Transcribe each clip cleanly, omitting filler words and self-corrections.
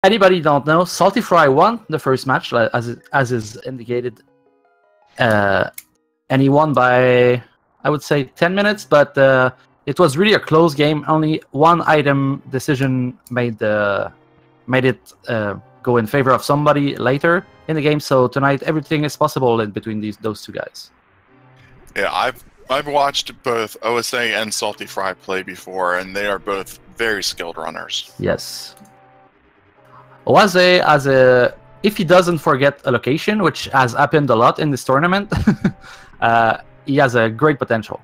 anybody don't know, saltyphry won the first match, as is indicated. And he won by, I would say, 10 minutes, but it was really a close game. Only one item decision made it go in favor of somebody later in the game. So tonight, everything is possible in between those two guys. Yeah, I've watched both OSA and saltyphry play before, and they are both very skilled runners. Yes. Oase, if he doesn't forget a location, which has happened a lot in this tournament, he has a great potential.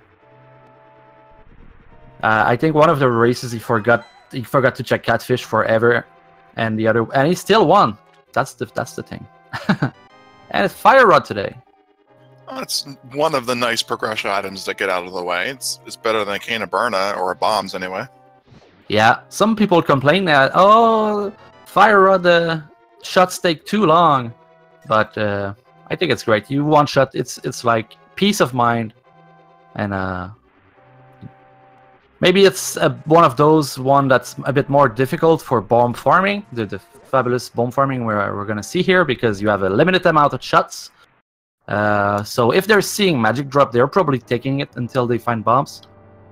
I think one of the races he forgot to check catfish forever, and he still won. That's the thing. And it's fire rod today. That's one of the nice progression items that get out of the way. It's better than a can of Burna or bombs anyway. Yeah, some people complain that fire rod shots take too long, but I think it's great. You one shot, it's like peace of mind, and maybe it's one of those that's a bit more difficult for bomb farming, the fabulous bomb farming we're gonna see here, because you have a limited amount of shots. So if they're seeing magic drop, they're probably taking it until they find bombs,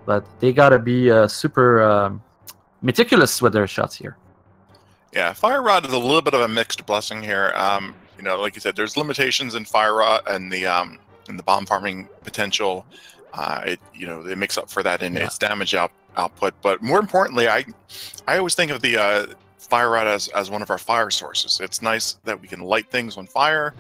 but they gotta be super meticulous with their shots here. Yeah, fire rod is a little bit of a mixed blessing here. You know, like you said, there's limitations in fire rod and the bomb farming potential. It makes up for that in its damage output. But more importantly, I always think of the fire rod as one of our fire sources. It's nice that we can light things on fire,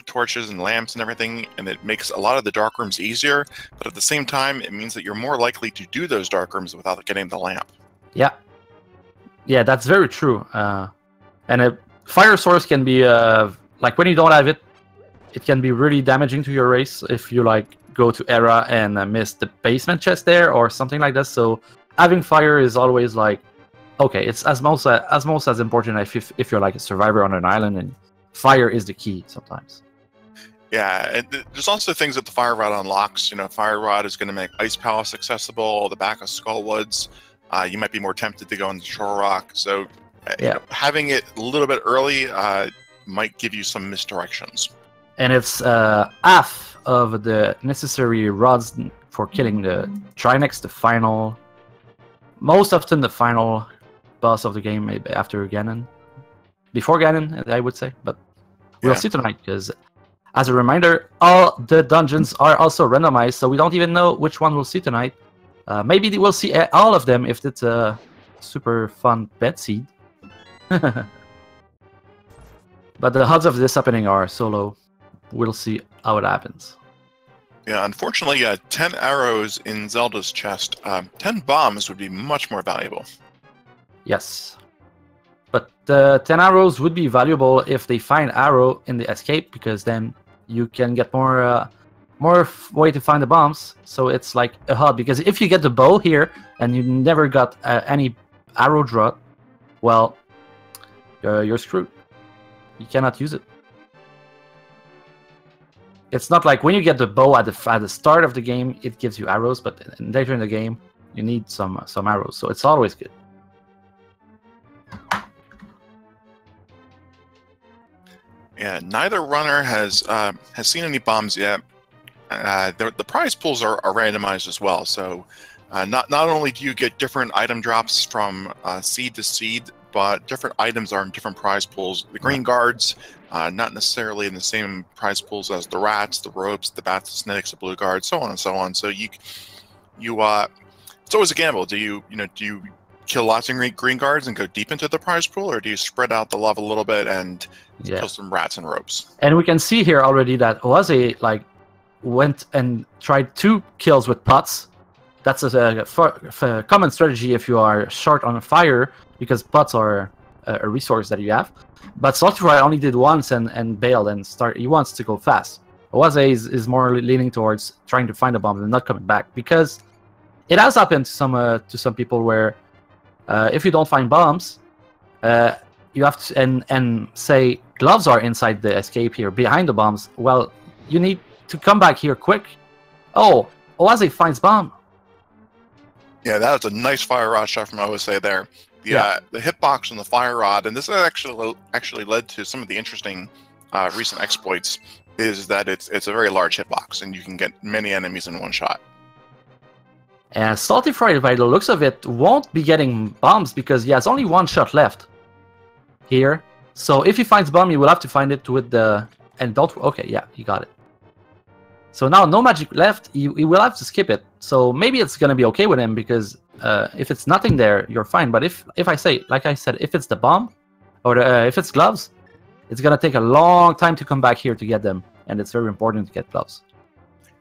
torches and lamps and everything, and it makes a lot of the dark rooms easier. But at the same time, it means that you're more likely to do those dark rooms without getting the lamp. Yeah. Yeah, that's very true. And a fire source can be, like when you don't have it, it can be really damaging to your race if you like go to Era and miss the basement chest there or something like that. So having fire is always like, okay, it's as most as important if you're like a survivor on an island, and fire is the key sometimes. Yeah, and there's also things that the fire rod unlocks. You know, fire rod is going to make Ice Palace accessible, the back of Skullwoods. You might be more tempted to go into Shore Rock. So you know, having it a little bit early might give you some misdirections. And it's half of the necessary rods for killing the Trinex, the final, most often the final boss of the game, maybe after Ganon. Before Ganon, I would say, but we'll see tonight, because as a reminder, all the dungeons are also randomized, so we don't even know which one we'll see tonight. Maybe we'll see all of them if it's a super fun bet seed. But the odds of this happening are so low. We'll see how it happens. Yeah, unfortunately, 10 arrows in Zelda's chest. 10 bombs would be much more valuable. Yes. But 10 arrows would be valuable if they find arrow in the escape, because then you can get more way to find the bombs. So it's like a HUD, because if you get the bow here and you never got any arrow drop, well, you're screwed. You cannot use it. It's not like when you get the bow at the start of the game, it gives you arrows, but later in the game, you need some arrows. So it's always good. Yeah, neither runner has seen any bombs yet. The prize pools are randomized as well, so not only do you get different item drops from seed to seed, but different items are in different prize pools. The green guards, not necessarily in the same prize pools as the rats, the ropes, the bats, the snakes, the blue guards, so on and so on. So it's always a gamble. Do you kill lots of green guards and go deep into the prize pool, or do you spread out the love a little bit and kill some rats and ropes? And we can see here already that Oase went and tried 2 kills with pots. That's a common strategy if you are short on fire, because pots are a resource that you have. But saltyphry only did once and bailed and he wants to go fast. Oase is more leaning towards trying to find a bomb and not coming back, because it has happened to some people where if you don't find bombs, you have to and say gloves are inside the escape here behind the bombs. Well, you need to come back here quick. Oh, Oase finds bomb. Yeah, that was a nice fire rod shot from OSA there. the hitbox on the fire rod, and this actually led to some of the interesting recent exploits, is that it's a very large hitbox, and you can get many enemies in one shot. And saltyphry, by the looks of it, won't be getting bombs because he has only one shot left here. So if he finds bomb, he will have to find it with the... And don't... Okay, yeah, he got it. So now no magic left, he will have to skip it. So maybe it's going to be okay with him because if it's nothing there, you're fine. But if I say, like I said, if it's the bomb or if it's gloves, it's going to take a long time to come back here to get them. And it's very important to get gloves.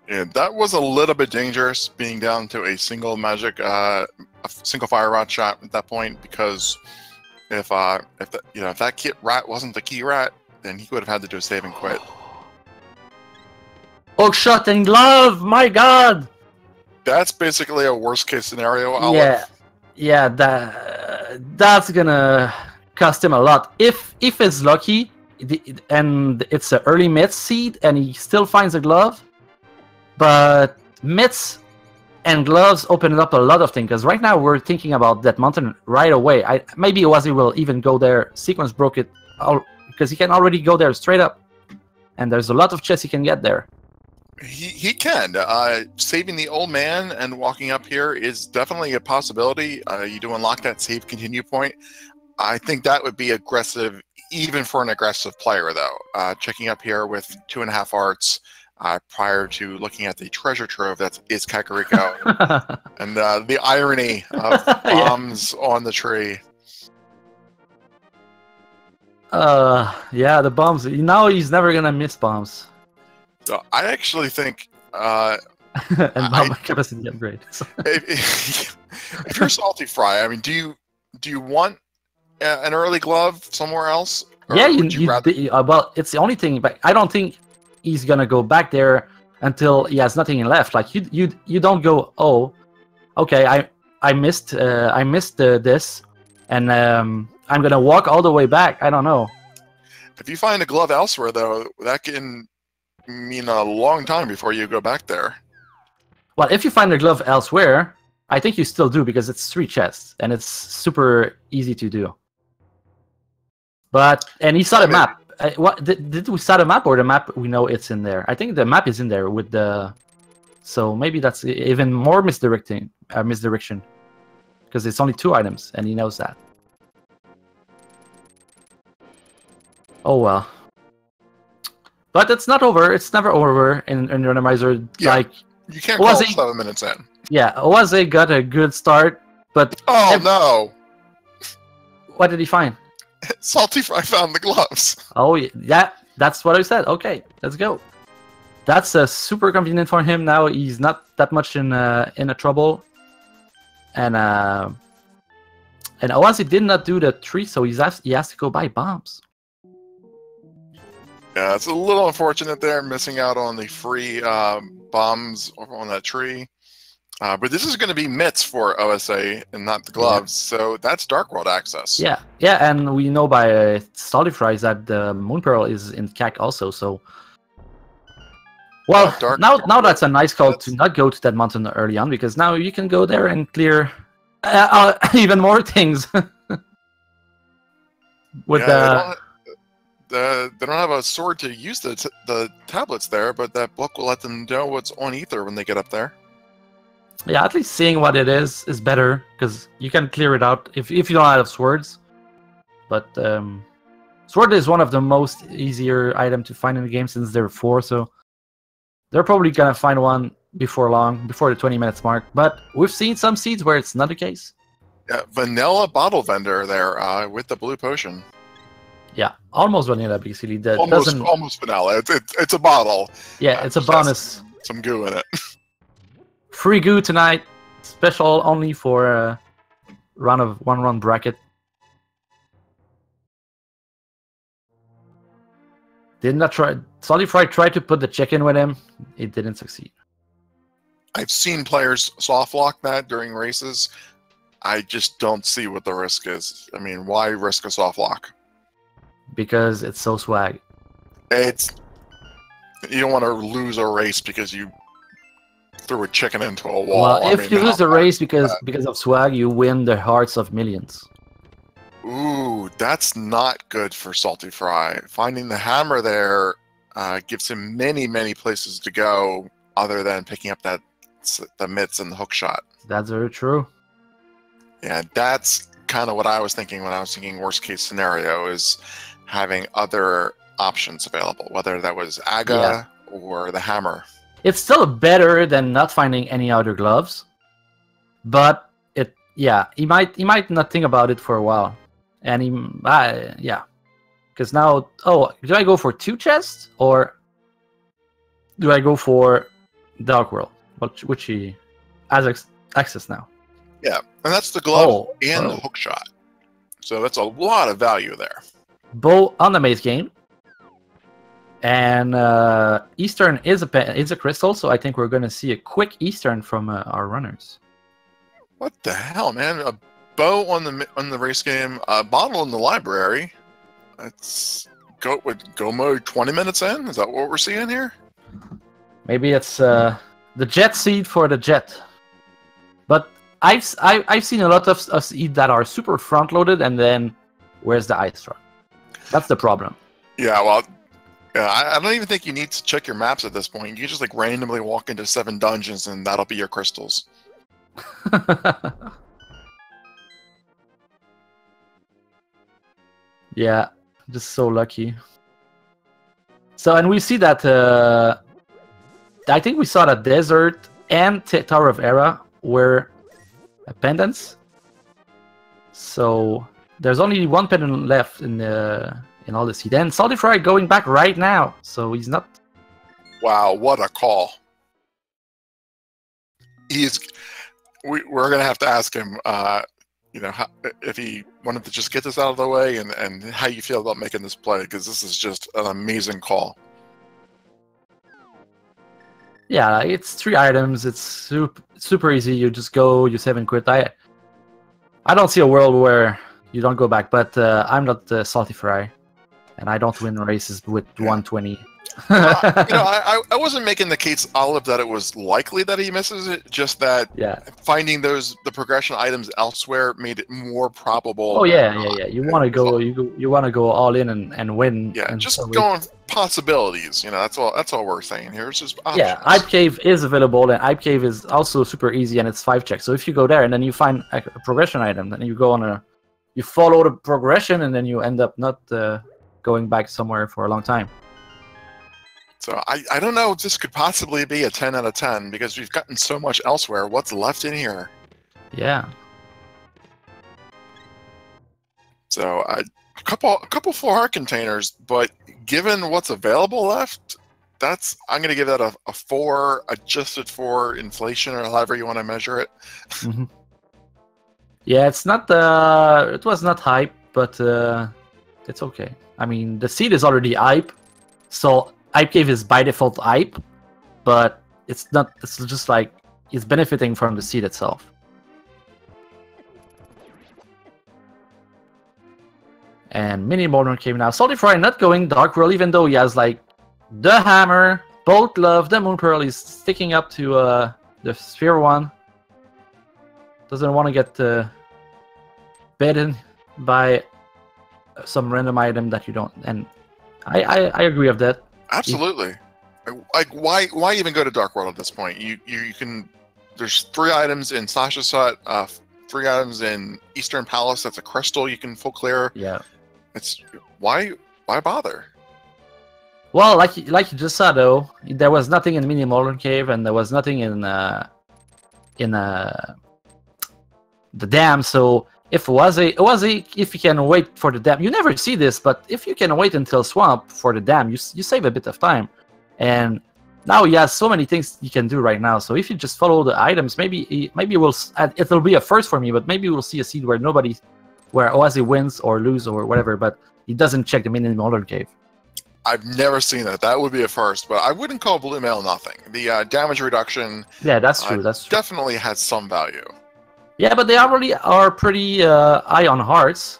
Yeah, that was a little bit dangerous, being down to a single magic, a single fire rod shot at that point, because if that key rat wasn't the key rat, then he would have had to do a save and quit. Hook shot and glove, my God! That's basically a worst case scenario. Yeah, that's gonna cost him a lot. If it's lucky and it's an early mid seed and he still finds a glove. But mitts and gloves open up a lot of things, because right now we're thinking about that mountain right away. Maybe Oase will even go there. Sequence broke it because he can already go there straight up, and there's a lot of chests he can get there. He can. Saving the old man and walking up here is definitely a possibility. You do unlock that save continue point. I think that would be aggressive, even for an aggressive player, though. Checking up here with 2.5 arts. Prior to looking at the treasure trove that is Kakariko, and the irony of bombs on the tree. Yeah, the bombs. Now he's never gonna miss bombs. So I actually think, and bomb capacity upgrade. if you're saltyphry, I mean, do you want an early glove somewhere else? Yeah, well, it's the only thing, but I don't think he's gonna go back there until he has nothing left. Like you don't go, oh, okay, I missed this, and I'm gonna walk all the way back. I don't know. If you find a glove elsewhere, though, that can mean a long time before you go back there. Well, if you find a glove elsewhere, I think you still do, because it's 3 chests and it's super easy to do. And he saw the map. What did we set a map, or the map we know it's in there? I think the map is in there with the, so maybe that's even more misdirection, because it's only 2 items and he knows that. Oh well, but it's not over. It's never over in Randomizer. Yeah, like you can't call 7 minutes in. Yeah, Oase got a good start, but no! What did he find? saltyphry found the gloves. Oh yeah, that's what I said. Okay, let's go. That's super convenient for him now. He's not that much in a trouble, and Oase did not do the tree, so he has to go buy bombs. Yeah, it's a little unfortunate there, missing out on the free bombs on that tree. But this is going to be mitts for OSA and not the gloves, so that's Dark World access. Yeah, and we know by saltyphry that the Moon Pearl is in CAC also, so... Well, now that's a nice call to not go to that mountain early on, because now you can go there and clear even more things. With they don't have a sword to use the tablets there, but that book will let them know what's on Ether when they get up there. Yeah, at least seeing what it is better, because you can clear it out if you don't have swords. But sword is one of the most easier item to find in the game, since there are 4, so they're probably gonna find one before long, before the 20 minutes mark. But we've seen some seeds where it's not the case. Yeah, vanilla bottle vendor there with the blue potion. Yeah, almost vanilla basically. Almost vanilla. It's a bottle. Yeah, it's a bonus. Some goo in it. Free goo tonight, special only for one round bracket. Did not try. saltyphry tried to put the chicken with him. It didn't succeed. I've seen players soft lock that during races. I just don't see what the risk is. I mean, why risk a soft lock? Because it's so swag. You don't want to lose a race because you threw a chicken into a wall. Well, if you lose the race because of swag, you win the hearts of millions. Ooh, that's not good for saltyphry. Finding the hammer there gives him many, many places to go other than picking up the mitts and the hook shot. That's very true. Yeah, that's kind of what I was thinking when I was thinking worst case scenario is having other options available, whether that was Aga or the hammer. It's still better than not finding any other gloves, but he might not think about it for a while, and because now, do I go for 2 chests or do I go for Dark World, which he has access now? Yeah, and that's the glove and the hook shot, so that's a lot of value there. Bow on the maze game. And Eastern is a crystal, so I think we're going to see a quick Eastern from our runners. What the hell, man? A bow on the race game, a bottle in the library. Let's go mode 20 minutes in. Is that what we're seeing here? Maybe it's the jet seed for the jet. But I've seen a lot of seed that are super front loaded, and then where's the ice run? That's the problem. Yeah, well. Yeah, I don't even think you need to check your maps at this point. You can just like randomly walk into 7 dungeons and that'll be your crystals. Yeah, just so lucky. So, and we see that I think we saw that Desert and Tower of Era were pendants. So there's only 1 pendant left in all the seed. And saltyphry going back right now, so he's not. Wow, what a call! We're gonna have to ask him, if he wanted to just get this out of the way, and how you feel about making this play, because this is just an amazing call. Yeah, it's 3 items. It's super easy. You just go, you save and quit. I don't see a world where you don't go back, but I'm not saltyphry. And I don't win races with 120. I wasn't making the case, Olive, that it was likely that he misses it. Just that finding the progression items elsewhere made it more probable. Oh yeah. You want to go, you want to go all in and win. Yeah, and just going possibilities. That's all we're saying here. It's just options. Yeah. Ipe Cave is available, and Ipe Cave is also super easy, and it's 5 checks. So if you go there and then you find a progression item, then you go on you follow the progression, and then you end up not going back somewhere for a long time. So I don't know if this could possibly be a 10 out of 10 because we've gotten so much elsewhere. What's left in here? Yeah. So a couple full heart containers, but given what's available left, I'm going to give that a 4 adjusted for inflation or however you want to measure it. Mm-hmm. Yeah, it's not it was not hype, but it's okay. I mean, the seed is already Ipe, so Ipe Cave is by default Ipe, but it's not. It's just like it's benefiting from the seed itself. And Mini Modern came now. saltyphry not going Dark World, even though he has like the hammer, both glove, the Moon Pearl. He's sticking up to the Sphere one. Doesn't want to get bitten by some random item that you don't. And I agree with that. Absolutely. Like why even go to Dark World at this point? You can. There's 3 items in Sasha's hut, 3 items in Eastern Palace. That's a crystal you can full clear. Yeah. It's why bother? Well, like you just saw though, there was nothing in Mini Modern Cave, and there was nothing in the dam. So if if you can wait for the dam, you never see this, but if you can wait until swamp for the dam, you save a bit of time. And now he has so many things you can do right now. So if you just follow the items, maybe it'll be a first for me, but maybe we'll see a seed where Oase wins or lose or whatever, but he doesn't check the Mini Modern Cave. I've never seen that. That would be a first, but I wouldn't call Blue Mail nothing. The damage reduction, yeah, that's true. That's true. Definitely has some value. Yeah, but they already are pretty high on hearts.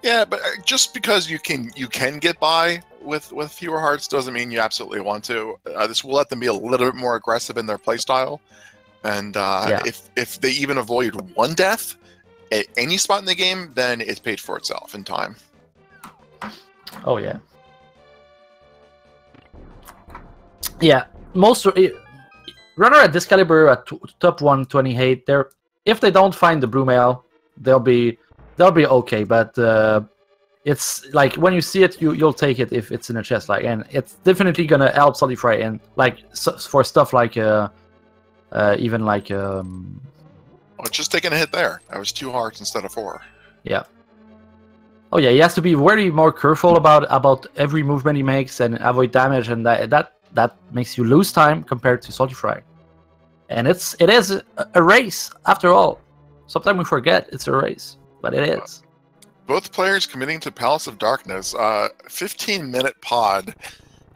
Yeah, but just because you can get by with fewer hearts doesn't mean you absolutely want to. This will let them be a little bit more aggressive in their playstyle, and if they even avoid 1 death, at any spot in the game, then it's paid for itself in time. Oh yeah. Yeah, runner at this caliber at top 128. If they don't find the broom ale, they'll be okay. But it's like when you see it, you'll take it if it's in a chest. Like, and it's definitely gonna help saltyphry and like for stuff like even like Well, just taking a hit there. That was 2 hearts instead of 4. Yeah. Oh yeah, he has to be very more careful about every movement he makes and avoid damage, and that makes you lose time compared to saltyphry. And it is a race after all. Sometimes we forget it's a race, but it is. Both players committing to Palace of Darkness. 15-minute pod.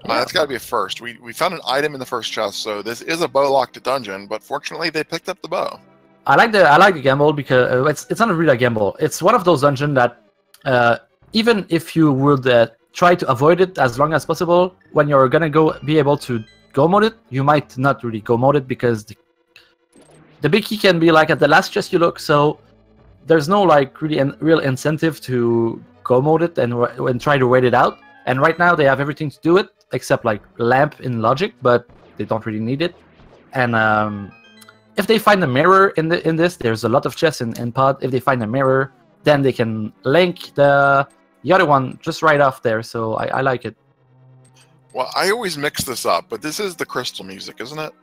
That's got to be a first. We found an item in the first chest, so this is a bow-locked dungeon. But fortunately, they picked up the bow. I like the gamble because it's not really a gamble. It's one of those dungeons that even if you would try to avoid it as long as possible, when you're gonna be able to go mode it, you might not really go mode it because the big key can be like at the last chest you look. So there's no like real incentive to go mode it and try to wait it out. And right now they have everything to do it except like lamp in logic, but they don't really need it. And if they find a mirror in this, there's a lot of chests in pod. If they find a mirror, then they can link the other one just right off there. So I like it. Well, I always mix this up, but this is the crystal music, isn't it?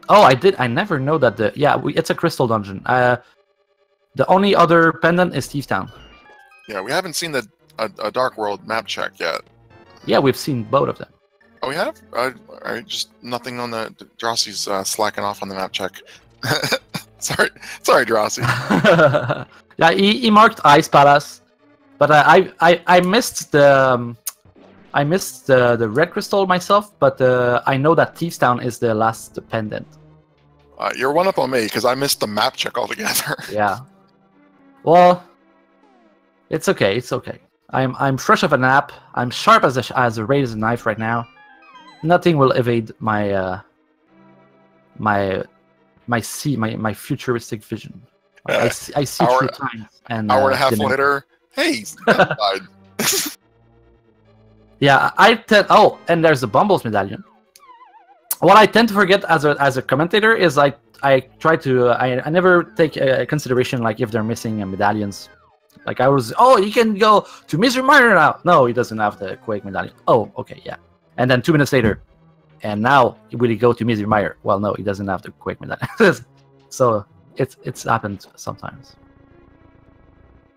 Oh, I never know that. It's a crystal dungeon. The only other pendant is Thief Town. Yeah, we haven't seen a Dark World map check yet. Yeah, we've seen both of them. Oh, we have? Just nothing on the... Drossie's slacking off on the map check. sorry, Drossie. Yeah, he marked Ice Palace, but I missed the red crystal myself. But I know that Thieves Town is the last pendant. You're one up on me because I missed the map check altogether. Yeah. Well, it's okay. It's okay. I'm fresh of a nap. I'm sharp as a razor knife right now. Nothing will evade my my futuristic vision. I see through time. And hour and a half later, hey, he's died. Yeah, oh, and there's the Bumbles medallion. What I tend to forget as a commentator is I try to I never take consideration like if they're missing medallions. Like I was, oh, he can go to Misery Miner now. No, he doesn't have the Quake medallion. Oh, okay, yeah. And then 2 minutes later, and now will he go to Misery Miner? Well, no, he doesn't have the Quake medallion. So it's happened sometimes.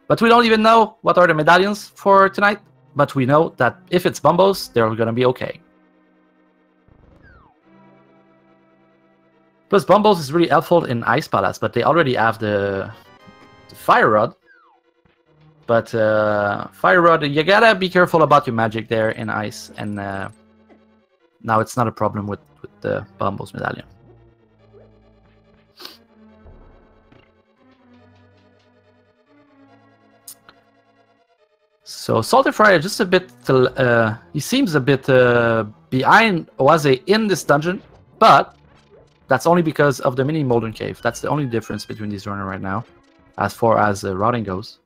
But we don't even know what are the medallions for tonight. But we know that if it's Bumbos, they're gonna be okay. Plus, Bumbos is really helpful in Ice Palace, but they already have the Fire Rod. But Fire Rod, you gotta be careful about your magic there in Ice, and now it's not a problem with the Bumbos medallion. So saltyphry just a bit. He seems a bit behind Oase in this dungeon, but that's only because of the mini Molten Cave. That's the only difference between these runners right now, as far as routing goes.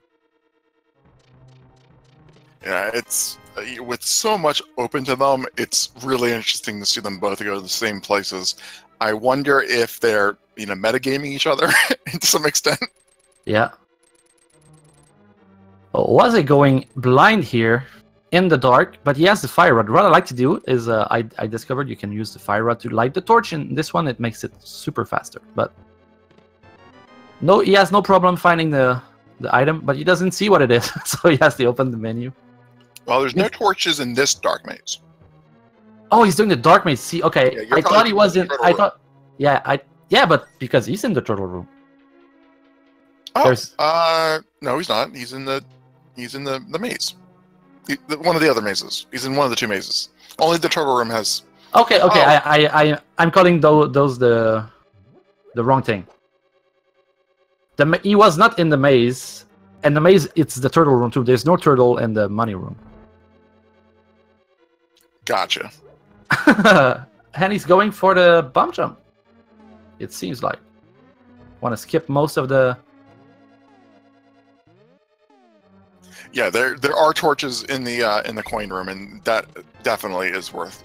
Yeah, it's with so much open to them. It's really interesting to see them both go to the same places. I wonder if they're metagaming each other to some extent. Yeah. Was it going blind here in the dark? But he has the fire rod. What I like to do is I discovered you can use the fire rod to light the torch. In this one, it makes it super faster. But no, he has no problem finding the item, but he doesn't see what it is, so he has to open the menu. Well, there's no torches in this dark maze. Oh, he's doing the dark maze. See, okay, yeah, I thought he was in. I thought, yeah, but because he's in the turtle room. Oh, no, he's not. He's in the maze. One of the other mazes. He's in one of the 2 mazes. Only the turtle room has. Okay. Oh. I'm calling those the wrong thing. He was not in the maze, and the maze it's the turtle room too. There's no turtle in the money room. Gotcha. And he's going for the bump jump. It seems like. Want to skip most of the Yeah, there are torches in the coin room, and that definitely is worth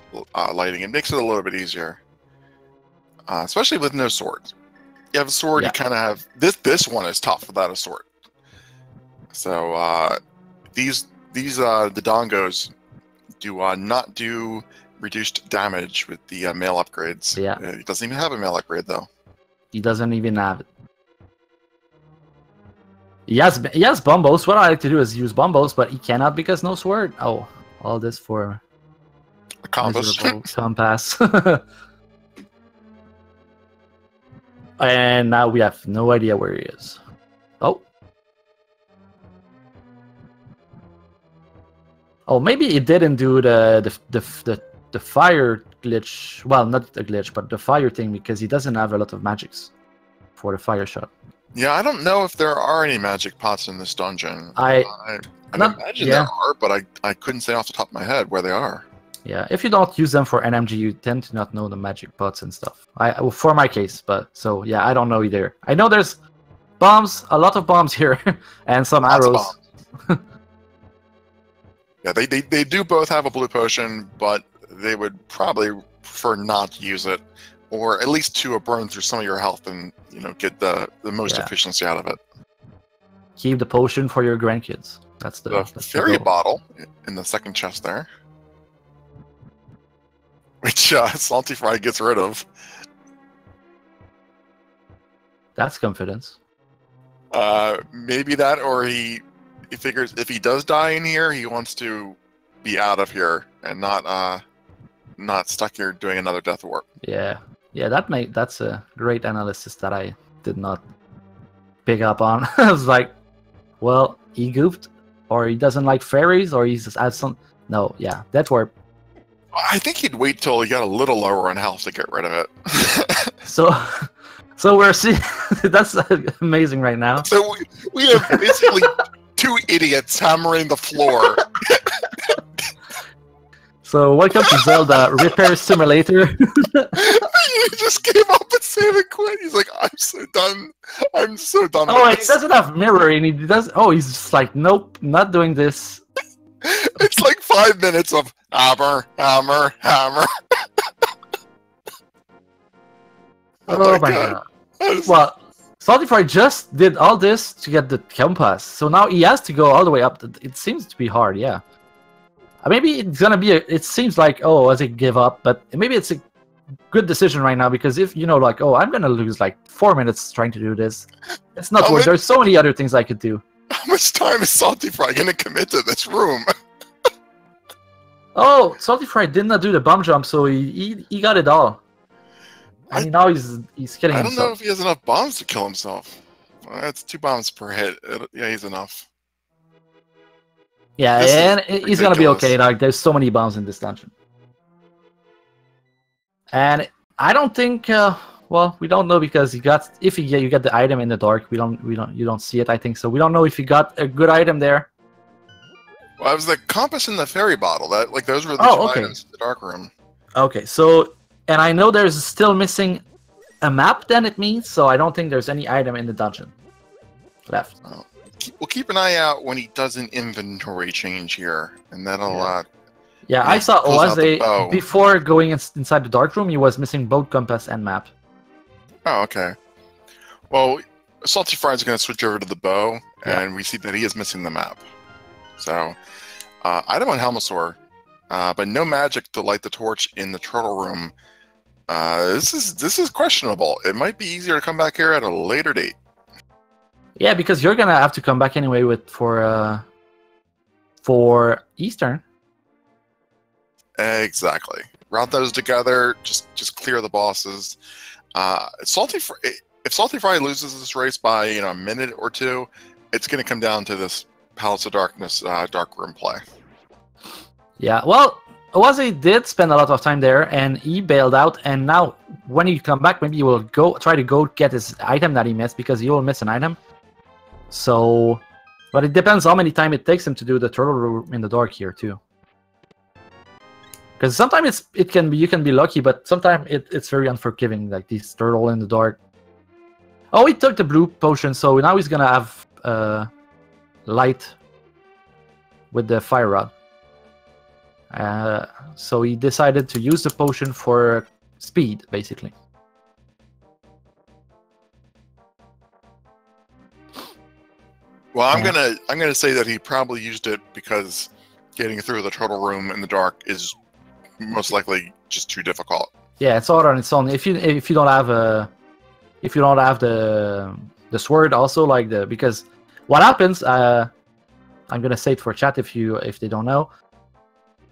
lighting. It makes it a little bit easier, especially with no sword. You have a sword, you kind of have this one is tough without a sword. So these the dongos do not do reduced damage with the mail upgrades. Yeah, he doesn't even have a mail upgrade though. He doesn't even have it. He has bombos. What I like to do is use bombos, but he cannot because no sword. Oh, all this for a compass. Compass. And now we have no idea where he is. Oh. Oh, maybe it didn't do the fire glitch. Well, not the glitch, but the fire thing, because he doesn't have a lot of magics for the fire shot. Yeah, I don't know if there are any magic pots in this dungeon. I imagine there are, but I couldn't say off the top of my head where they are. Yeah, if you don't use them for NMG, you tend to not know the magic pots and stuff. For my case, but so yeah, I don't know either. I know there's bombs, a lot of bombs here, and some arrows. Yeah, they do both have a blue potion, but they would probably prefer not to use it, or at least to burn through some of your health and get the most efficiency out of it. Keep the potion for your grandkids. That's the fairy bottle in the second chest there, which saltyphry gets rid of. That's confidence. Maybe that, or he figures if he does die in here, he wants to be out of here and not stuck here doing another death warp. Yeah, that's a great analysis that I did not pick up on. I was like, well, he goofed, or he doesn't like fairies, or he's just has some. No, yeah, death warp. I think he'd wait till he got a little lower on health to get rid of it. So we're seeing that's amazing right now. So we have basically two idiots hammering the floor. So welcome to Zelda Repair Simulator. He just gave up and saved and quit. He's like, I'm so done. I'm so done. Oh, and he doesn't have mirror, and he does. Oh, he's just like, nope, not doing this. It's like 5 minutes of hammer, hammer, hammer. Oh my god. Well, saltyphry just did all this to get the compass, so now he has to go all the way up. It seems to be hard, yeah. Maybe it's gonna be it seems like, oh, as I give up, but maybe it's a good decision right now, because if like, oh, I'm gonna lose like 4 minutes trying to do this, it's not worth. There's so many other things I could do. How much time is saltyphry gonna commit to this room? Oh, saltyphry did not do the bomb jump, so he got it all. And now he's killing himself. I don't know if he has enough bombs to kill himself. Well, that's 2 bombs per hit. Yeah, he's enough. Yeah, and he's gonna be okay. Like, there's so many bombs in this dungeon, and I don't think. Well, we don't know, because you get the item in the dark. You don't see it. I think so. We don't know if he got a good item there. Well, it was the compass and the fairy bottle. Those were the two items in the dark room. Okay, so and I know there's still missing a map. Then it means so. I don't think there's any item in the dungeon left. Oh. We'll keep an eye out when he does an inventory change here, and that'll. Yeah, I saw Oase before going inside the dark room. He was missing both compass and map. Oh, okay. Well, saltyphry is going to switch over to the bow, and we see that he is missing the map. So, item on Helmosaur, but no magic to light the torch in the turtle room. This is questionable. It might be easier to come back here at a later date. Yeah, because you're gonna have to come back anyway for Eastern. Exactly. Route those together. Just clear the bosses. If saltyphry loses this race by a minute or two, it's gonna come down to this Palace of Darkness dark room play. Yeah. Well, Oase did spend a lot of time there, and he bailed out. And now, when you come back, maybe you will try to go get his item that he missed, because you will miss an item. So, but it depends how many time it takes him to do the turtle room in the dark here too. Because sometimes you can be lucky, but sometimes it's very unforgiving, like this turtle in the dark. Oh, he took the blue potion, so now he's gonna have light with the fire rod. So he decided to use the potion for speed, basically. Well, I'm gonna say that he probably used it because getting through the turtle room in the dark is most likely just too difficult. Yeah, it's all on its own. If you don't have the sword also, like because what happens, I'm gonna say it for chat if they don't know.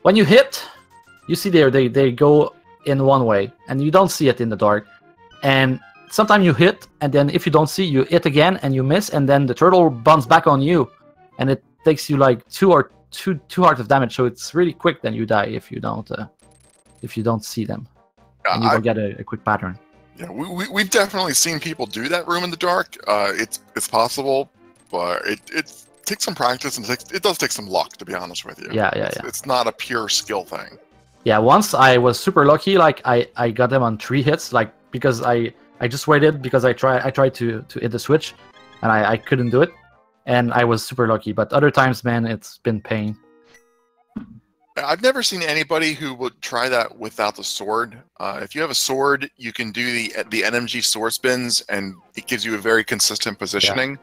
When you hit, you see they go in one way, and you don't see it in the dark. And sometimes you hit, and then if you don't see, you hit again, and you miss, and then the turtle bounces back on you, and it takes you like two hearts of damage. So it's really quick. Then you die if you don't see them, and you will get a quick pattern. Yeah, we've definitely seen people do that room in the dark. It's possible, but it takes some practice, and it does take some luck, to be honest with you. Yeah. It's not a pure skill thing. Yeah, once I was super lucky. Like I got them on 3 hits, like because I just waited because I tried to hit the switch, and I couldn't do it, and I was super lucky. But other times, man, it's been pain. I've never seen anybody who would try that without the sword. If you have a sword, you can do the NMG sword spins, and it gives you a very consistent positioning.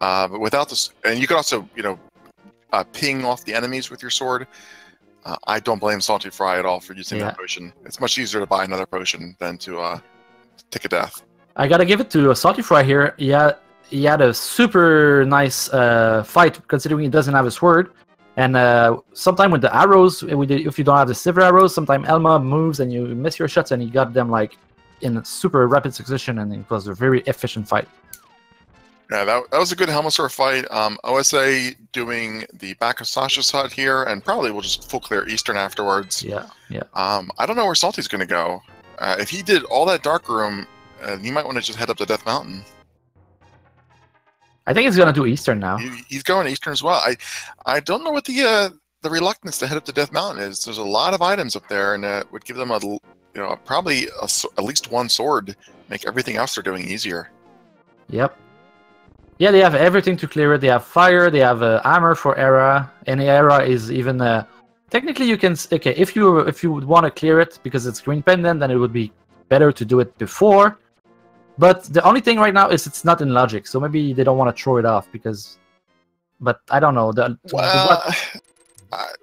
Yeah. But without this, and you can also, ping off the enemies with your sword. I don't blame saltyphry at all for using that potion. It's much easier to buy another potion than to take a death. I gotta give it to saltyphry here. He had a super nice fight, considering he doesn't have a sword. And sometimes with the arrows, if you don't have the silver arrows, sometimes Elma moves and you miss your shots, and he got them like in super rapid succession, and it was a very efficient fight. Yeah, that was a good Helmasaur fight. OSA doing the back of Sasha's hut here, and probably we'll just full clear Eastern afterwards. Yeah. I don't know where Salty's going to go. If he did all that dark room, he might want to just head up to Death Mountain. I think he's going to do Eastern now. He's going Eastern as well. I don't know what the reluctance to head up to Death Mountain is. There's a lot of items up there, and it would give them probably at least one sword, make everything else they're doing easier. Yep. Yeah, they have everything to clear it. They have fire. They have armor for Era, and Era is even technically you can if you would want to clear it because it's green pendant, then it would be better to do it before. But the only thing right now is it's not in logic, so maybe they don't want to throw it off because. But I don't know.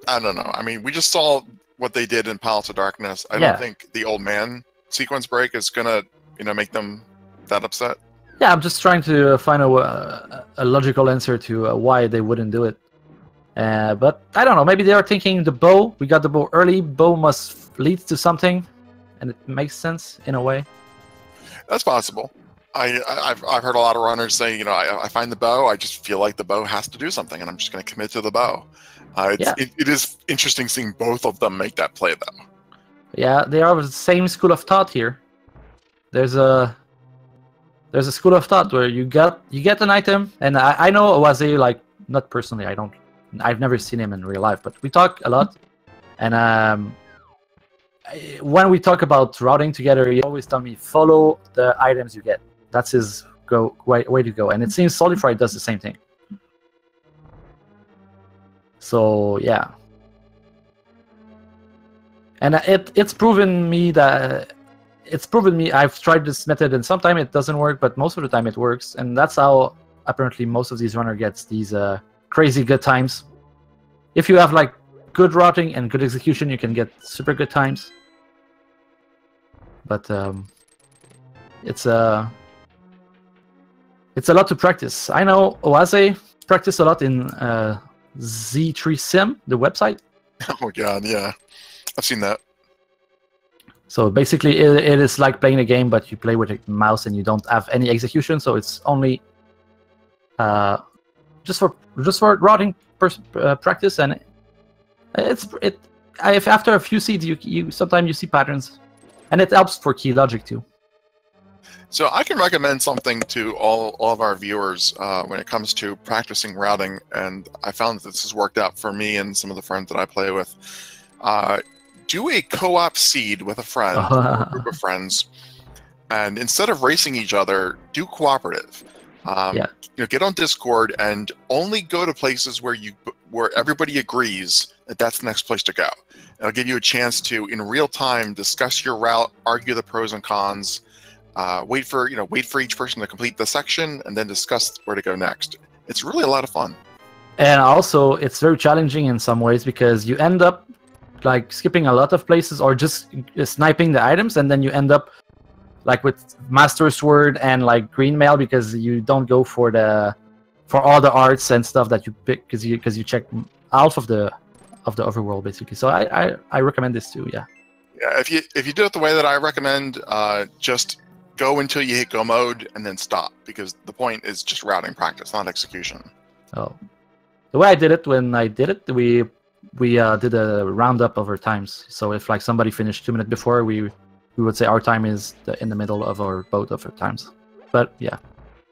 I don't know. I mean, we just saw what they did in Palace of Darkness. I don't think the old man sequence break is gonna make them that upset. Yeah, I'm just trying to find a logical answer to why they wouldn't do it. But I don't know. Maybe they are thinking the bow. We got the bow early. Bow must lead to something, and it makes sense in a way. That's possible. I've heard a lot of runners say, I find the bow. I just feel like the bow has to do something, and I'm just going to commit to the bow. It is interesting seeing both of them make that play, though. Yeah, they are the same school of thought here. There's a school of thought where you get an item, and I know Oase, like, not personally, I've never seen him in real life, but we talk a lot, and when we talk about routing together, he always tell me follow the items you get. That's his way to go, and it seems saltyphry does the same thing. So yeah, and it's proven me I've tried this method, and sometimes it doesn't work, but most of the time it works, and that's how apparently most of these runners gets these crazy good times. If you have like good routing and good execution, you can get super good times. But it's a lot to practice. I know Oase practice a lot in Z3 Sim, the website. Oh my god, yeah, I've seen that. So basically, it is like playing a game, but you play with a mouse and you don't have any execution. So it's only just for routing practice, and after a few seeds, you sometimes you see patterns, and it helps for key logic too. So I can recommend something to all of our viewers when it comes to practicing routing, and I found that this has worked out for me and some of the friends that I play with. Do a co-op seed with a friend or a group of friends, and instead of racing each other, do cooperative. Yeah. Get on Discord and only go to places where everybody agrees that that's the next place to go. It'll give you a chance to, in real time, discuss your route, argue the pros and cons, wait for each person to complete the section, and then discuss where to go next. It's really a lot of fun. And also, it's very challenging in some ways because you end up like skipping a lot of places or just sniping the items, and then you end up like with Master Sword and like Green Mail because you don't go for all the arts and stuff that you pick because you check half of the overworld basically. So I recommend this too. Yeah. Yeah. If you do it the way that I recommend, just go until you hit go mode and then stop, because the point is just routing practice, not execution. Oh, the way I did it when I did it, we did a roundup of our times. So if like somebody finished 2 minutes before, we would say our time is in the middle of both of our times. But yeah,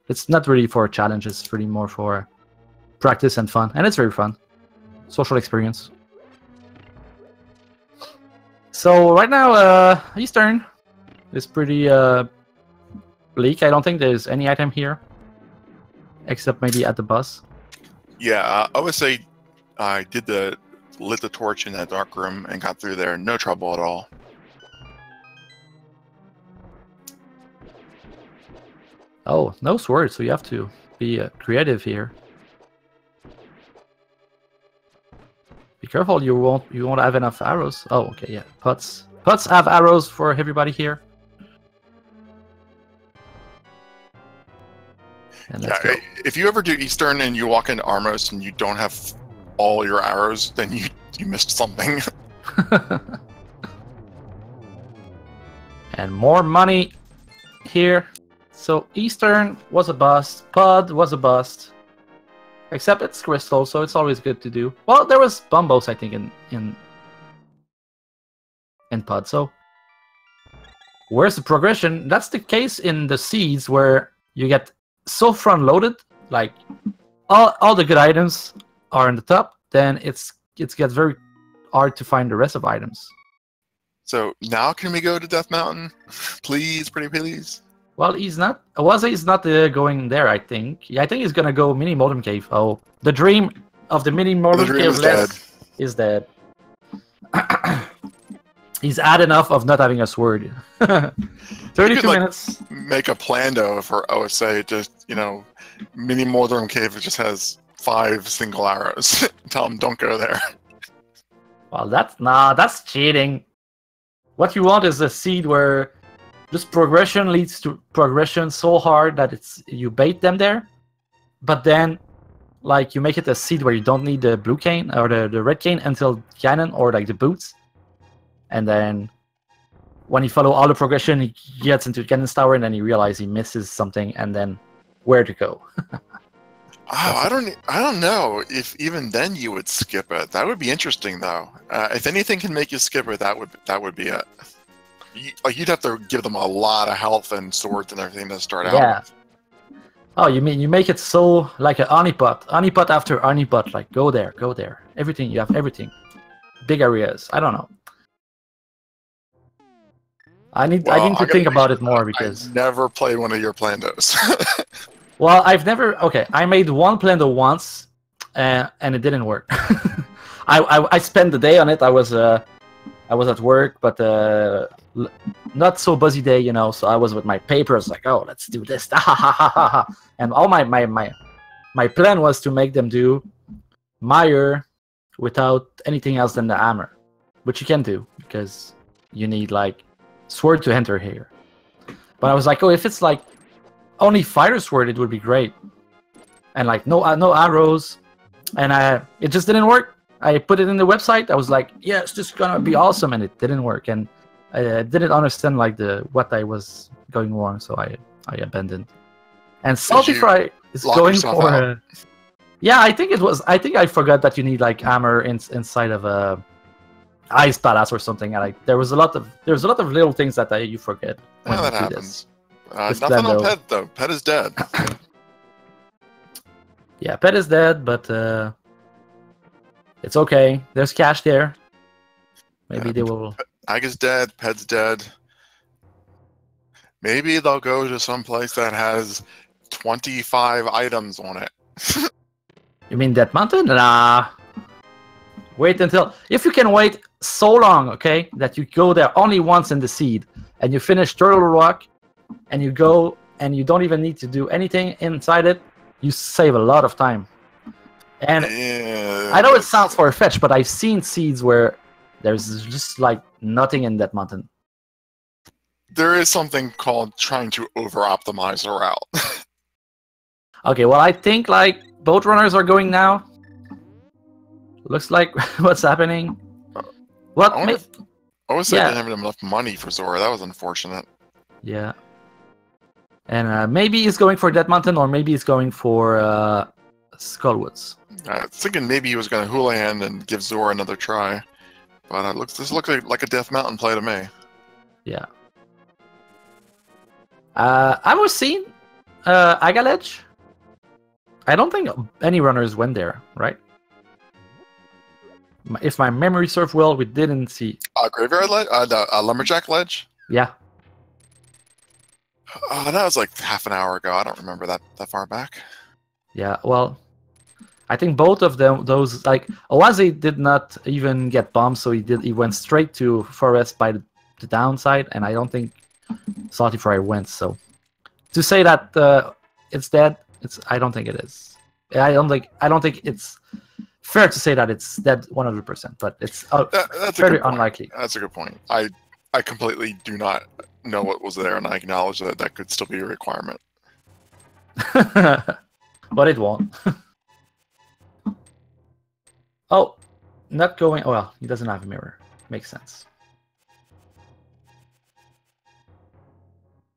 it's not really for a challenge. It's really more for practice and fun, and it's very fun, social experience. So right now, Eastern is pretty bleak. I don't think there's any item here, except maybe at the bus. Yeah, I would say I lit the torch in that dark room and got through there. No trouble at all. Oh, no sword, so you have to be creative here. Be careful, you won't have enough arrows. Oh, okay, yeah. Pots have arrows for everybody here. And let's go. If you ever do Eastern and you walk into Armos and you don't have all your arrows, then you missed something. And more money here. So Eastern was a bust. Pod was a bust. Except it's crystal, so it's always good to do. Well, there was Bumbos, I think, in Pod. So where's the progression? That's the case in the seeds where you get so front loaded, like all the good items are in the top. Then it gets very hard to find the rest of items. So now can we go to Death Mountain, please, pretty please? Well, he's not. He's not going there. I think. Yeah, I think he's gonna go mini modem cave. Oh, the dream of the mini modem cave is dead. He's had enough of not having a sword. 32 minutes. Make a plando for OSA. Just mini modem cave. It just has 5 single arrows. Tell him don't go there. Well, that's cheating. What you want is a seed where just progression leads to progression so hard that you bait them there, but then like you make it a seed where you don't need the blue cane or the red cane until cannon or like the boots, and then when you follow all the progression, he gets into Cannon's Tower and then he realizes he misses something and then where to go. I don't know if even then you would skip it. That would be interesting though. If anything can make you skip it, that would be it. You'd have to give them a lot of health and swords and everything to start out. Yeah. Oh, you mean you make it so like an honeypot after honeypot, like go there, everything, you have everything, big areas. I don't know. I need to think about it more because I've never played one of your plandos. Well, I made one plando once, and it didn't work. I spent the day on it. I was at work, but not so busy day, so I was with my papers like, oh, let's do this. And all my plan was to make them do mire without anything else than the hammer, which you can do because you need like sword to enter here. But I was like, oh, if it's like only fighter sword, it would be great, and like no arrows, and it just didn't work. I put it in the website. I was like, yeah, it's just gonna be awesome, and it didn't work. And I didn't understand like what I was going wrong, so I abandoned. And saltyphry is going for. Yeah, I think I forgot that you need like hammer inside of a ice palace or something. And there was a lot of little things that you forget. Yeah, that happens. Nothing on Pet though. Pet is dead. Yeah, Pet is dead, but it's okay. There's cash there. Maybe they will. Ag is dead. Pet's dead. Maybe they'll go to some place that has 25 items on it. You mean that mountain? Nah. Wait until... If you can wait so long, okay, that you go there only once in the seed, and you finish Turtle Rock, and you go, and you don't even need to do anything inside it, you save a lot of time. And Yeah, I know it sounds far-fetched, but I've seen seeds where there's just, like, nothing in that mountain. there is something called trying to over-optimize a route. Okay, well, I think, like, boat runners are going now. Looks like what's happening. What? I always said Yeah. didn't have enough money for Zora. That was unfortunate. Yeah. And maybe he's going for that mountain, or maybe he's going for Skullwoods. I was thinking maybe he was going to Houlihan and give Zora another try. But this looks like a Death Mountain play to me. Yeah. I was seeing Agaledge. I don't think any runners went there, right? If my memory serves well, we didn't see. Graveyard Ledge? Lumberjack Ledge? Yeah. That was like half an hour ago. I don't remember that far back. Yeah, well, I think both of them, those, like, Oase did not even get bombed, so he went straight to Forest by the downside, and I don't think saltyphry went, so to say that it's dead, I don't think it is. I don't think it's fair to say that it's dead 100%, but it's that's very a good unlikely. Point. That's a good point. I completely do not know what was there, and I acknowledge that that could still be a requirement. But it won't. Oh, not going. Oh, well, he doesn't have a mirror. Makes sense.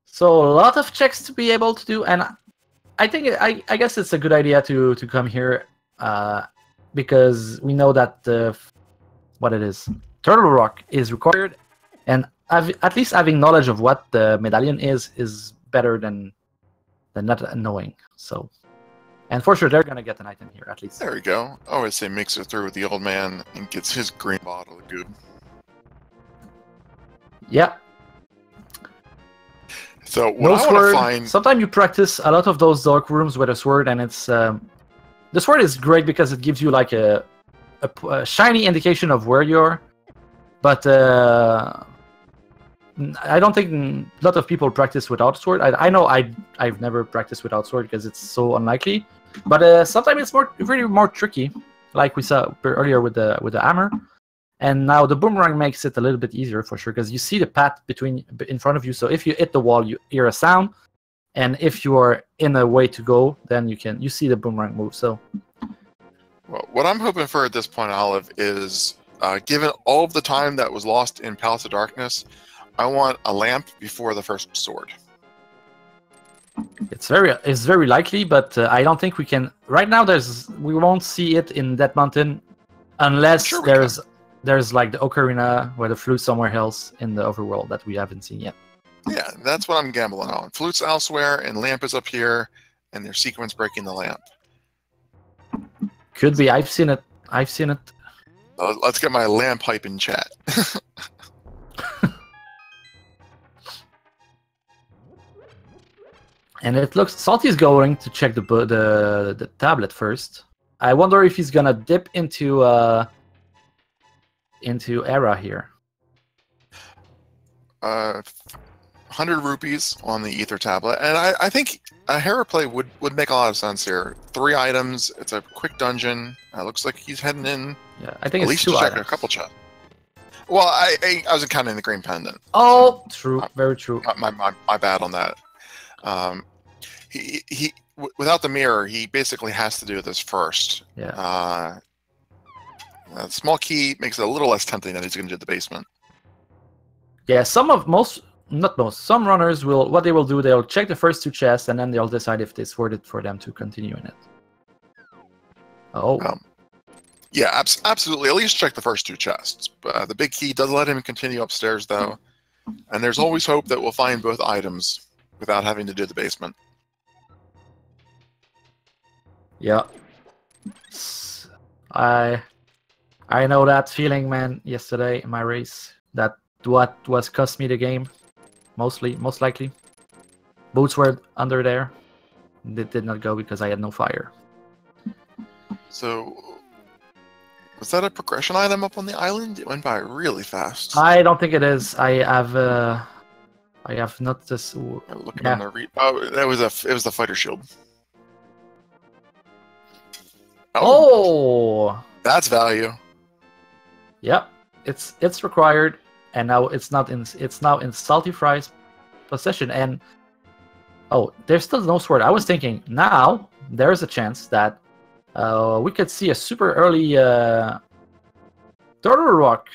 So a lot of checks to be able to do, and I think I guess it's a good idea to come here, because we know that what it is, Turtle Rock is required, and at least having knowledge of what the medallion is better than not knowing. So, and for sure they're gonna get an item here at least. There we go. I always say makes it through with the old man and gets his green bottle of goop. Yeah. So what I want to find. Sometimes you practice a lot of those dark rooms with a sword, and it's the sword is great because it gives you like a shiny indication of where you are. But I don't think a lot of people practice without sword. I know I've never practiced without sword because it's so unlikely. But sometimes it's really more tricky, like we saw earlier with the hammer. And now the boomerang makes it a little bit easier for sure, because you see the path in front of you. So if you hit the wall, you hear a sound, and if you are in a way to go, then you see the boomerang move. So, Well, what I'm hoping for at this point, Olive, is given all of the time that was lost in Palace of Darkness, I want a lamp before the first sword. it's very likely, but I don't think we can right now. We won't see it in that mountain unless there's like the ocarina or the flute somewhere else in the overworld that we haven't seen yet. Yeah, that's what I'm gambling on. Flute's elsewhere, and lamp is up here, and there's sequence breaking the lamp. Could be. I've seen it. Let's get my lamp hype in chat. And it looks Salty's going to check the tablet first. I wonder if he's gonna dip into Era here. 100 rupees on the ether tablet, and I think a Hera play would make a lot of sense here. 3 items. It's a quick dungeon. Looks like he's heading in. Yeah, I think at it's least 2 check items. a couple chests. Well, I wasn't counting the green pendant. Oh, true. Very true. My bad on that. He without the mirror, he basically has to do this first. Yeah. A small key makes it a little less tempting that he's going to do the basement. Yeah, some runners they'll check the first 2 chests, and then they'll decide if it's worth it for them to continue in it. Oh. Yeah, absolutely. At least check the first 2 chests. The big key does let him continue upstairs, though. And there's always hope that we'll find both items without having to do the basement. Yeah. I know that feeling, man, yesterday in my race. That what was cost me the game, most likely. Boots were under there. It did not go because I had no fire. So, was that a progression item up on the island? It went by really fast. I don't think it is. I have not this. Looking on the oh, it was the fighter shield. Oh, that's value. Yep, it's required, and now it's now in saltyphry's possession. And oh, there's still no sword. I was thinking now there's a chance that we could see a super early Turtle Rock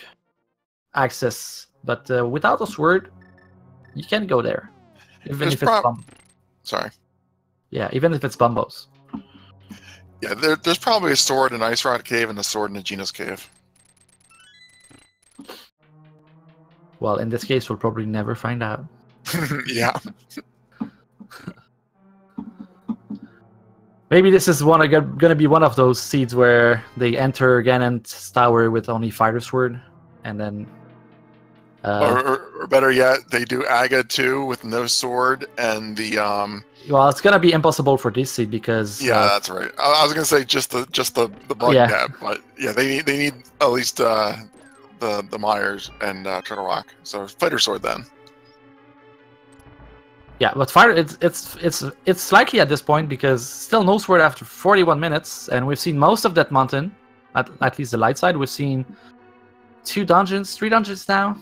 access, but without a sword, you can't go there, even if it's Sorry. Yeah, even if it's Bumbos. Yeah, there's probably a sword in Ice Rod Cave and a sword in the Genus Cave. Well, in this case, we'll probably never find out. Yeah. Maybe this is gonna be one of those seeds where they enter Ganon's tower with only fighter sword, and then. Or better yet, they do Aga 2 with no sword and the Well, it's gonna be impossible for this seed because. Yeah, that's right. I was gonna say just the bug cap, but yeah, they need at least the Myers and Turtle Rock. So fighter sword then. Yeah, but fire it's likely at this point because still no sword after 41 minutes, and we've seen most of that mountain, at least the light side. We've seen 3 dungeons now.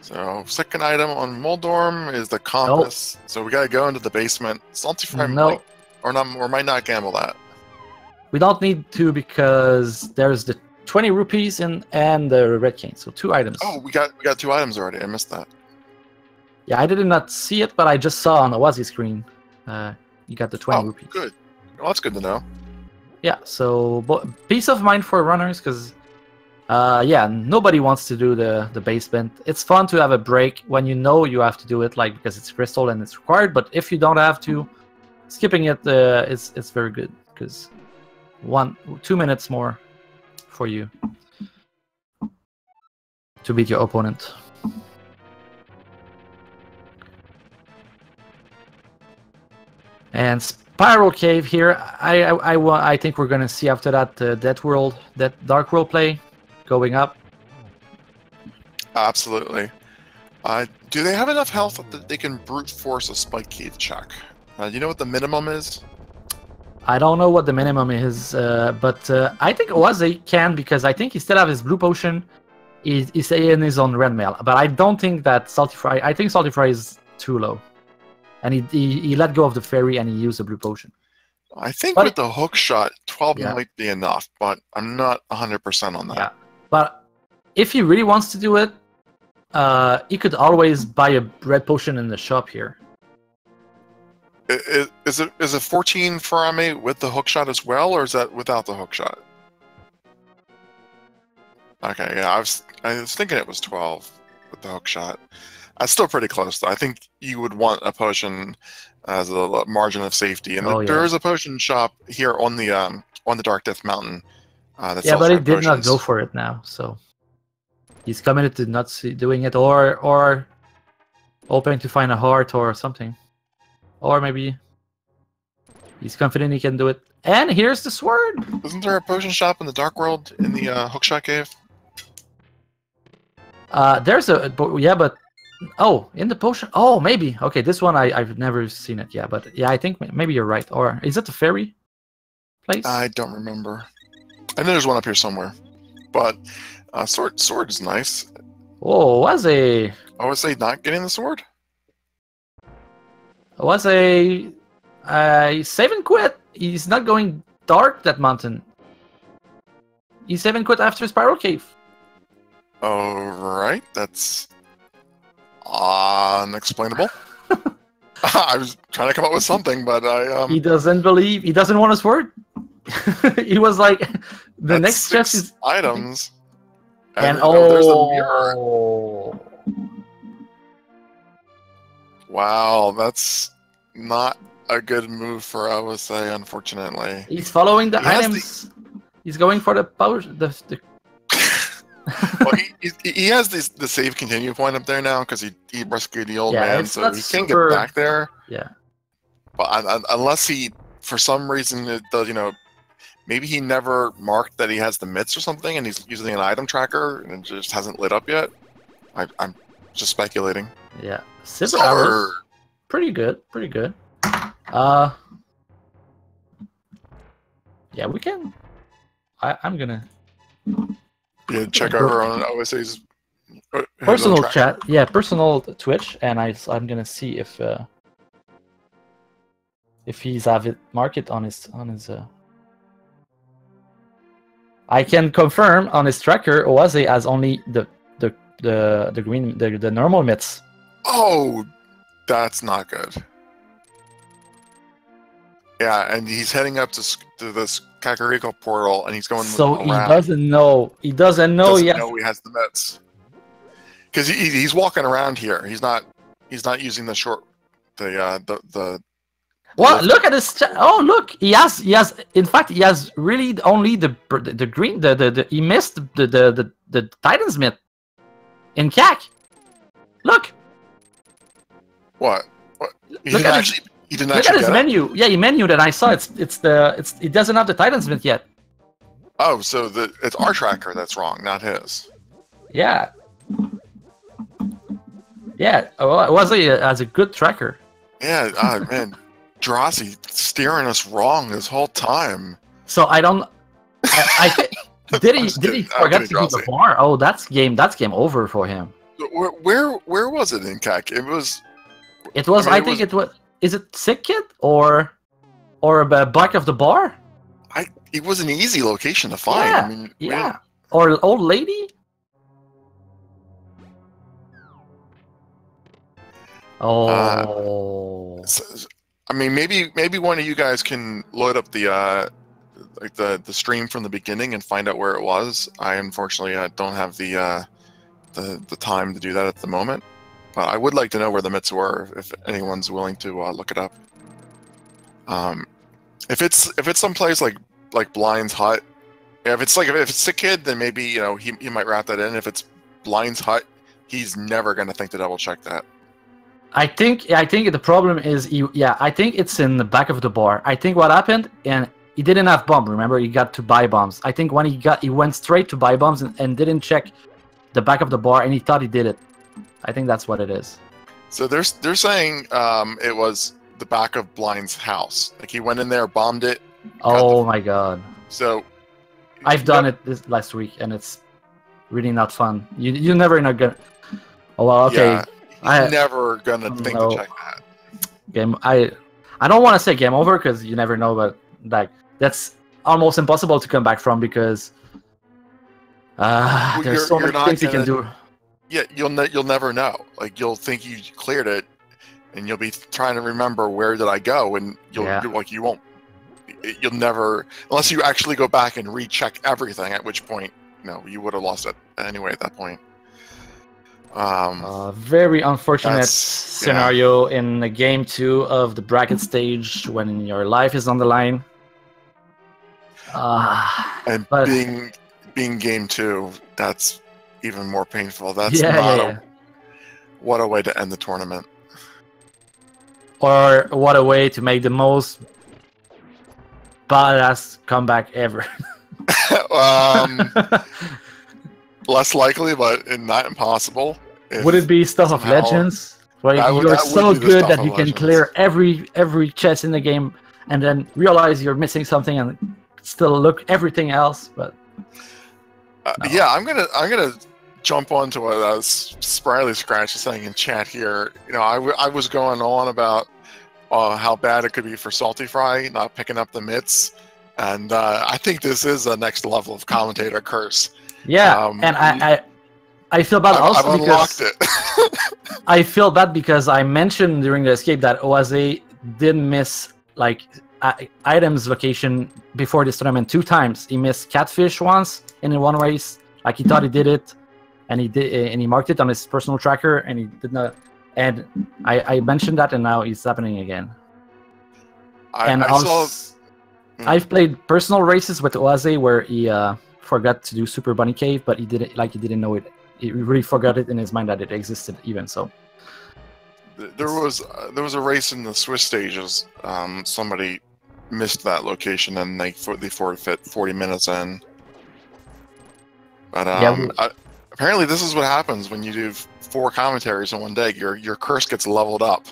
So second item on Moldorm is the compass. Nope. So we gotta go into the basement. Saltyphry might or might not gamble that. We don't need to because there's the 20 rupees and the red cane. So 2 items. Oh, we got 2 items already. I missed that. Yeah, I did not see it, but I just saw on the Wazi screen. You got the 20 rupees. Good. Well, that's good to know. Yeah, so peace of mind for runners, because yeah, nobody wants to do the basement. It's fun to have a break when you know you have to do it, like because it's crystal and it's required. But if you don't have to, skipping it it's very good because 2 minutes more for you to beat your opponent. And Spiral Cave here, I think we're gonna see after that that Dark World play going up. Absolutely. Do they have enough health that they can brute force a Spike Cave check? Do you know what the minimum is? I don't know what the minimum is, but I think Oase can because I think he still have his blue potion. He's in his own red mail, but I don't think that saltyphry. I think saltyphry is too low. And he let go of the fairy and he used a blue potion. I think with the hook shot, 12 might be enough, but I'm not 100% on that. Yeah, but if he really wants to do it, he could always buy a red potion in the shop here. Is it 14 Farame with the hook shot as well, or is that without the hook shot? Okay, yeah, I was thinking it was 12 with the hook shot. That's still pretty close, though. I think you would want a potion as a margin of safety, and there is a potion shop here on the Dark Death Mountain. That sells but he did potions. not go for it now, so he's committed to not doing it, or hoping to find a heart or something, or maybe he's confident he can do it. And here's the sword. Isn't there a potion shop in the Dark World in the Hookshot Cave? There's but. Oh, in the potion. Oh, maybe. Okay, this one I've never seen it. Yeah, but yeah, I think maybe you're right. Or is it the fairy place? I don't remember. I know there's one up here somewhere. But sword is nice. Oh, I would say not getting the sword. Save and quit. He's not going dark that mountain. He's save and quit after Spiral Cave. Alright, that's unexplainable. I was trying to come up with something, but he doesn't believe. He doesn't want his word. He was like, the next chest is items. And there's the mirror. Wow, that's not a good move for OSA, unfortunately. He's following the items. He's going for the power. Well, he has the save continue point up there now because he rescued the old man, so he can get back there. Yeah. But unless he, for some reason, it does, maybe he never marked that he has the mitts or something, and he's using an item tracker and it just hasn't lit up yet. I'm just speculating. Yeah. Silver arrows. Pretty good. Pretty good. Yeah, we can. I'm gonna. Yeah, check over on OSA's personal chat. Yeah, personal Twitch, and I'm gonna see if he's have it marked on his I can confirm on his tracker Oase has only the green the normal mitts. Oh, that's not good. Yeah, and he's heading up to this Kakariko portal, and he's going. So around. He doesn't know. He doesn't know yet. Know he has the mitts. Because he's walking around here. He's not using the short the. Well, look at this. Oh, look. He has. In fact, he has really only the green. He missed the Titan's mitt in CAC. Look. What? Look at his menu. Yeah, he menu that I saw. It doesn't have the Titan's mitt yet. Oh, so it's our tracker that's wrong, not his. Yeah. Yeah. Oase has a good tracker. Yeah. Man. Drosy steering us wrong this whole time. So I don't. Did he forget to keep the bar? Oh, that's game over for him. Where was it in CAC? It was. I think it was. Is it Sick Kid or back of the bar? It was an easy location to find. Yeah, I mean, yeah. Or old lady. Oh. I mean, maybe one of you guys can load up the stream from the beginning and find out where it was. I unfortunately don't have the time to do that at the moment, but I would like to know where the mitts were if anyone's willing to look it up. If it's someplace like Blind's Hut, if it's a kid, then maybe he might wrap that in. If it's Blind's Hut, he's never gonna think to double check that. I think the problem is I think it's in the back of the bar. I think what happened, and he didn't have bomb. Remember, he got to buy bombs. I think when he went straight to buy bombs and didn't check the back of the bar, and he thought he did it. I think that's what it is. So they're saying it was the back of Blind's house. Like he went in there, bombed it. Oh my god! So I've done it this last week, and it's really not fun. You never know. Oh well, okay. Yeah. I'm never gonna think to check that. I don't want to say game over because you never know, but like that's almost impossible to come back from because there's so many things you can do. Yeah, you'll never know. Like you'll think you cleared it, and you'll be trying to remember where did I go, and you'll never, unless you actually go back and recheck everything. At which point, you would have lost it anyway at that point. Very unfortunate scenario in the game 2 of the bracket stage when your life is on the line. But being game 2, that's even more painful. That's what a way to end the tournament. Or what a way to make the most badass comeback ever. Less likely, but not impossible. Would it be Stuff of Legends? Where you're so good that you can clear every chest in the game and then realize you're missing something and still look everything else, but no. Yeah, I'm gonna jump onto what Spryly Scratch is saying in chat here. I was going on about how bad it could be for saltyphry not picking up the mitts, and I think this is a next level of commentator curse. Yeah, and I feel bad also I've because it. I feel bad because I mentioned during the escape that Oase did miss items location before this tournament 2 times. He missed catfish once in one race, like he thought he did it, and he marked it on his personal tracker, and he did not. And I mentioned that, and now it's happening again. I've played personal races with Oase where he forgot to do Super Bunny Cave, but he didn't know it. He really forgot it in his mind that it existed even. So there was a race in the Swiss stages. Somebody missed that location and they forfeit 40 minutes in. But apparently this is what happens when you do 4 commentaries in one day. Your curse gets leveled up.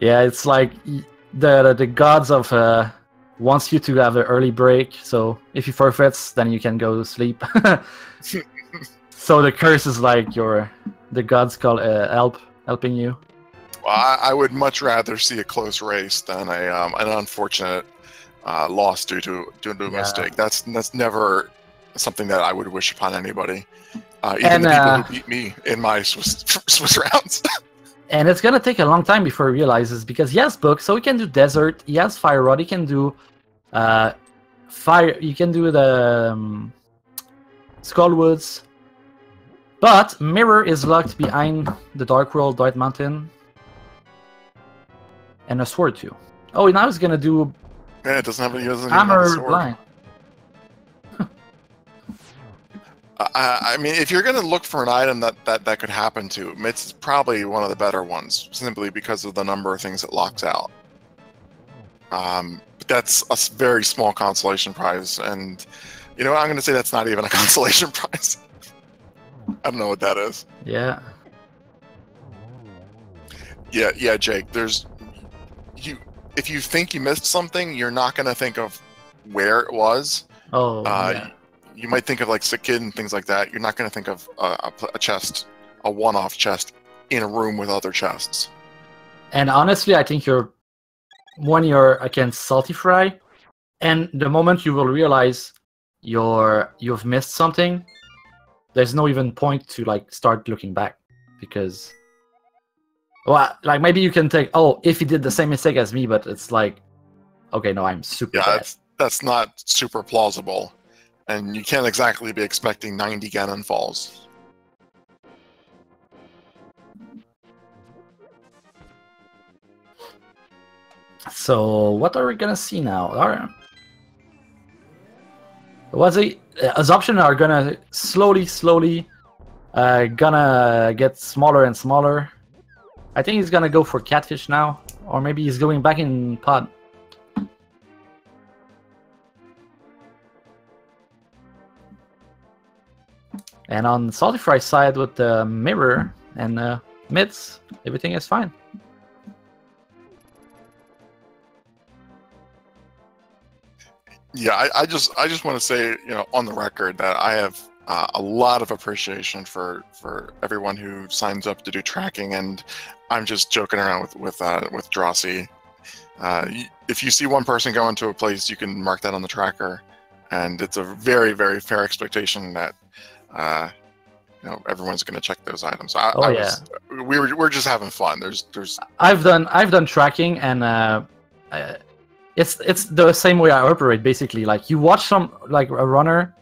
Yeah, it's like the gods of wants you to have an early break. So if you forfeits, then you can go to sleep. So the curse is like the gods call helping you. Well, I would much rather see a close race than an unfortunate loss due to a mistake. That's never something that I would wish upon anybody. Even the people who beat me in my Swiss rounds. And it's gonna take a long time before he realizes, because he has books, so he can do desert. He has fire rod. He can do fire. You can do the Skullwoods. But Mirror is locked behind the Dark World, Dark Mountain, and a sword too. Oh, now he's gonna do. Yeah, it doesn't have any Hammer Blind. I mean, if you're going to look for an item that could happen to, it's probably one of the better ones, simply because of the number of things it locks out. But that's a very small consolation prize, and you know what? I'm going to say that's not even a consolation prize. I don't know what that is. Yeah. Yeah, Jake. If you think you missed something, you're not going to think of where it was. Oh. Yeah. You might think of like Sick Kid and things like that. You're not going to think of a chest, a one-off chest, in a room with other chests. And honestly, I think when you're against saltyphry, and the moment you will realize you've missed something, there's no even point to like start looking back, because, well, like maybe you can take, oh, if he did the same mistake as me, but it's like, okay, no, I'm super bad. That's not super plausible. And you can't exactly be expecting 90 Ganon falls. So what are we gonna see now? His options are gonna slowly gonna get smaller and smaller. I think he's gonna go for catfish now, or maybe he's going back in pod. And on saltyphry's side with the mirror and mids, everything is fine. Yeah, I just want to say, you know, on the record, that I have a lot of appreciation for everyone who signs up to do tracking, and I'm just joking around with Drosy. If you see one person go into a place, you can mark that on the tracker, and it's a very, very fair expectation that you know, everyone's going to check those items. We're just having fun. I've done tracking, and it's the same way I operate basically. Like you watch a runner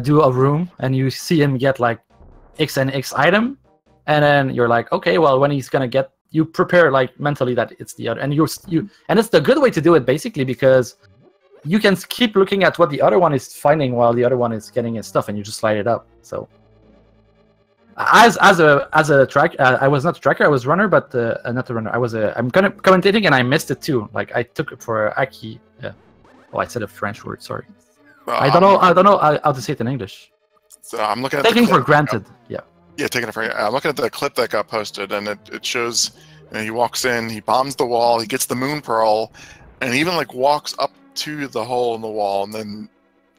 do a room, and you see him get like X and X item, and then you're like, okay, well, when he's gonna get, you prepare like mentally that it's the other, and and it's the good way to do it basically, because you can keep looking at what the other one is finding while the other one is getting his stuff, and you just light it up. So as a track, I was not a tracker, I was runner, but not a runner. I'm kind of commentating, and I missed it too. Like I took it for Aki. Yeah. Oh, I said a French word. Sorry. I don't know how to say it in English. So I'm looking at taking for granted. Yeah. Yeah, taking it for. I'm looking at the clip that got posted, and it shows. You know, he walks in, he bombs the wall, he gets the moon pearl, and he even like walks up to the hole in the wall, and then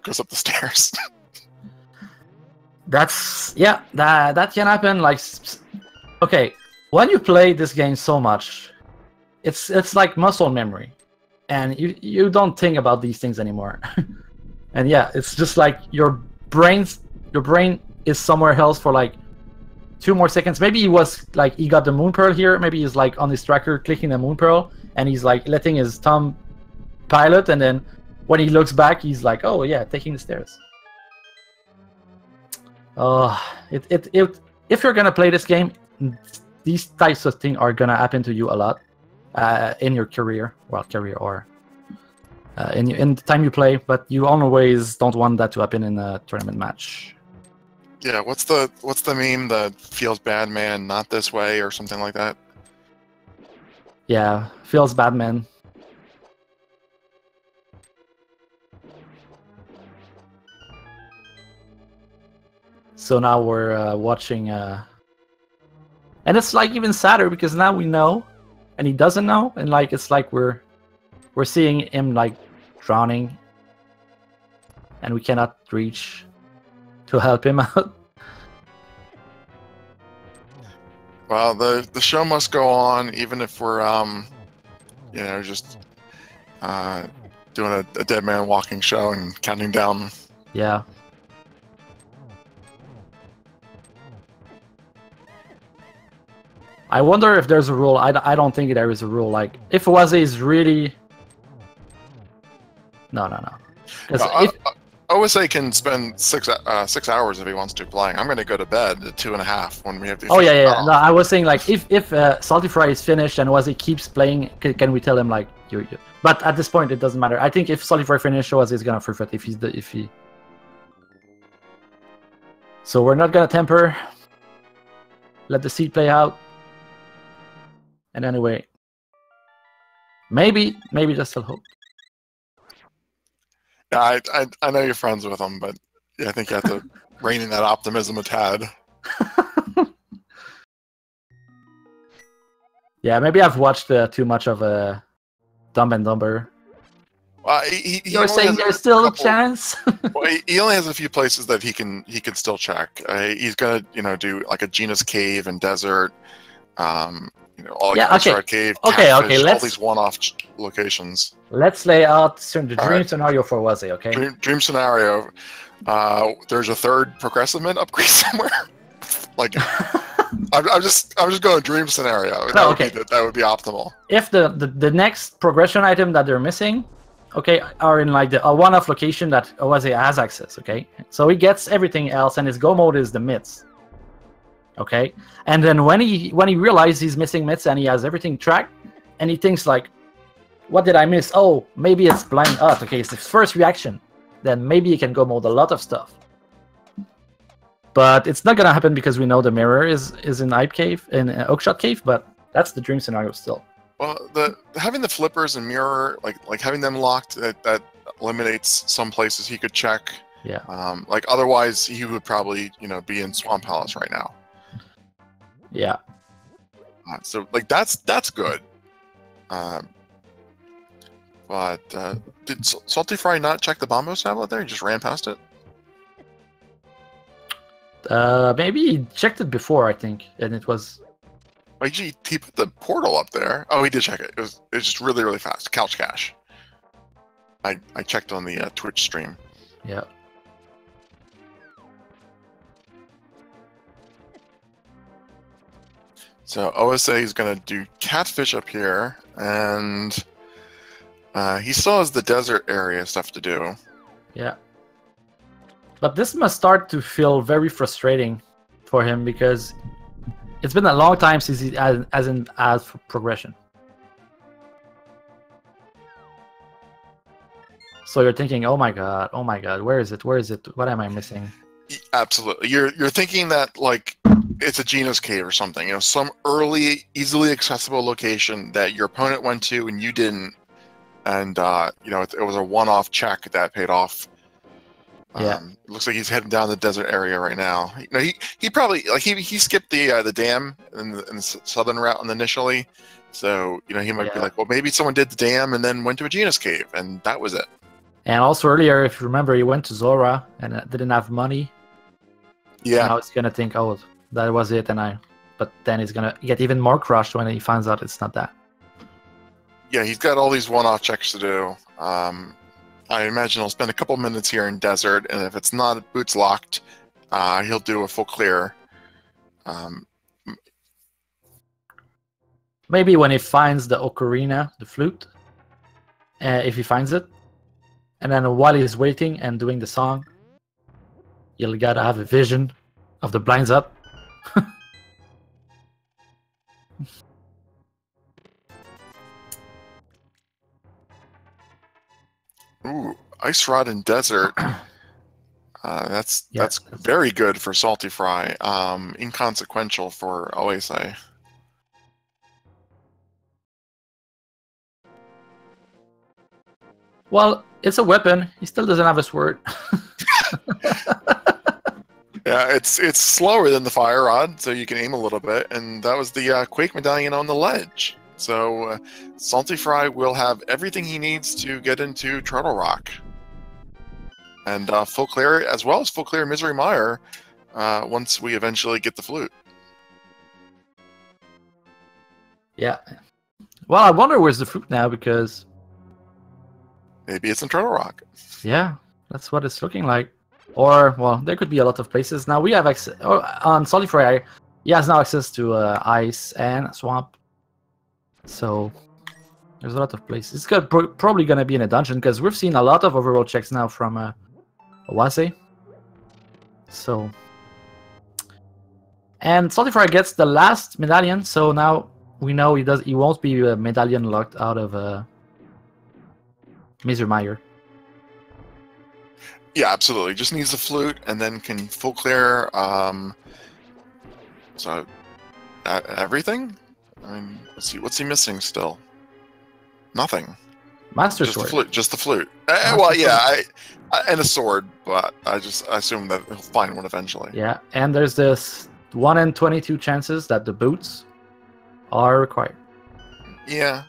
goes up the stairs. That can happen. Like, okay, when you play this game so much, it's like muscle memory, and you don't think about these things anymore. And yeah, it's just like your brain is somewhere else for like 2 more seconds. Maybe he got the moon pearl here. Maybe he's like on his tracker clicking the moon pearl, and he's like letting his thumb pilot, and then when he looks back, he's like, oh yeah, taking the stairs. If you're gonna play this game, these types of things are gonna happen to you a lot in your career, or in the time you play, but you always don't want that to happen in a tournament match. Yeah, what's the meme? The feels bad man, not this way, or something like that. Yeah, feels bad, man. So now we're watching, and it's like even sadder because now we know, and he doesn't know, and like it's like we're seeing him like drowning, and we cannot reach to help him out. Well, the show must go on, even if we're you know, just doing a dead man walking show and counting down. Yeah. I wonder if there's a rule. I don't think there is a rule. Like, if Oase is really... No. If... OSA can spend 6 hours if he wants to playing. I'm going to go to bed at 2:30 when we have the. Oh yeah. No, I was saying like if saltyphry is finished and Oase keeps playing, can we tell him like you? But at this point, it doesn't matter. I think if saltyphry finishes, Oase is gonna forfeit if he. So we're not gonna temper. Let the seed play out. And anyway, maybe there's still hope. Yeah, I know you're friends with him, but yeah, I think you have to rein in that optimism a tad. Yeah, maybe I've watched too much of Dumb and Dumber. You're saying there's still a chance? Well, he only has a few places that he can still check. He's gonna do like a genus cave and desert. All cave, okay. all these one-off locations. Let's lay out the dream scenario for Oase, okay? Dream scenario. There's a third progressive mint upgrade somewhere. Like, I'm just going dream scenario. That would be optimal. If the next progression item that they're missing, okay, are in like a one-off location that Oase has access, okay? So he gets everything else, and his go mode is the myths. Okay, and then when he realizes he's missing myths and he has everything tracked, and he thinks like, what did I miss? Oh, maybe it's blind ut. Okay, it's the first reaction. Then maybe he can go mode a lot of stuff. But it's not gonna happen because we know the mirror is in Ipe Cave, in Oakshot Cave. But that's the dream scenario still. Well, having the flippers and mirror, like having them locked, that eliminates some places he could check. Yeah. Like otherwise he would probably be in Swamp Palace right now. Yeah. So like that's good. But did saltyphry not check the Bombos tablet there? He just ran past it. Maybe he checked it before, I think, and it was. Like he put the portal up there. Oh, he did check it. It was just really, really fast. Couch cash. I checked on the Twitch stream. Yeah. So OSA is going to do catfish up here, and he still has the desert area stuff to do. Yeah. But this must start to feel very frustrating for him because it's been a long time since he hasn't asked for progression. So you're thinking, oh my god, where is it? What am I missing? Absolutely. You're thinking that like it's a genus cave or something, some early, easily accessible location that your opponent went to and you didn't, and it was a one-off check that paid off. Yeah. It looks like he's heading down the desert area right now. He probably he skipped the dam in the southern route initially, so he might be like, well, maybe someone did the dam and then went to a genus cave, and that was it. And also earlier, if you remember, he went to Zora and didn't have money. Yeah. Now he's gonna think, oh, that was it, but then he's gonna get even more crushed when he finds out it's not that. Yeah, he's got all these one-off checks to do. I imagine he'll spend a couple minutes here in desert, and if it's not boots locked, he'll do a full clear. Maybe when he finds the ocarina, the flute, if he finds it, and then while he's waiting and doing the song, you'll gotta have a vision of the blinds up. Ooh, Ice Rod in Desert. That's very good for saltyphry. Inconsequential for oase. Well, it's a weapon. He still doesn't have a sword. Yeah, it's slower than the fire rod, so you can aim a little bit, and that was the Quake Medallion on the ledge. So saltyphry will have everything he needs to get into Turtle Rock. And full clear, as well as full clear Misery Mire, once we eventually get the flute. Yeah. Well, I wonder where's the fruit now, because... Maybe it's in Turtle Rock. Yeah, that's what it's looking like. Or, well, there could be a lot of places. Now we have access... on saltyphry, he has now access to ice and swamp. So, there's a lot of places. It's probably going to be in a dungeon, because we've seen a lot of overworld checks now from oase. So... And saltyphry gets the last medallion, so now we know he won't be medallion locked out of Misery Mire. Yeah, absolutely. Just needs the flute, and then can full clear. So everything. I mean, let's see. What's he missing still? Nothing. Master just sword. The flute. Just the flute. Well, yeah, and a sword, but I assume that he'll find one eventually. Yeah, and there's this 1 in 22 chances that the boots are required. Yeah.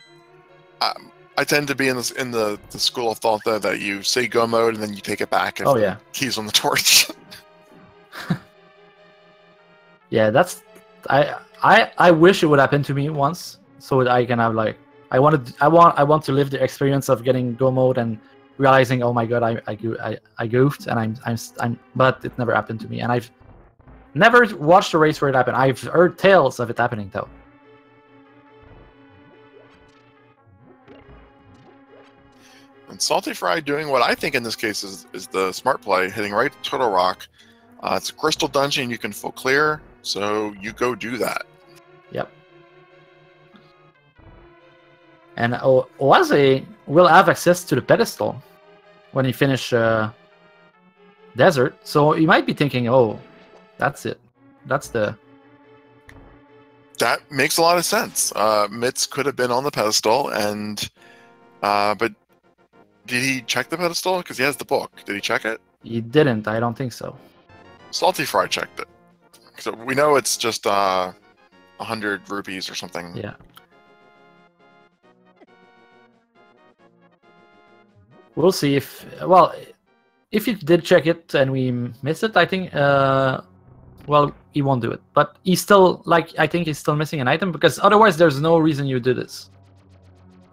I tend to be in the school of thought though that you say go mode and then you take it back if the key's on the torch. Yeah, that's I wish it would happen to me once, so that I can have like I want to live the experience of getting go mode and realizing, oh my god, I goofed, and I'm but it never happened to me, and I've never watched a race where it happened. I've heard tales of it happening though. And saltyphry doing what I think in this case is the smart play, hitting right to Turtle Rock. It's a crystal dungeon you can full clear, so you go do that. Yep. And oase will have access to the pedestal when he finish Desert, so you might be thinking, oh, that's it. That's the... That makes a lot of sense. Mitz could have been on the pedestal, and but did he check the pedestal? Because he has the book. Did he check it? He didn't. I don't think so. saltyphry checked it. So we know it's just 100 rupees or something. Yeah. We'll see if... Well, if he did check it and we missed it, I think... well, he won't do it. But he's still... Like, I think he's still missing an item, because otherwise there's no reason you do this.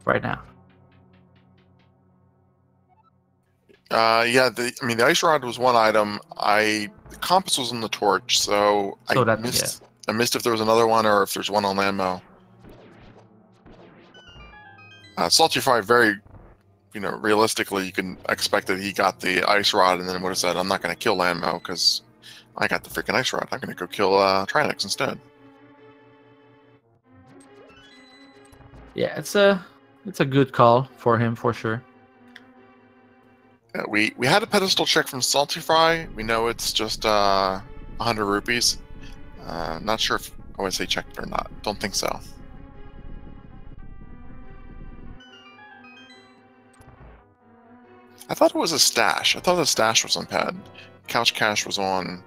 Right now. Yeah, I mean, the ice rod was one item. The compass was on the torch, so I missed if there was another one or if there's one on Landmo. saltyphry, very, realistically, you can expect that he got the ice rod and then would have said, I'm not going to kill Landmo because I got the freaking ice rod. I'm going to go kill Trinix instead. Yeah, it's a good call for him, for sure. Yeah, we had a pedestal check from saltyphry. We know it's just 100 rupees. Not sure if oase checked or not. Don't think so. I thought it was a stash. I thought the stash was on pad. Couch cash was on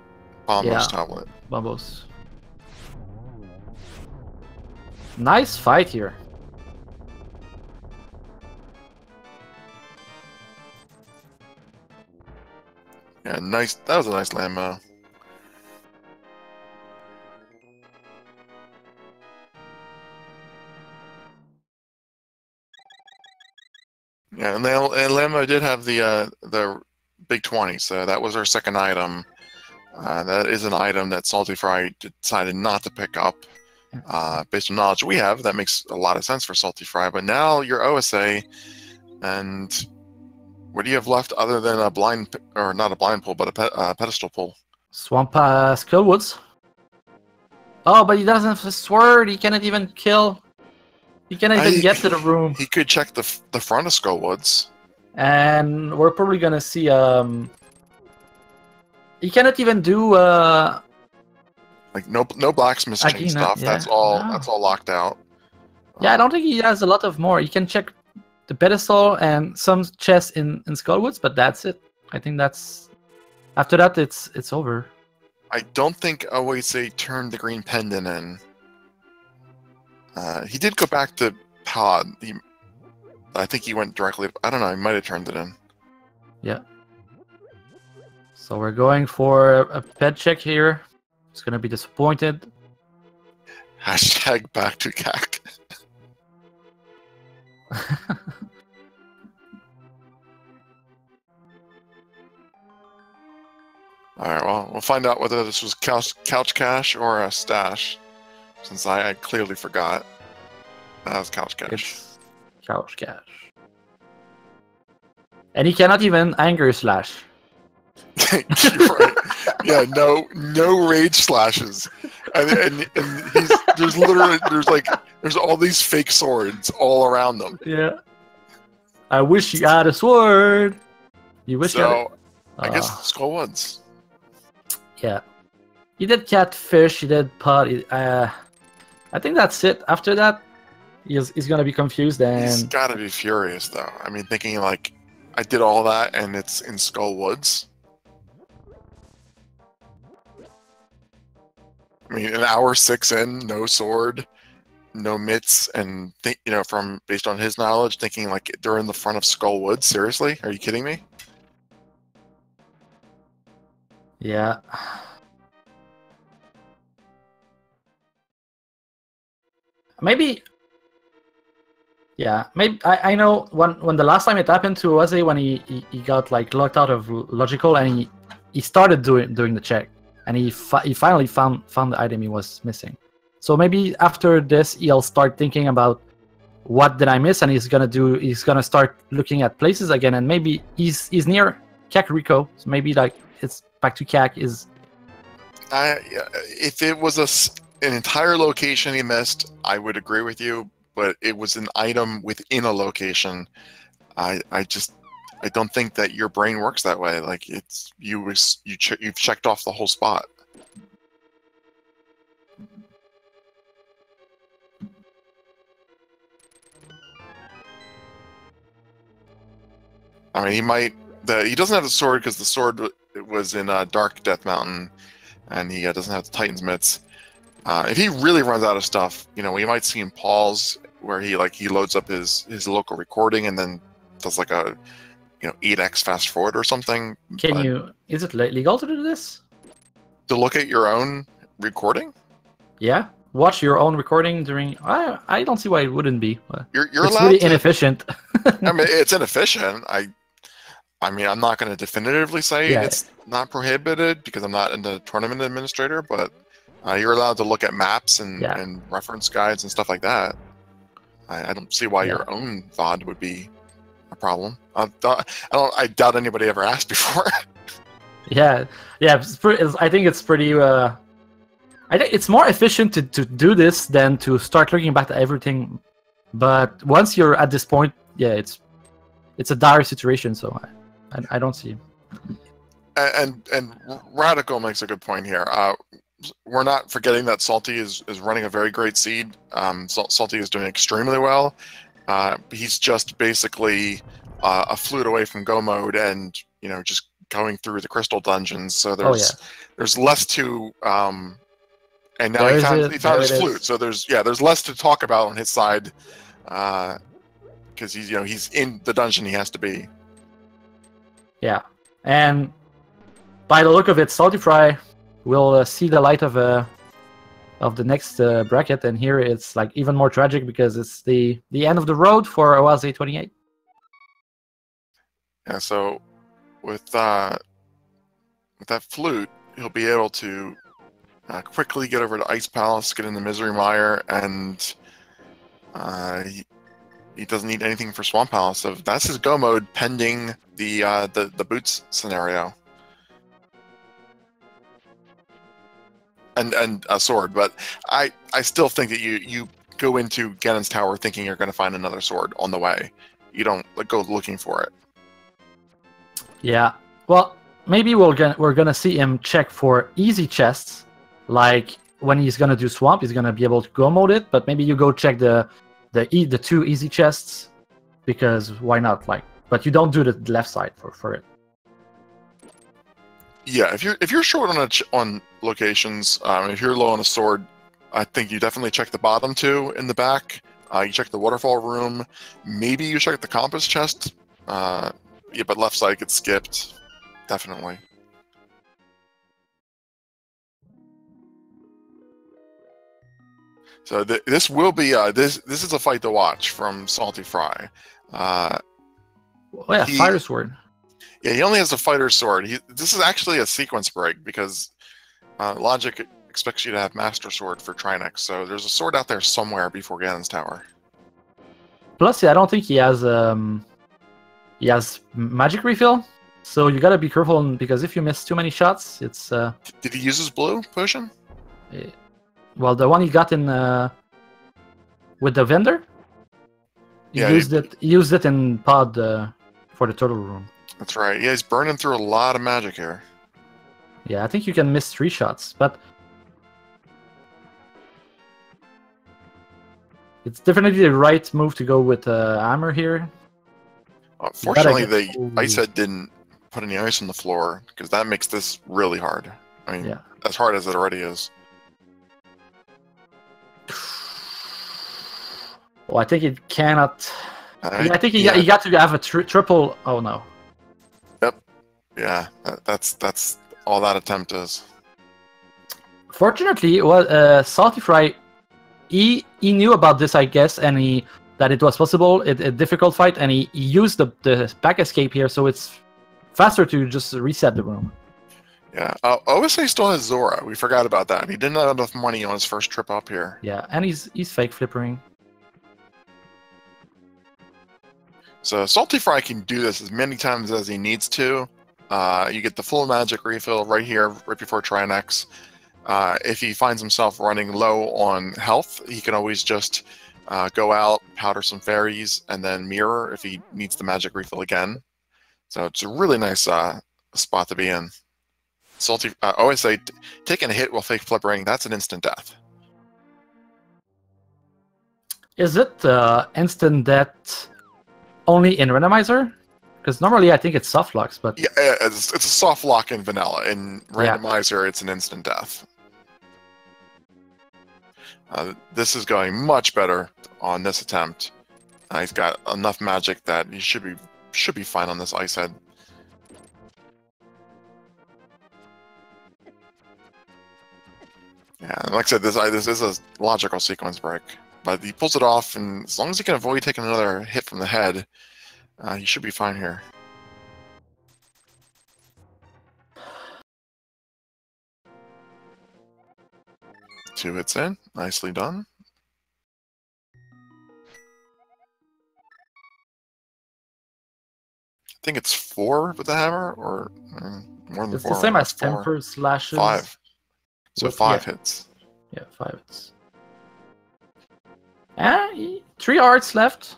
Bombo's tablet. Bombo's. Nice fight here. Yeah, nice. That was a nice Landmo. Yeah, and Landmo did have the big 20, so that was our second item. That is an item that saltyphry decided not to pick up. Based on knowledge we have, that makes a lot of sense for saltyphry. But now you're oase, and what do you have left other than a blind, or not a blind pull, but a pedestal pull? Swamp Skillwoods. Oh, but he doesn't have a sword. He cannot even kill. He cannot even get to the room. He could check the front of Skullwoods. And we're probably gonna see you cannot even do like no blacksmith chain Agina, stuff. yeah. That's all No. that's all locked out. Yeah, I don't think he has a lot of more. You can check the pedestal and some chests in Skullwoods, but that's it. I think that's after that it's over. I don't think oase turned the green pendant in. He did go back to Pod. I think he went directly. I don't know. He might have turned it in. Yeah. So we're going for a pet check here. It's gonna be disappointed. Hashtag back to CAC. Alright, well, we'll find out whether this was couch cash or a stash, since I clearly forgot. That was couch cash. It's couch cash. And he cannot even anger slash. You're right. Yeah, no rage slashes. And there's all these fake swords all around them. Yeah. I wish you had a sword. You wish you had So, I guess Skullwoods. Yeah. He did catfish, he did pot. I think that's it. After that, he's gonna be confused and He's gotta be furious though. I mean, thinking like, I did all that and it's in Skullwoods. I mean, an hour 6 in, no sword, no mitts, and from based on his knowledge, thinking like they're in the front of Skullwoods. Seriously, are you kidding me? yeah. Maybe. Yeah, maybe I know when the last time it happened to Ozzy when he got like locked out of logical and he started doing the check and he finally found the item he was missing. So maybe after this he'll start thinking about what did I miss and he's gonna start looking at places again and maybe he's near Kakariko, so maybe like it's back to Kak is. If it was an entire location he missed, I would agree with you. But it was an item within a location. I don't think that your brain works that way. Like you've checked off the whole spot. I mean, he doesn't have the sword because the sword was in Dark Death Mountain, and he doesn't have the Titan's mitts. If he really runs out of stuff, we might see him pause where he loads up his local recording and then does like a 8x fast forward or something. Is it legal to do this? To look at your own recording? Yeah, watch your own recording during. I don't see why it wouldn't be. You're it's allowed really to, inefficient. I mean, it's inefficient. I mean, I'm not going to definitively say it's not prohibited because I'm not the tournament administrator, but you're allowed to look at maps and reference guides and stuff like that. I don't see why your own VOD would be a problem. I doubt anybody ever asked before. yeah. I think it's pretty. I think it's more efficient to do this than to start looking back at everything. But once you're at this point, it's a dire situation. So I don't see. And Radical makes a good point here. We're not forgetting that Salty is running a very great seed. Salty is doing extremely well. He's just basically a flute away from go mode and just going through the crystal dungeons. So there's less to and now he found his flute. So there's less to talk about on his side because he's in the dungeon he has to be. Yeah, and by the look of it, saltyphry will see the light of the next bracket, and here it's like even more tragic because it's the end of the road for oase28. Yeah, so with that flute, he'll be able to quickly get over to Ice Palace, get in the Misery Mire, and he doesn't need anything for Swamp Palace. So that's his go mode pending the boots scenario. And a sword, but I still think that you go into Ganon's Tower thinking you're going to find another sword on the way. You don't go looking for it. Yeah. Well, maybe we're gonna see him check for easy chests, like when he's gonna do swamp, he's gonna be able to go mode it. But maybe you go check the two easy chests, because why not? Like, but you don't do the left side for it. Yeah, if you're short on locations, if you're low on a sword, I think you definitely check the bottom two in the back. You check the waterfall room. Maybe you check the compass chest. Yeah, but left side gets skipped. Definitely. So this will be this is a fight to watch from saltyphry. Oh yeah, fire sword. Yeah, he only has a fighter's sword. This is actually a sequence break because Logic expects you to have Master Sword for Trinex. So there's a sword out there somewhere before Ganon's Tower. Plus, yeah, I don't think he has magic refill. So you gotta be careful because if you miss too many shots, it's. Did he use his blue potion? Well, the one he got in with the vendor. He used it in pod for the turtle room. That's right. Yeah, he's burning through a lot of magic here. Yeah, I think you can miss 3 shots, but it's definitely the right move to go with hammer here. Fortunately, the ice head didn't put any ice on the floor because that makes this really hard. I mean, yeah. As hard as it already is. Well, I think it cannot. I think he got to have a triple. Oh no. Yep. Yeah, that's all that attempt is. Fortunately, saltyphry, he knew about this, I guess, and that it was possible, a difficult fight, and he used the back escape here, so it's faster to just reset the room. Yeah, OSA still has Zora. We forgot about that. He didn't have enough money on his first trip up here. Yeah, and he's fake flippering. So saltyphry can do this as many times as he needs to. You get the full magic refill right here, right before Trinex. If he finds himself running low on health, he can always just go out, powder some fairies, and then mirror if he needs the magic refill again. So it's a really nice spot to be in. OSA taking a hit while fake flippering, that's an instant death. Is it instant death only in Randomizer? Because normally I think it's soft locks, but... Yeah, it's a soft lock in vanilla. In Randomizer, It's an instant death. This is going much better on this attempt. He's got enough magic that he should be fine on this ice head. Yeah, like I said, this is a logical sequence break, but he pulls it off, and as long as he can avoid taking another hit from the head, he should be fine here. Two hits in, nicely done. I think it's 4 with the hammer, or more than 4. It's the same as temper slashes. 5. So 5 hits. Yeah, 5 hits. And 3 arts left.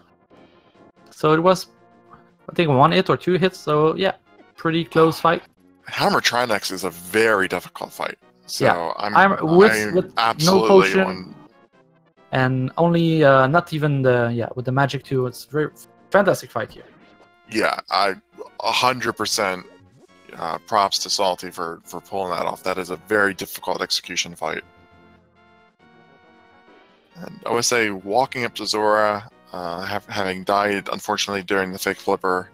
So it was, I think, 1 hit or 2 hits. So yeah, pretty close fight. Hammer Trinex is a very difficult fight. So yeah, I'm with absolutely no potion and only not even with the magic too. It's very fantastic fight here. Yeah, I 100% props to Salty for pulling that off. That is a very difficult execution fight. And OSA walking up to Zora, having died unfortunately during the fake flipper.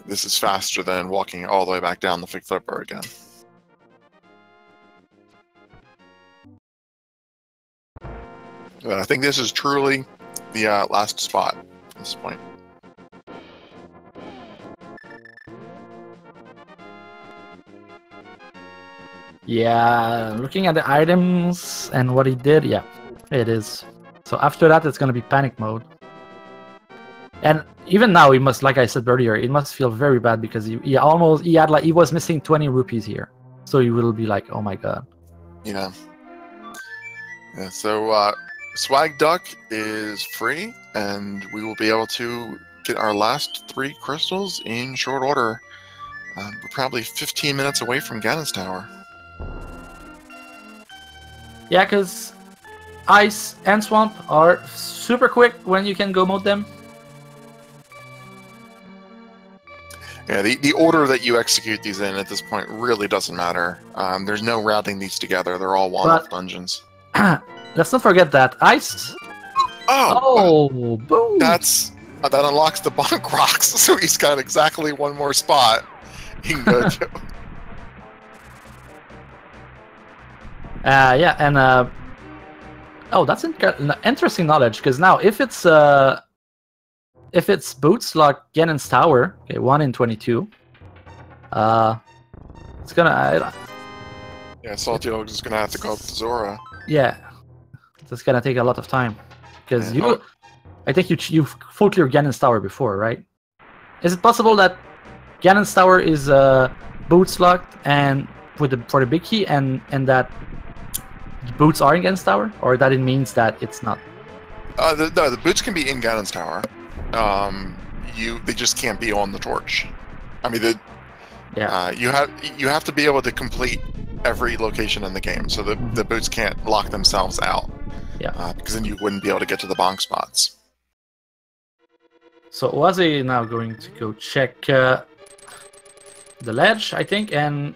This is faster than walking all the way back down the fake flipper again. But I think this is truly the last spot at this point. Yeah, looking at the items and what he did, yeah, it is. So after that, it's gonna be panic mode. And even now, he must, like I said earlier, it must feel very bad because he was missing 20 rupees here. So he will be like, oh my god. Yeah. Yeah. So Swag Duck is free, and we will be able to get our last 3 crystals in short order. We're probably 15 minutes away from Ganon's Tower. Yeah, because Ice and Swamp are super quick when you can go mode them. Yeah, the order that you execute these in at this point really doesn't matter. There's no routing these together. They're all one-off dungeons. Let's not forget that Ice... Oh, boom! That unlocks the bonk rocks, so he's got exactly one more spot he can go to. Yeah, and oh, that's interesting knowledge, because now if it's boots like Ganon's Tower, okay, 1 in 22, it's gonna. Yeah, Salty Oaks is gonna have to go up to Zora. Yeah, it's gonna take a lot of time, because I think you full clear Ganon's Tower before, right? Is it possible that Ganon's Tower is boots locked and for the big key, and that boots are in Ganon's Tower, or that it means that it's not? The boots can be in Ganon's Tower. They just can't be on the torch. I mean, you have to be able to complete every location in the game, so the boots can't lock themselves out. Yeah. Because then you wouldn't be able to get to the bonk spots. So Oase now going to go check the ledge, I think, and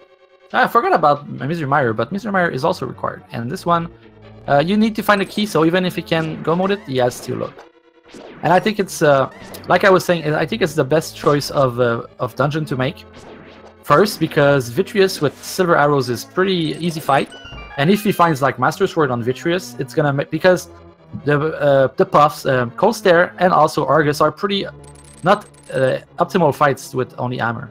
I forgot about Mr. Meyer, but Mr. Meyer is also required. And this one, you need to find a key, so even if he can go mode it, he has to look. And I think it's, like I was saying, I think it's the best choice of dungeon to make. First, because Vitreous with silver arrows is pretty easy fight. And if he finds like Master Sword on Vitreous, it's gonna make, because the Puffs, Cold Stare, and also Argus are pretty not optimal fights with only hammer.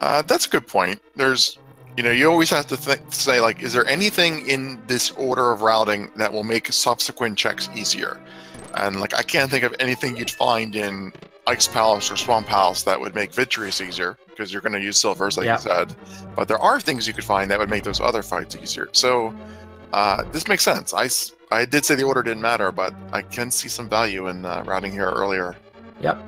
That's a good point. There's, you always have to say, like, is there anything in this order of routing that will make subsequent checks easier? And like, I can't think of anything you'd find in Ice Palace or Swamp Palace that would make Vitreous easier, because you're going to use silvers, like you said. But there are things you could find that would make those other fights easier. So this makes sense. I did say the order didn't matter, but I can see some value in routing here earlier. Yep.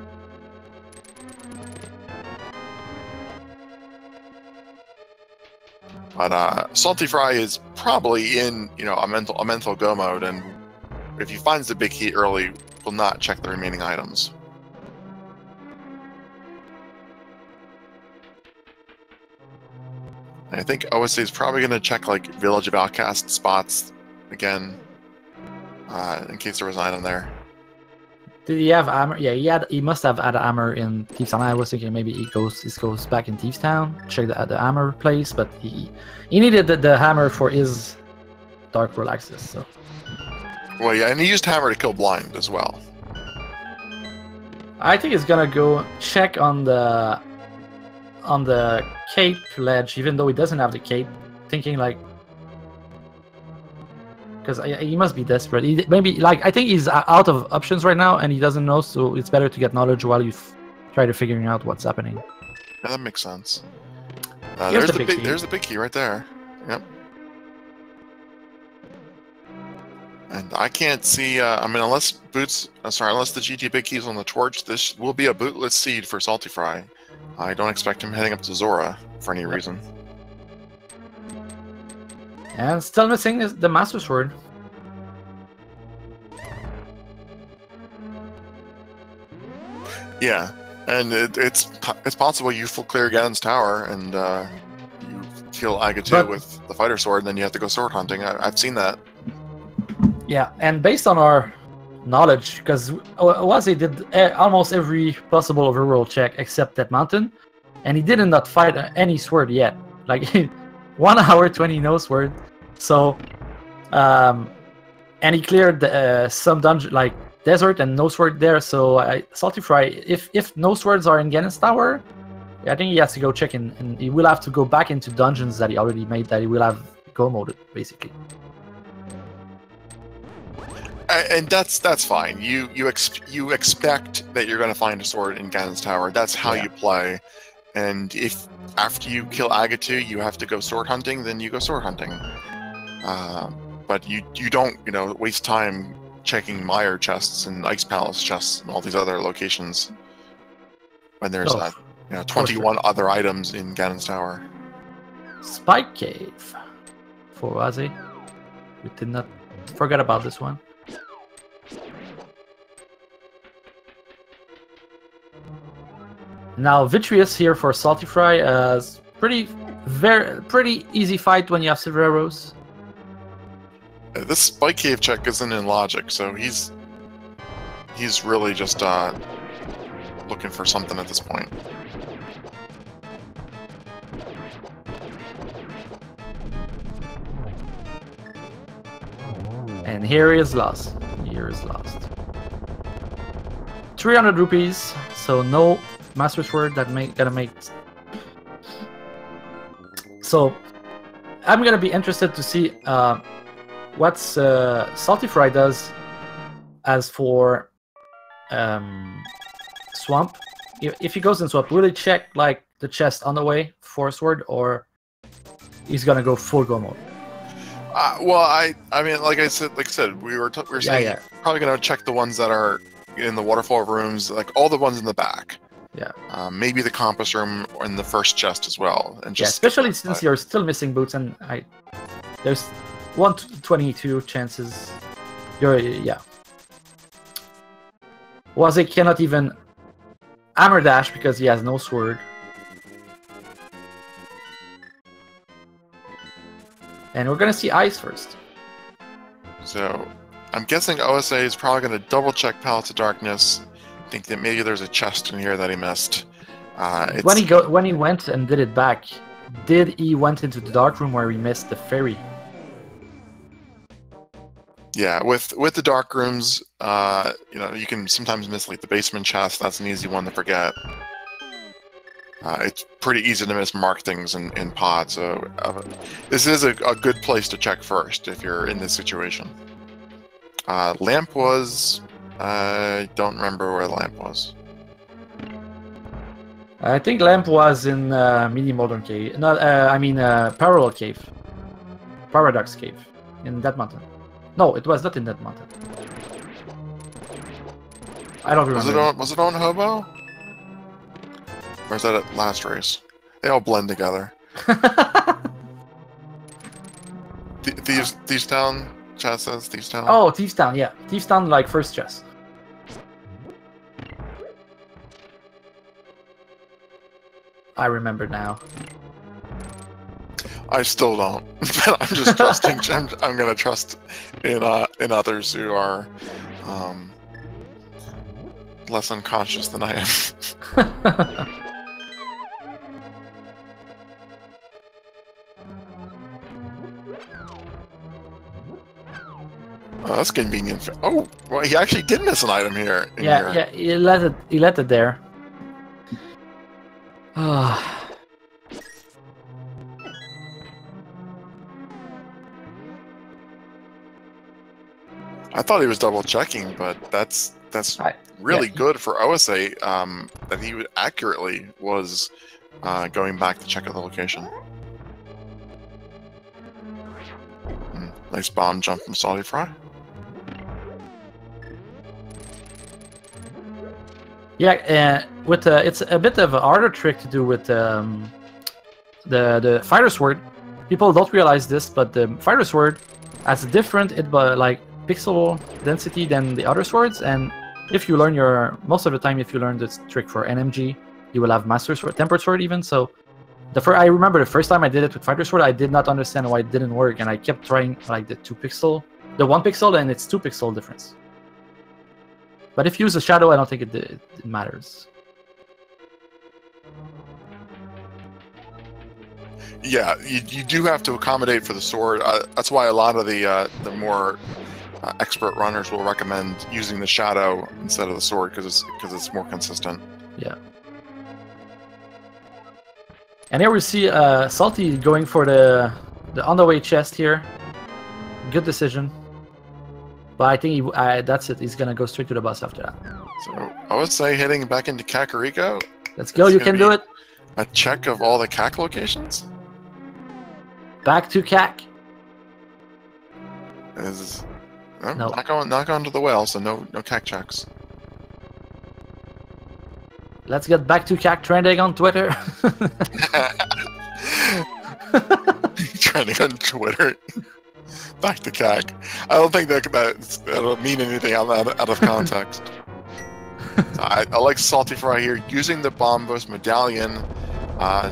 But saltyphry is probably in a mental go mode, and if he finds the big key early, will not check the remaining items. I think OSA is probably going to check like Village of Outcast spots again, in case there was an item there. Did he have armor? Yeah, he must have had armor in Thieves Town. I was thinking maybe he goes back in Thieves Town, check the armor place, but he needed the hammer for his Dark World access. So. Well, yeah, and he used hammer to kill blind as well. I think he's gonna go check on the cape ledge, even though he doesn't have the cape, thinking like, because he must be desperate. Maybe like, I think he's out of options right now and he doesn't know, so it's better to get knowledge while you try to figuring out what's happening. Yeah, that makes sense. There's the big key right there. Yep. And I can't see. I mean, unless the GT big key's on the torch, this will be a bootless seed for saltyphry. I don't expect him heading up to Zora for any reason. And still missing is the Master Sword. Yeah, and it's possible you full clear Ganon's Tower and you kill Agatu with the Fighter Sword, and then you have to go sword hunting. I've seen that. Yeah, and based on our knowledge, because Oase did almost every possible overworld check except that mountain, and he did not fight any sword yet. Like 1 hour 20 no sword. So, and he cleared some dungeon like desert and no sword there. So saltyphry, if no swords are in Ganon's Tower, I think he has to go check in, and he will have to go back into dungeons that he already made that he will have go moded basically. And that's fine. You expect that you're going to find a sword in Ganon's Tower. That's how you play. And if after you kill Agatu, you have to go sword hunting, then you go sword hunting. But you don't waste time checking Meyer chests and Ice Palace chests and all these other locations. when there's Oh, 21 other items in Ganon's Tower. Spike Cave for Oase. We did not forget about this one. Now Vitreous here for saltyphry. Pretty easy fight when you have Severos. This Spike Cave check isn't in logic, so he's really just looking for something at this point. And here is lost. Here is lost. 300 rupees, so no Master Sword gonna make. So I'm gonna be interested to see what saltyphry does as for swamp. If he goes in swamp, will he check like the chest on the way for a sword, or he's gonna go full go mode? Well, I mean, like I said, we were saying probably gonna check the ones that are in the waterfall rooms, like all the ones in the back. Yeah. Maybe the compass room in the first chest as well, and just especially since you're still missing boots, and there's 1/22 chances. Oase cannot even hammer dash because he has no sword. And we're gonna see ice first. So I'm guessing OSA is probably gonna double check Palace of Darkness. Think that maybe there's a chest in here that he missed. When he went and did it back, did he went into the dark room where he missed the ferry? Yeah, with the dark rooms, you can sometimes miss like the basement chest. That's an easy one to forget. It's pretty easy to mismark things in pods, so this is a good place to check first if you're in this situation. Lamp was... I don't remember where the lamp was. I think lamp was in Mini Modern Cave. No, I mean Parallel Cave. Paradox Cave. In that mountain. No, it was not in that mountain. I don't remember. Was it on Hobo? Or is that at last race? They all blend together. Thieves Town? Chat says Thieves Town? Oh, Thieves Town, yeah. Thieves Town, like first chest. I remember now. I still don't. But I'm just trusting. I'm gonna trust in others who are less unconscious than I am. Oh, that's convenient. Oh, well, he actually did miss an item here. Yeah, he let it there. I thought he was double checking, but that's really good for OSA that he accurately was going back to check out the location. Nice bomb jump from saltyphry. Yeah, with it's a bit of a harder trick to do with the fighter sword. People don't realize this, but the fighter sword has a different pixel density than the other swords, and if you learn most of the time, if you learn this trick for NMG, you will have Master Sword, Tempered Sword even. So I remember the first time I did it with fighter sword, I did not understand why it didn't work, and I kept trying like the 1 pixel, and it's 2 pixel difference. But if you use a shadow, I don't think it matters. Yeah, you do have to accommodate for the sword. That's why a lot of the more expert runners will recommend using the shadow instead of the sword because it's more consistent. Yeah. And here we see Salty going for the on the way chest here. Good decision. But I think that's it. He's gonna go straight to the boss after that. So I would say heading back into Kakariko. Let's go. You can do it. A check of all the CAC locations. Back to CAC. Not going to the well, so no CAC checks. Let's get back to CAC trending on Twitter. Trending on Twitter. Back to CAC. I don't think that'll mean anything out of context. I like saltyphry here. Using the Bombos medallion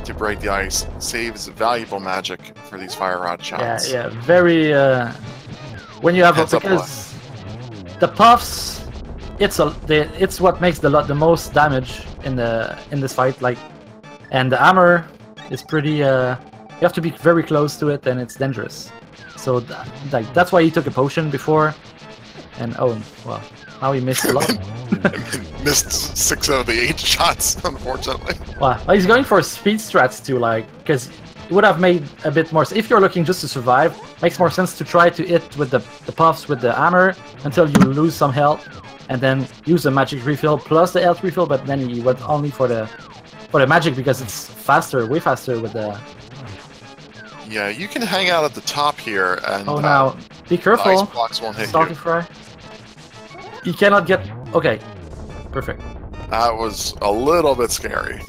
to break the ice saves valuable magic for these fire rod shots. Yeah, very. When you have because the puffs, it's what makes the most damage in this fight. Like, and the hammer is pretty. You have to be very close to it, and it's dangerous. So that's why he took a potion before, and oh well, now he missed a lot. Missed 6 out of the 8 shots, unfortunately. Well, he's going for speed strats too, like, because it would have made a bit more. If you're looking just to survive, makes more sense to try to hit with the puffs with the hammer until you lose some health, and then use the magic refill plus the health refill. But then he went only for the magic because it's faster, way faster with the. Yeah, you can hang out at the top here, and oh, now be careful. Ice blocks won't hit saltyphry. You cannot get. Okay, perfect. That was a little bit scary.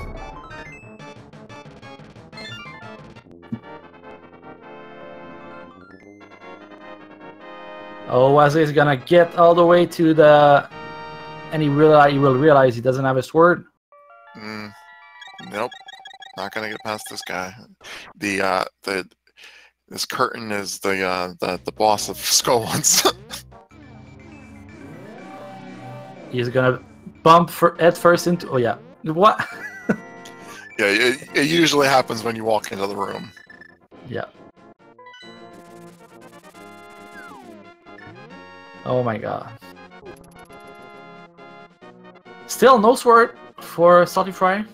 Oh, Oase is gonna get all the way to the, and he will realize he doesn't have a sword. Nope, not gonna get past this guy. This curtain is the boss of Skull Ones. He's gonna bump head first into. Oh yeah, what? Yeah, it usually happens when you walk into the room. Yeah. Oh my god. Still no sword for saltyphry.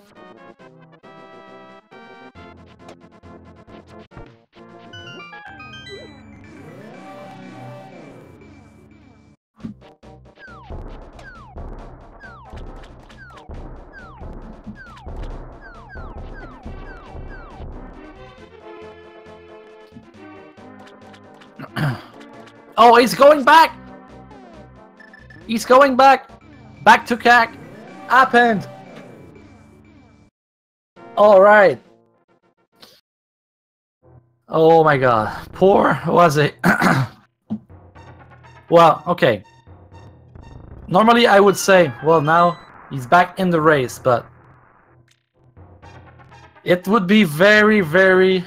Oh, he's going back! He's going back! Back to CAC! Happened! Alright. Oh my god. Poor was it? Well, okay. Normally I would say, well, now he's back in the race, but it would be very, very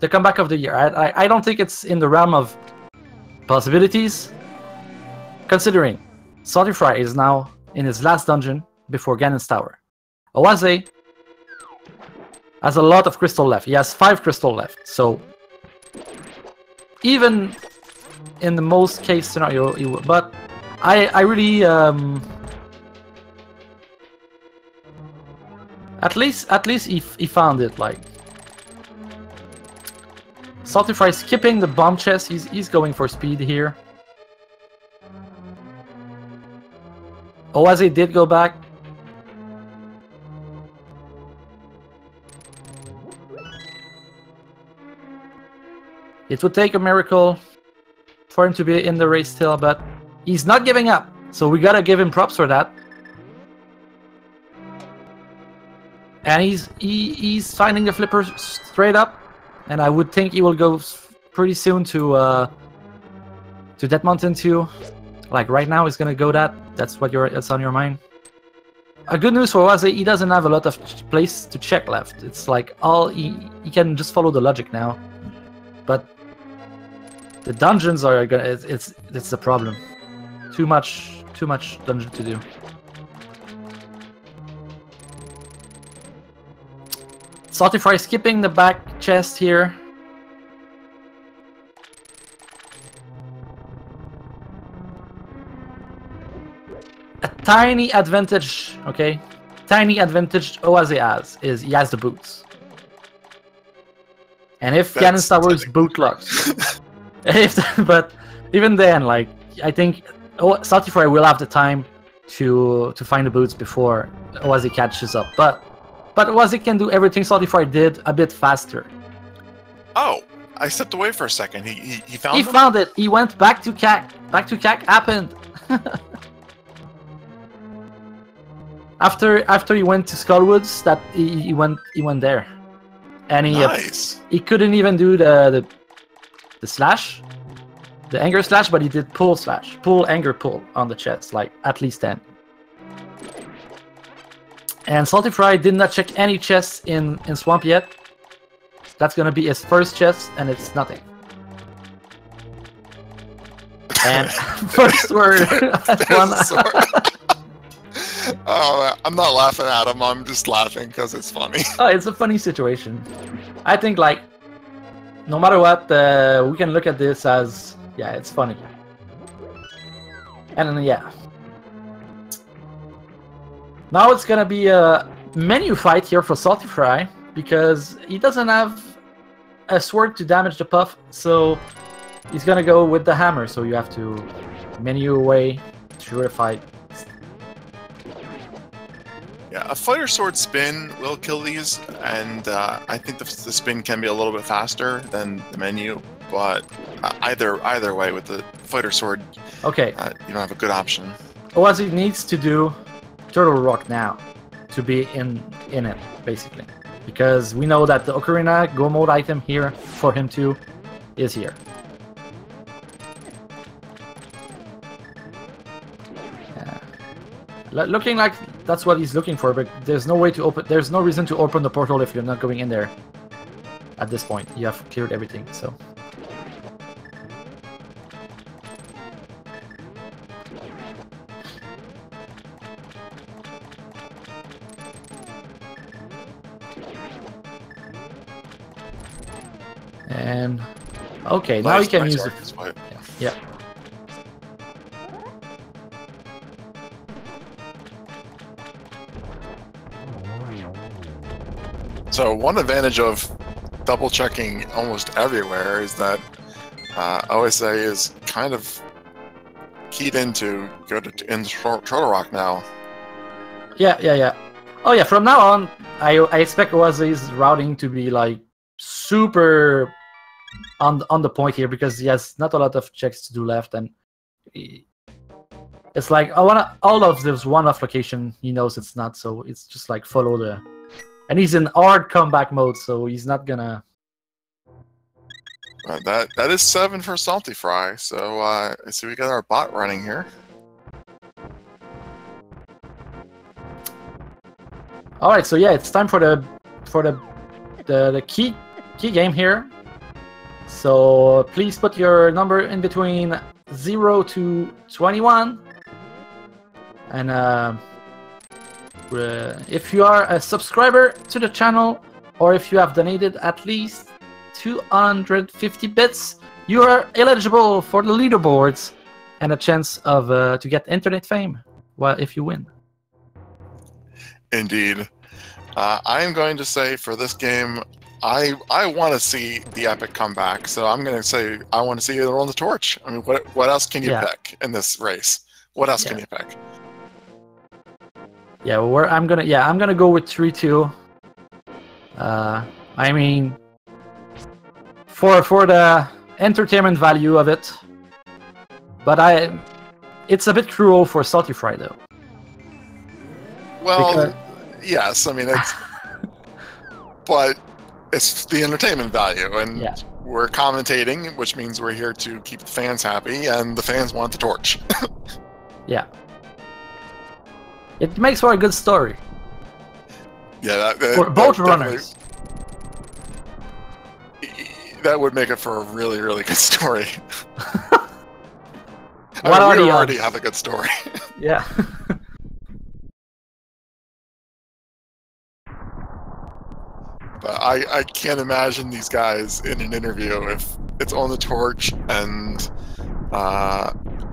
the comeback of the year. I don't think it's in the realm of possibilities, considering saltyphry is now in his last dungeon before Ganon's Tower. Oase has a lot of crystal left. He has 5 crystal left, so even in the most case scenario, he would. But I really at least he found it. Like, saltyphry skipping the bomb chest. He's going for speed here. Oase did go back. It would take a miracle for him to be in the race still, but he's not giving up. So we gotta give him props for that. And he's finding the flipper straight up, and I would think he will go pretty soon to that mountain too. Like right now, he's gonna go that. That's on your mind. A good news for Oase, he doesn't have a lot of place to check left. It's like he can just follow the logic now. But the dungeons are gonna. It's the problem. Too much dungeon to do. saltyphry skipping the back chest here. A tiny advantage, okay? Tiny advantage Oase has is he has the boots. And if Ganon's Tower is boot locked, but even then, like, I think saltyphry will have the time to find the boots before Oase catches up. But Oase can do everything saltyphry did a bit faster. Oh, I stepped away for a second. He found. He found it. He went back to CAC. Back to CAC happened. After he went to Skullwoods, that he went there, and Nice. he couldn't even do the slash, the anger slash, but he did pull slash, pull anger pull on the chest, like at least 10. And saltyphry did not check any chests in Swamp yet. That's gonna be his first chest, and it's nothing. And first word. Oh, I'm not laughing at him. I'm just laughing because it's funny. Oh, it's a funny situation. I think, like, no matter what, we can look at this as, yeah, it's funny. And then, yeah. Now it's gonna be a menu fight here for saltyphry because he doesn't have a sword to damage the puff, so he's gonna go with the hammer. So you have to menu away through the fight. Yeah, a fighter sword spin will kill these, and I think the spin can be a little bit faster than the menu. But either way, with the fighter sword, okay, you don't have a good option. What he needs to do, Turtle Rock now, to be in it basically, because we know that the Ocarina Go Mode item here for him too is here. Looking like that's what he's looking for, but there's no way to open. There's no reason to open the portal if you're not going in there. At this point, you have cleared everything. So. And okay, now you can use it. Yeah. So one advantage of double checking almost everywhere is that OSA is kind of keyed into Turtle Rock now. Yeah. Oh yeah, from now on, I expect OSA's routing to be like super on the point here because he has not a lot of checks to do left, and it's like all of this one-off location he knows it's not, so it's just like follow the. And he's in hard comeback mode, so he's not gonna. That is 7 for saltyphry. So we got our bot running here. All right, so yeah, it's time for the key game here. So please put your number in between 0 to 21, and. If you are a subscriber to the channel, or if you have donated at least 250 bits, you are eligible for the leaderboards and a chance of to get internet fame. Well, if you win. Indeed, I am going to say for this game, I want to see the epic comeback. So I'm going to say I want to see it on the torch. I mean, what else can you pick in this race? What else can you pick? Yeah, I'm gonna go with 3-2. I mean, for the entertainment value of it, but it's a bit cruel for saltyphry though. Well, yes, I mean it's, but it's the entertainment value, and we're commentating, which means we're here to keep the fans happy, and the fans want the torch. Yeah. It makes for a good story. Yeah, for both runners. That would make it for a really, really good story. We already have a good story. Yeah. But I can't imagine these guys in an interview if it's on the torch and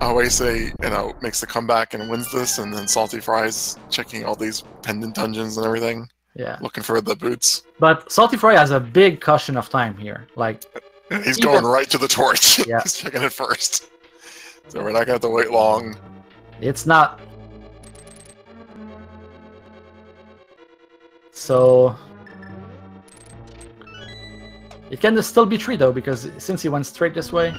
Oase, makes the comeback and wins this, and then saltyphry's checking all these pendant dungeons and everything. Yeah. Looking for the boots. But saltyphry has a big cushion of time here. Like he's going right to the torch. Yeah. He's checking it first. So we're not gonna have to wait long. It's not. So it can still be 3 though, because since he went straight this way.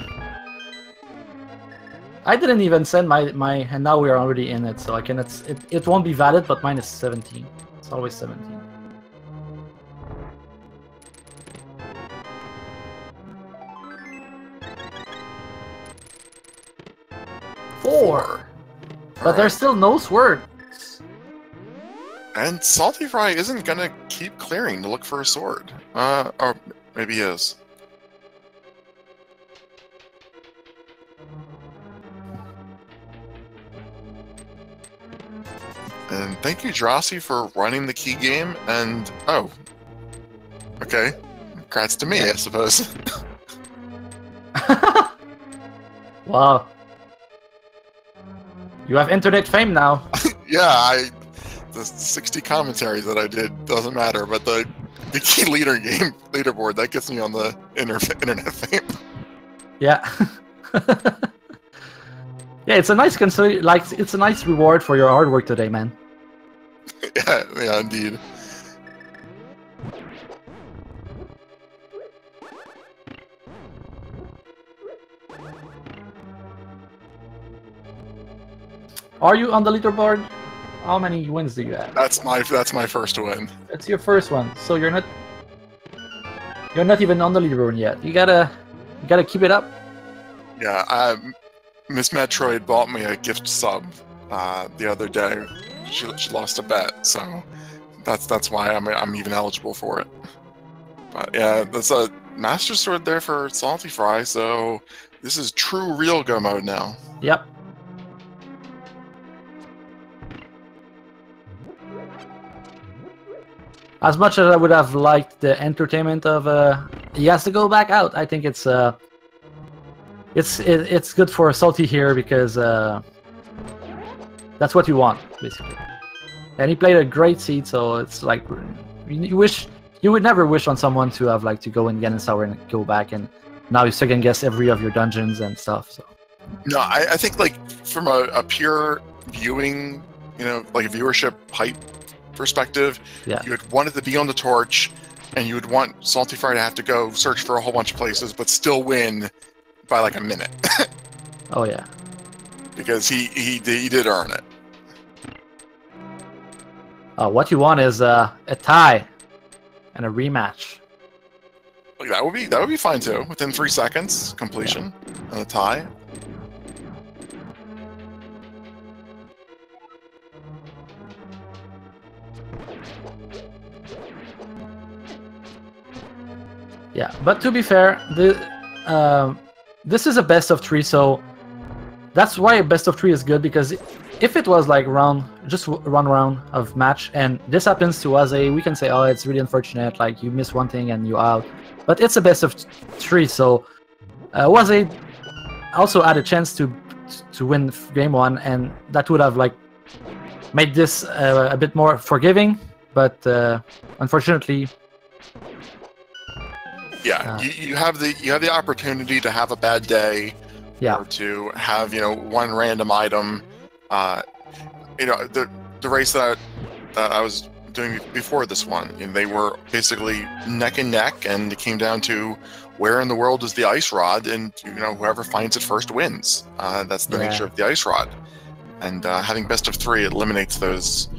I didn't even send my and now we're already in it, so I can it won't be valid, but mine is 17. It's always 17. Four. But there's still no sword. And Saltyphry isn't gonna keep clearing to look for a sword. Or maybe he is. And thank you, Drossi, for running the key game. And oh, okay, congrats to me, I suppose. Wow, you have internet fame now. Yeah, the 60 commentaries that I did doesn't matter, but the key leaderboard that gets me on the internet fame. Yeah. Yeah, it's a nice it's a nice reward for your hard work today, man. Yeah, indeed. Are you on the leaderboard? How many wins do you have? That's my first win. It's your first one, so you're not even on the leaderboard yet. You gotta keep it up. Yeah, Miss Metroid bought me a gift sub the other day. She lost a bet, so that's why I'm even eligible for it. But yeah, that's a Master Sword there for Saltyphry. So this is true real go mode now. Yep. As much as I would have liked the entertainment of he has to go back out, I think it's good for Salty here because that's what you want basically. And he played a great seed, so it's like you would never wish on someone to have like to go in Ganon Tower and go back, and now you second guess every of your dungeons and stuff. So no, I think like from a pure viewing, like a viewership hype perspective, yeah, you would want it to be on the torch, and you would want Saltyphry to have to go search for a whole bunch of places, but still win by like a minute. Oh yeah, because he did earn it. What you want is a tie and a rematch. Like that would be fine too. Within 3 seconds completion and a tie. Yeah, but to be fair, this is a best of 3, so that's why a best of 3 is good, because if it was like just one round of match, and this happens to Oase, we can say, oh, it's really unfortunate, like you miss one thing and you out. But it's a best of 3, so Oase also had a chance to win game 1, and that would have like made this a bit more forgiving. But unfortunately, yeah, you have the opportunity to have a bad day, yeah, or to have one random item. The race that I was doing before this one, they were basically neck and neck, and it came down to where in the world is the ice rod, and whoever finds it first wins. That's the nature of the ice rod, and having best of 3 eliminates those.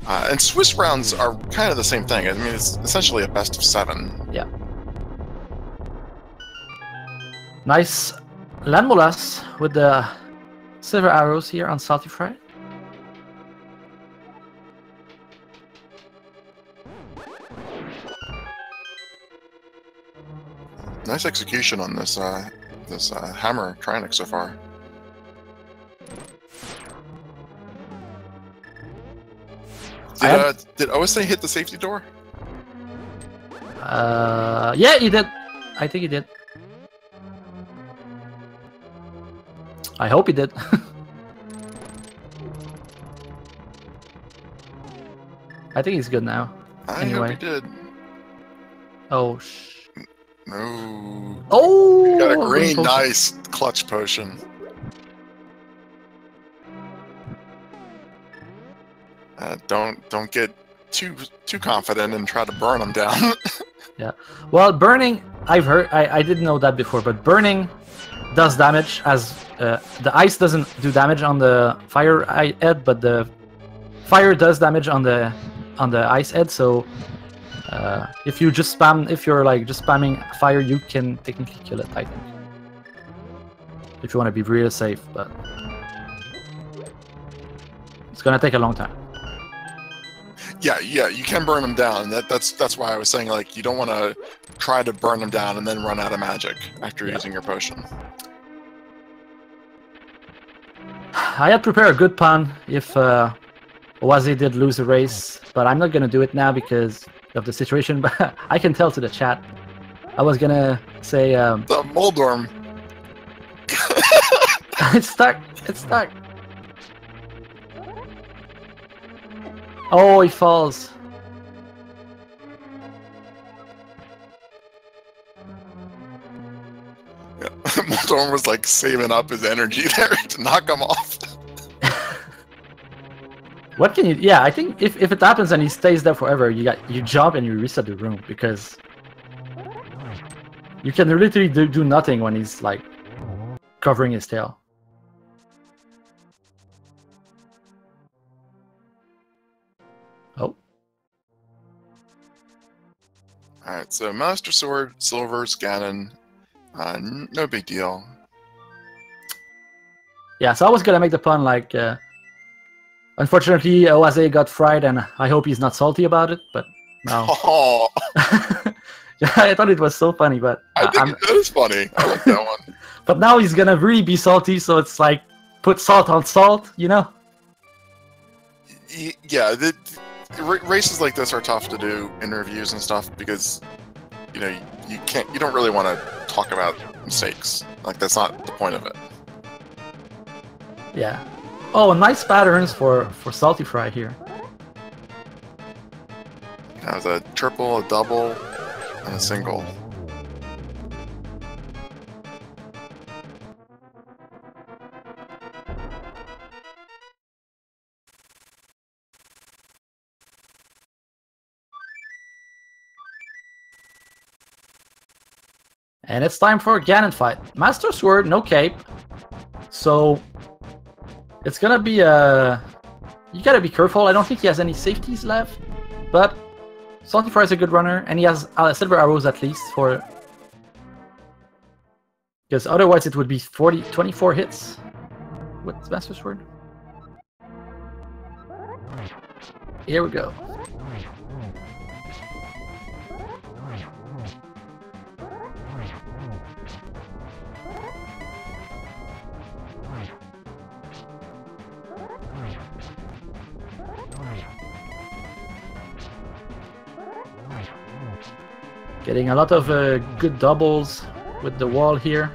And Swiss rounds are kind of the same thing. I mean, it's essentially a best of 7. Yeah. Nice Landmolas with the silver arrows here on Saltyphry. Nice execution on this hammer Trinex so far. Did OSA hit the safety door? Yeah, he did. I think he did. I hope he did. I think he's good now. I anyway. hope he did. Oh, no. Oh! Got a green, nice clutch potion. Don't get too confident and try to burn them down. Yeah. Well, burning, I've heard. I didn't know that before, but burning does damage as the ice doesn't do damage on the fire head, but the fire does damage on the ice head. So if you just if you're like just spamming fire, you can technically kill it, I think. If you want to be really safe, but it's gonna take a long time. Yeah, you can burn them down. That's why I was saying, like, you don't want to try to burn them down and then run out of magic after using your potion. I had prepared a good pun if Oase did lose a race, but I'm not gonna do it now because of the situation. But I can tell to the chat. I was gonna say the Moldorm. It's stuck. It's stuck. Oh, he falls. Yeah. Moldorm was like saving up his energy there to knock him off. What can you? Yeah, I think if it happens and he stays there forever, you jump and you reset the room because you can literally do nothing when he's like covering his tail. Oh. Alright, so Master Sword, Silver's Ganon, no big deal. Yeah, so I was gonna make the pun like, unfortunately Oase got fried and I hope he's not salty about it, but no. Oh. Yeah, I thought it was so funny, but I think it is funny. I like that one. But now he's gonna really be salty, so it's like put salt on salt, you know? Yeah, races like this are tough to do in reviews and stuff because you know you don't really want to talk about mistakes. Like that's not the point of it. Yeah. Oh, nice patterns for saltyphry here. That was a triple, a double, and a single. And it's time for a Ganon fight. Master Sword, no cape. So it's gonna be a... You gotta be careful. I don't think he has any safeties left. But saltyphry is a good runner, and he has silver arrows at least for... Because otherwise it would be 24 hits with Master Sword. Here we go. Getting a lot of good doubles with the wall here.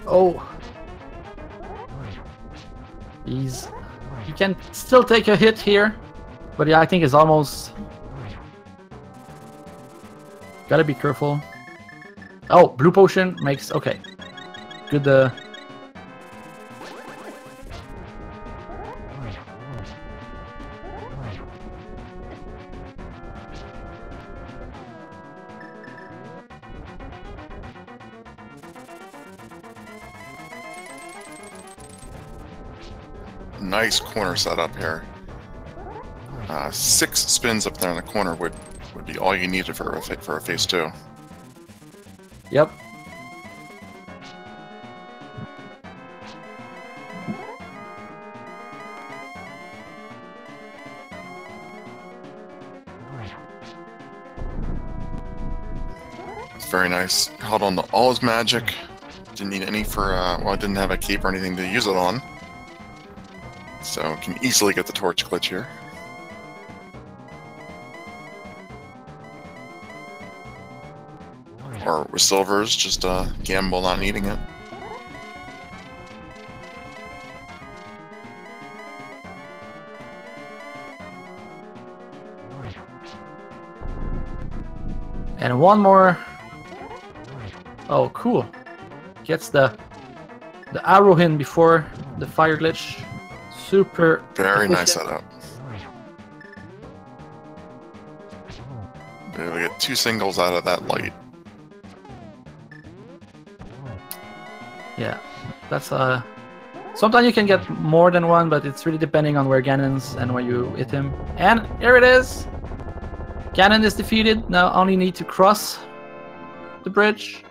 Oh, you can still take a hit here, but yeah, I think it's almost. Gotta be careful. Oh, blue potion makes okay. Good. Nice corner setup here. 6 spins up there in the corner would be all you needed for a phase 2. Yep. It's very nice. Held on to all his magic. Didn't need any for well, I didn't have a cape or anything to use it on. So can easily get the torch glitch here. Or with silvers, just gamble not needing it. And one more. Oh, cool. Gets the arrow in before the fire glitch. Super Very efficient. nice setup. We get 2 singles out of that light. Yeah, that's sometimes you can get more than one, but it's really depending on where Ganon's and where you hit him. And here it is. Ganon is defeated. Now only need to cross the bridge,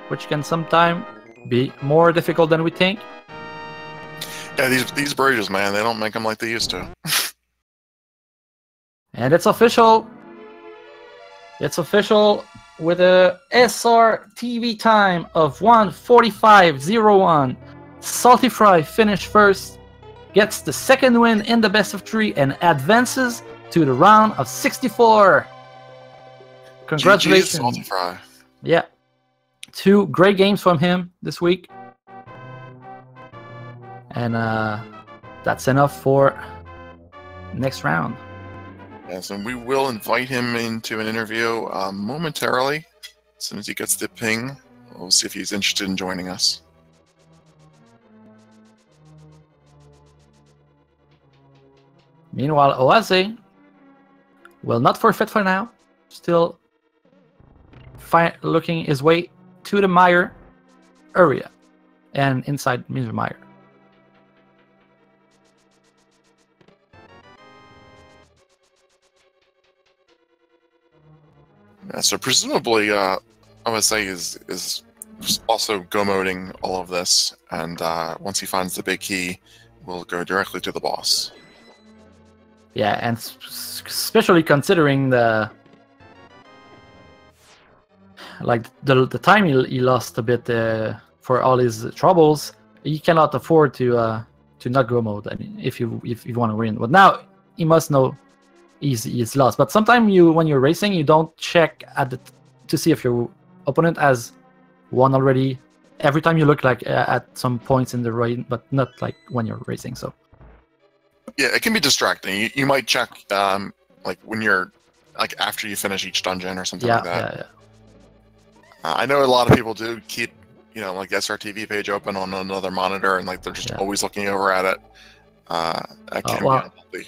which can sometimes be more difficult than we think. Yeah, these bridges, man, they don't make them like they used to. And it's official. It's official with a SR TV time of 1:45.01. saltyphry finished first, gets the second win in the best of 3, and advances to the round of 64. Congratulations, saltyphry. Yeah, 2 great games from him this week, and that's enough for next round. Yes, and we will invite him into an interview momentarily. As soon as he gets the ping, we'll see if he's interested in joining us. Meanwhile, Oase will not forfeit for now. Still looking his way to the mire area and inside Mr. Mire. Yeah, so presumably, OSA is also go-moding all of this, and once he finds the big key, we'll go directly to the boss. Yeah, and especially considering the time he lost a bit for all his troubles, he cannot afford to not go mode. I mean, if you want to win, but now he must know he's lost. But sometimes when you're racing, you don't check to see if your opponent has won already. Every time you look at some points in the race, but not like when you're racing. So. Yeah, it can be distracting. You might check like when you're after you finish each dungeon or something like that. Yeah. I know a lot of people do keep like the SRTV page open on another monitor, and they're just always looking over at it. That can be unhealthy.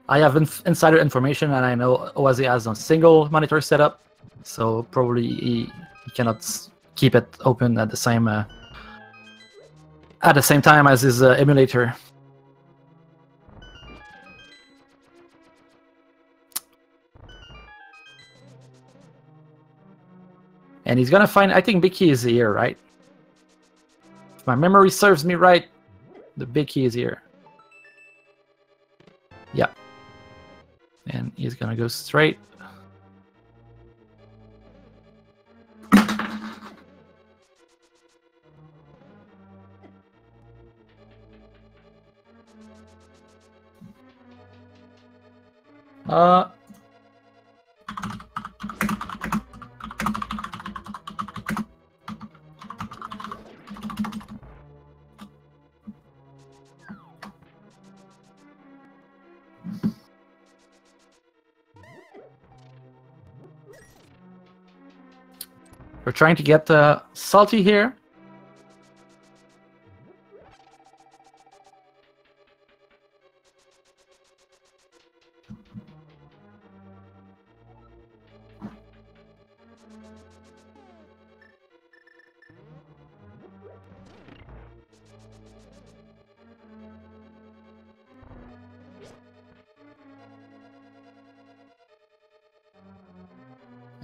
I have insider information, and I know Oase has a single monitor setup, so probably he cannot keep it open at the same time as his emulator. And he's gonna find, I think, big key is here, right? If my memory serves me right, the big key is here. Yeah. And he's gonna go straight. We're trying to get Salty here.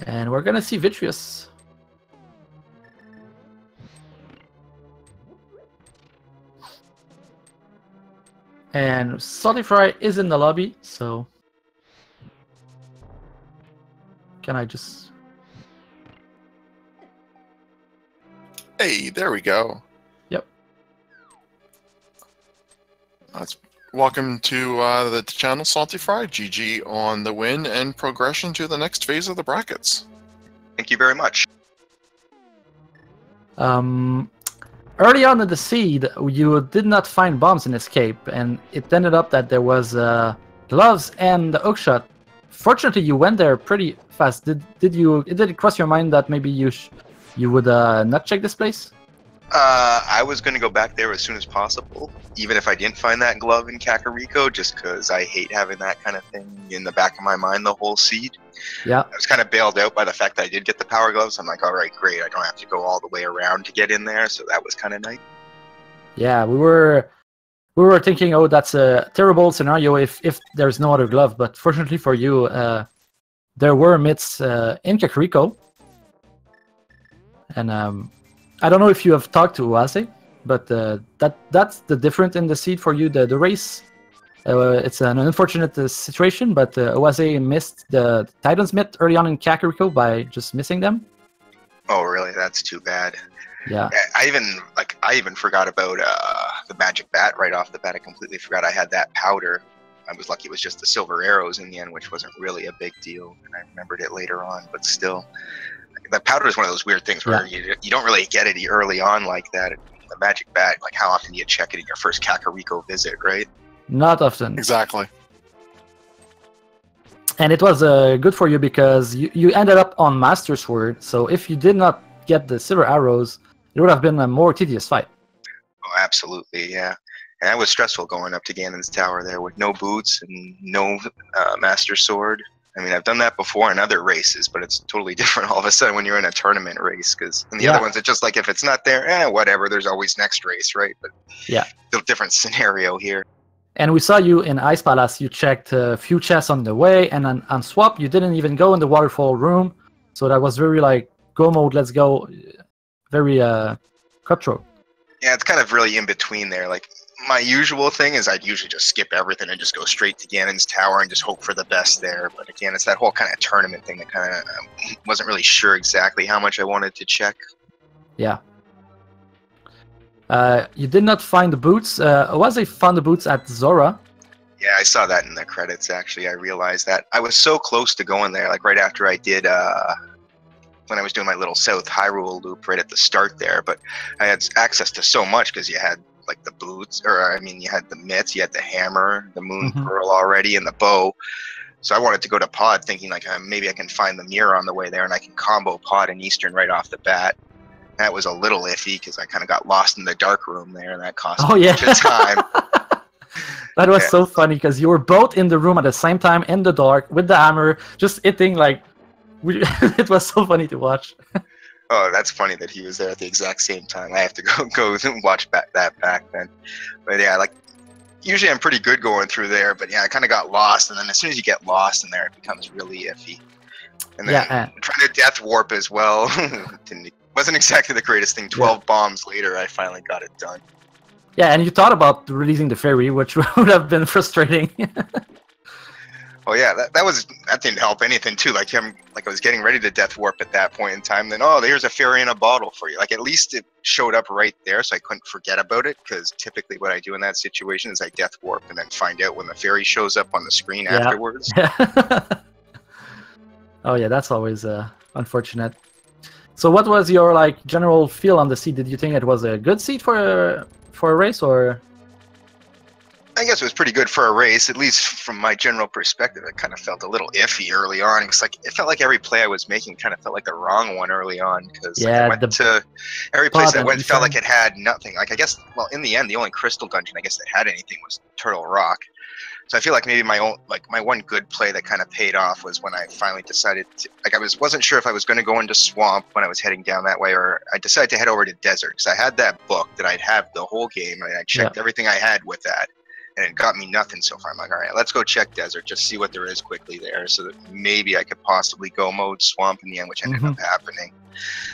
And we're gonna see Vitreous. And saltyphry is in the lobby, so can I just... Hey, there we go. Yep. Welcome to the channel, saltyphry. GG on the win and progression to the next phase of the brackets. Thank you very much. Early on in the seed, you did not find bombs in Escape, and it ended up that there was gloves and the hookshot. Fortunately, you went there pretty fast. Did it cross your mind that maybe you would not check this place? I was going to go back there as soon as possible, even if I didn't find that glove in Kakariko, just because I hate having that kind of thing in the back of my mind the whole seed. Yeah. I was kind of bailed out by the fact that I did get the power gloves. I'm like, all right, great. I don't have to go all the way around to get in there, so that was kind of nice. Yeah, we were thinking, oh, that's a terrible scenario if there's no other glove. But fortunately for you, there were myths in Kakariko. And I don't know if you have talked to Oase, but that's the difference in the seed for you, the race. It's an unfortunate situation, but Oase missed the Titan's myth early on in Kakariko by just missing them. Oh, really? That's too bad. Yeah. I even forgot about the magic bat right off the bat. I completely forgot I had that powder. I was lucky it was just the silver arrows in the end, which wasn't really a big deal. And I remembered it later on, but still. The powder is one of those weird things where you don't really get it early on like that. The magic bat, like how often do you check it in your first Kakariko visit, right? Not often. Exactly. And it was good for you because you ended up on Master Sword. So if you did not get the silver arrows, it would have been a more tedious fight. Oh, absolutely, yeah. And that was stressful going up to Ganon's Tower there with no boots and no Master Sword. I mean, I've done that before in other races, but it's totally different all of a sudden when you're in a tournament race. Because in the other ones, it's just like if it's not there, whatever. There's always next race, right? But still different scenario here. And we saw you in Ice Palace. You checked a few chests on the way, and on Swap, you didn't even go in the waterfall room. So that was very like go mode, let's go, very cutthroat. Yeah, it's kind of really in between there. Like my usual thing is I'd usually just skip everything and just go straight to Ganon's Tower and just hope for the best there. But again, it's that whole kind of tournament thing that kind of wasn't really sure exactly how much I wanted to check. Yeah. You did not find the boots. Oase found the boots at Zora. Yeah, I saw that in the credits, actually. I realized that. I was so close to going there, like right after I did, when I was doing my little South Hyrule loop right at the start there. But I had access to so much because you had like the boots, or I mean, you had the mitts, you had the hammer, the moon pearl already, and the bow. So I wanted to go to Pod thinking like maybe I can find the mirror on the way there and I can combo Pod and Eastern right off the bat. That was a little iffy because I kind of got lost in the dark room there and that cost me a bunch of time. That was so funny because you were both in the room at the same time in the dark with the hammer, just hitting like, it was so funny to watch. Oh, that's funny that he was there at the exact same time. I have to go and watch that back then. But yeah, like usually I'm pretty good going through there, but yeah, I kind of got lost, and then as soon as you get lost in there, it becomes really iffy. And then trying to death warp as well wasn't exactly the greatest thing. 12 bombs later, I finally got it done. Yeah, and you thought about releasing the fairy, which would have been frustrating. Oh yeah, that didn't help anything too. Like I was getting ready to death warp at that point in time. Then here's a fairy in a bottle for you. Like at least it showed up right there, so I couldn't forget about it. Because typically what I do in that situation is I death warp and then find out when the fairy shows up on the screen afterwards. Oh yeah, that's always unfortunate. So what was your like general feel on the seed? Did you think it was a good seed for a race, or? I guess it was pretty good for a race, at least from my general perspective. It kind of felt a little iffy early on. It felt like every play I was making kind of felt like the wrong one early on because I went to every place I went felt like it had nothing. Like I guess, well, in the end, the only crystal dungeon I guess that had anything was Turtle Rock. So I feel like maybe my one good play that kind of paid off was when I finally decided to, like wasn't sure if I was going to go into Swamp when I was heading down that way, or I decided to head over to Desert because I had that book that I'd have the whole game and I checked everything I had with that. And it got me nothing so far. I'm like, all right, let's go check Desert, just see what there is quickly there, so that maybe I could possibly go mode Swamp in the end, which ended up happening.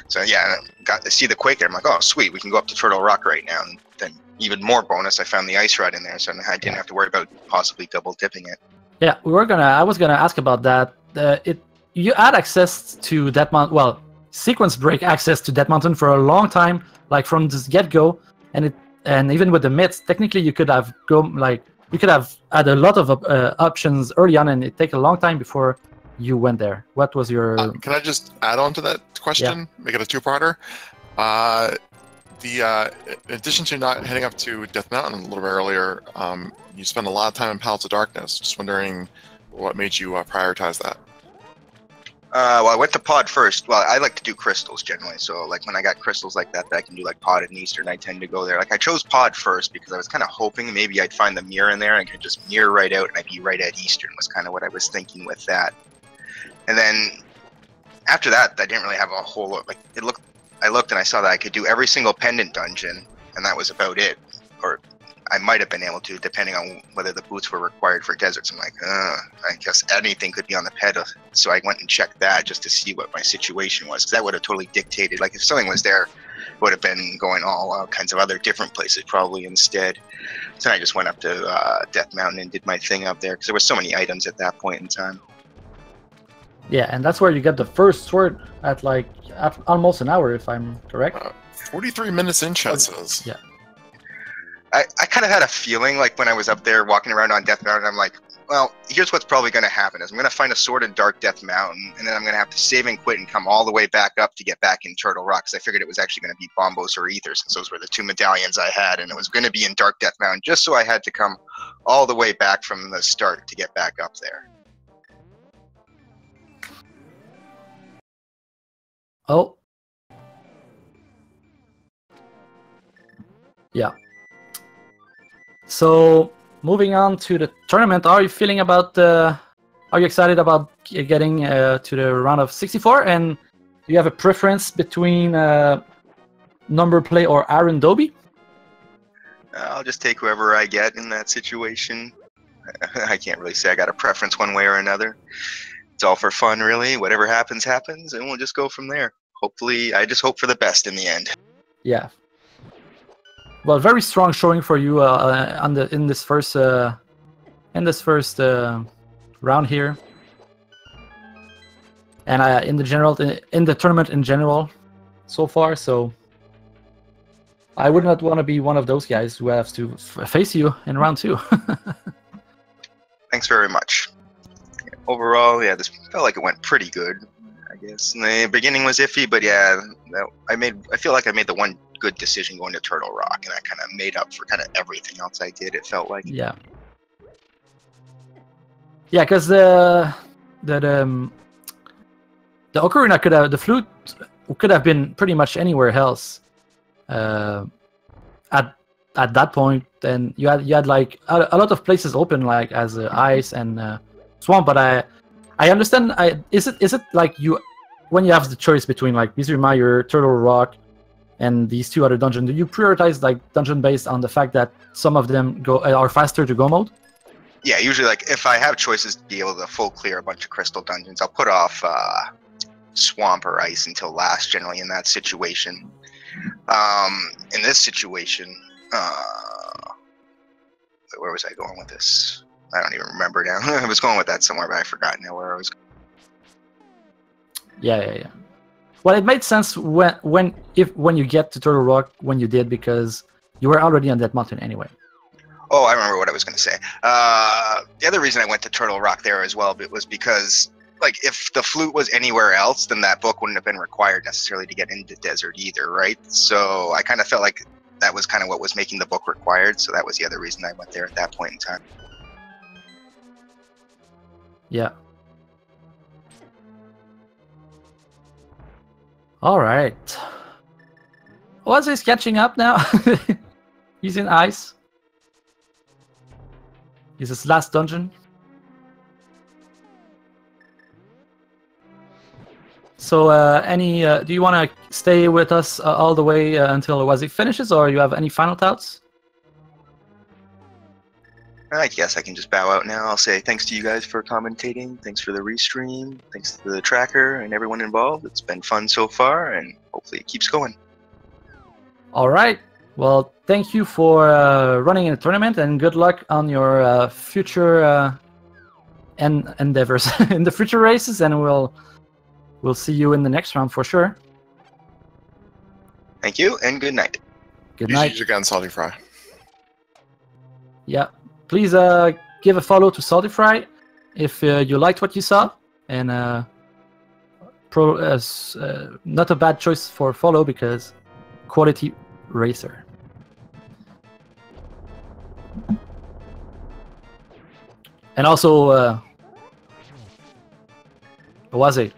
So yeah, I got to see the Quaker. I'm like, oh sweet, we can go up to Turtle Rock right now. And then even more bonus, I found the Ice Rod in there, so I didn't have to worry about possibly double dipping it. Yeah, I was gonna ask about that. You had access to that mountain, well, sequence break access to that mountain for a long time, like from the get-go, and even with the myths, technically you could have had a lot of options early on, and it take a long time before you went there. What was your? Can I just add on to that question? Make it a two-parter. In addition to not heading up to Death Mountain a little bit earlier, you spent a lot of time in Palace of Darkness. Just wondering what made you prioritize that. Well, I went to pod first. Well, I like to do crystals generally. So, like, when I got crystals like that I can do, like, pod and Eastern, I tend to go there. Like, I chose pod first because I was kind of hoping maybe I'd find the mirror in there and could just mirror right out and I'd be right at Eastern was kind of what I was thinking with that. And then after that, I didn't really have a whole lot. Like, I looked and I saw that I could do every single pendant dungeon, and that was about it. Or I might have been able to, depending on whether the boots were required for deserts. I'm like, I guess anything could be on the pedal. So I went and checked that just to see what my situation was, because that would have totally dictated. Like, if something was there, it would have been going all kinds of other different places probably instead. So I just went up to Death Mountain and did my thing up there, because there were so many items at that point in time. Yeah, and that's where you get the first sword at, like, at almost an hour, if I'm correct. 43 minutes in, Chet says. Yeah. I kind of had a feeling, like, when I was up there walking around on Death Mountain, I'm like, well, here's what's probably going to happen is I'm going to find a sword in Dark Death Mountain, and then I'm going to have to save and quit and come all the way back up to get back in Turtle Rock, because I figured it was actually going to be Bombos or Ether, since those were the two medallions I had, and it was going to be in Dark Death Mountain, just so I had to come all the way back from the start to get back up there. Oh. Yeah. So, moving on to the tournament, how are you feeling about are you excited about getting to the round of 64? And do you have a preference between number play or Aaron Dobie? I'll just take whoever I get in that situation. I can't really say I got a preference one way or another. It's all for fun, really. Whatever happens, happens, and we'll just go from there. Hopefully, I just hope for the best in the end. Yeah. Well, very strong showing for you in this first round here, and in the tournament in general so far. So I would not want to be one of those guys who has to face you in round 2. Thanks very much. Overall, yeah, this felt like it went pretty good, I guess. In the beginning was iffy, but yeah, I feel like I made the one good decision going to Turtle Rock, and I kind of made up for kind of everything else I did, it felt like. Yeah. Yeah, because the ocarina could have, the flute could have been pretty much anywhere else at that point, and you had like a lot of places open, like as ice and swamp. But I understand. Is it like you, when you have the choice between like Mizurima, Turtle Rock, and these two other dungeons, do you prioritize like dungeon based on the fact that some of them are faster to go mode? Yeah, usually, like, if I have choices to be able to full clear a bunch of crystal dungeons, I'll put off swamp or ice until last, generally, in that situation. In this situation, where was I going with this? I don't even remember now. I was going with that somewhere, but I forgot now where I was going. Yeah. Well, it made sense when you get to Turtle Rock when you did, because you were already on that mountain anyway. Oh, I remember what I was going to say. The other reason I went to Turtle Rock there as well was because, like, if the flute was anywhere else, then that book wouldn't have been required necessarily to get into desert either, right? So I kind of felt like that was kind of what was making the book required, so that was the other reason I went there at that point in time. Yeah. All right. Was he catching up now? He's in ice. Is his last dungeon? So, do you want to stay with us all the way until Wazi finishes, or you have any final thoughts? I guess I can just bow out now. I'll say thanks to you guys for commentating. Thanks for the restream. Thanks to the tracker and everyone involved. It's been fun so far, and hopefully it keeps going. All right. Well, thank you for running in the tournament, and good luck on your future endeavors in the future races, and we'll see you in the next round for sure. Thank you, and good night. Good night. GG's again, saltyphry. Yeah. Please give a follow to saltyphry if you liked what you saw, and not a bad choice for follow, because quality racer. And also, Oase,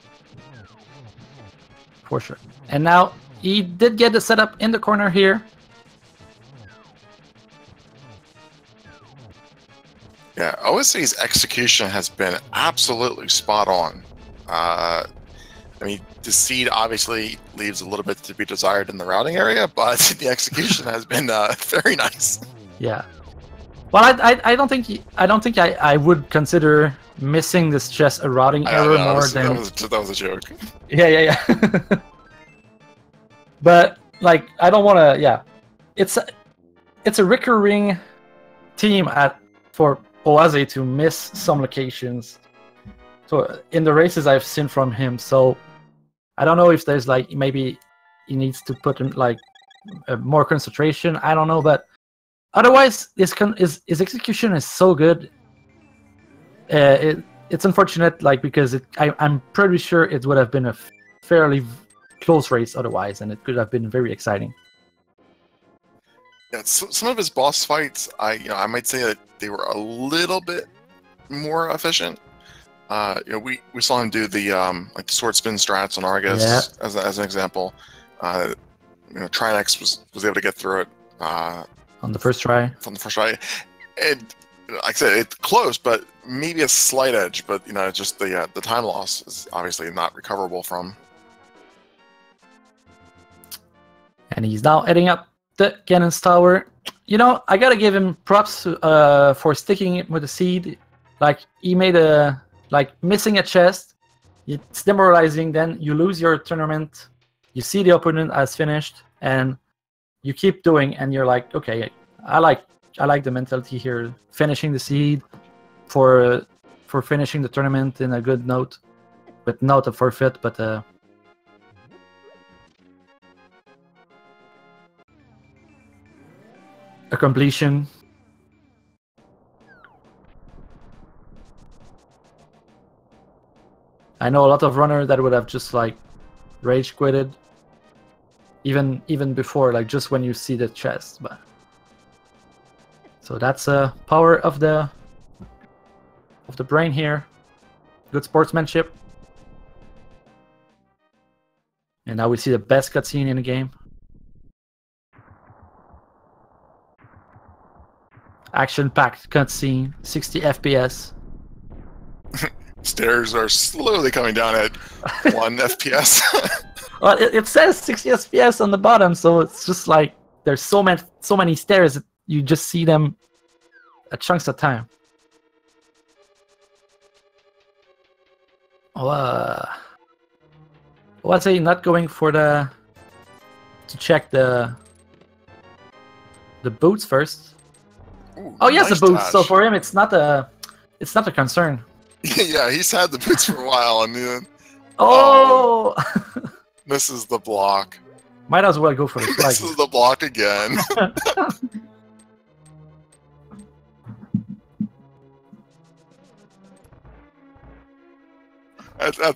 for sure. And now he did get the setup in the corner here. Yeah, OSA's execution has been absolutely spot on. I mean, the seed obviously leaves a little bit to be desired in the routing area, but the execution has been very nice. Yeah. Well, I don't think I would consider missing this chest a routing error more than that was a joke. Yeah. But like, I don't want to. Yeah, it's a recurring theme for Oase to miss some locations. So in the races I've seen from him, so I don't know if there's like maybe he needs to put in like more concentration. I don't know, but otherwise his execution is so good. It's unfortunate, like, because I'm pretty sure it would have been a fairly close race otherwise, and it could have been very exciting. Yeah, some of his boss fights, I might say that they were a little bit more efficient. We saw him do the like the sword spin strats on Argus as an example. Trinex was able to get through it on the first try. From the first try, and like I said, it's close, but maybe a slight edge. But just the time loss is obviously not recoverable from. And he's now heading up the Cannon's Tower. I gotta give him props for sticking it with the seed. Like, he made missing a chest. It's demoralizing. Then you lose your tournament. You see the opponent has finished, and you keep doing. And you're like, okay, I like the mentality here. Finishing the seed for finishing the tournament in a good note, but not a forfeit, but a completion. I know a lot of runners that would have just like rage quitted even before, like just when you see the chest. But so that's a power of the brain here. Good sportsmanship. And now we see the best cutscene in the game. Action-packed cutscene, 60 FPS. Stairs are slowly coming down at 1 FPS. Well, it says 60 FPS on the bottom, so it's just like there's so many stairs that you just see them at chunks of time. What's he not going for to check the boots first? Ooh, oh yes, nice the boots. dash. So for him, it's not a concern. Yeah, he's had the boots for a while, and then misses the block. Might as well go for the flag. Misses the block again.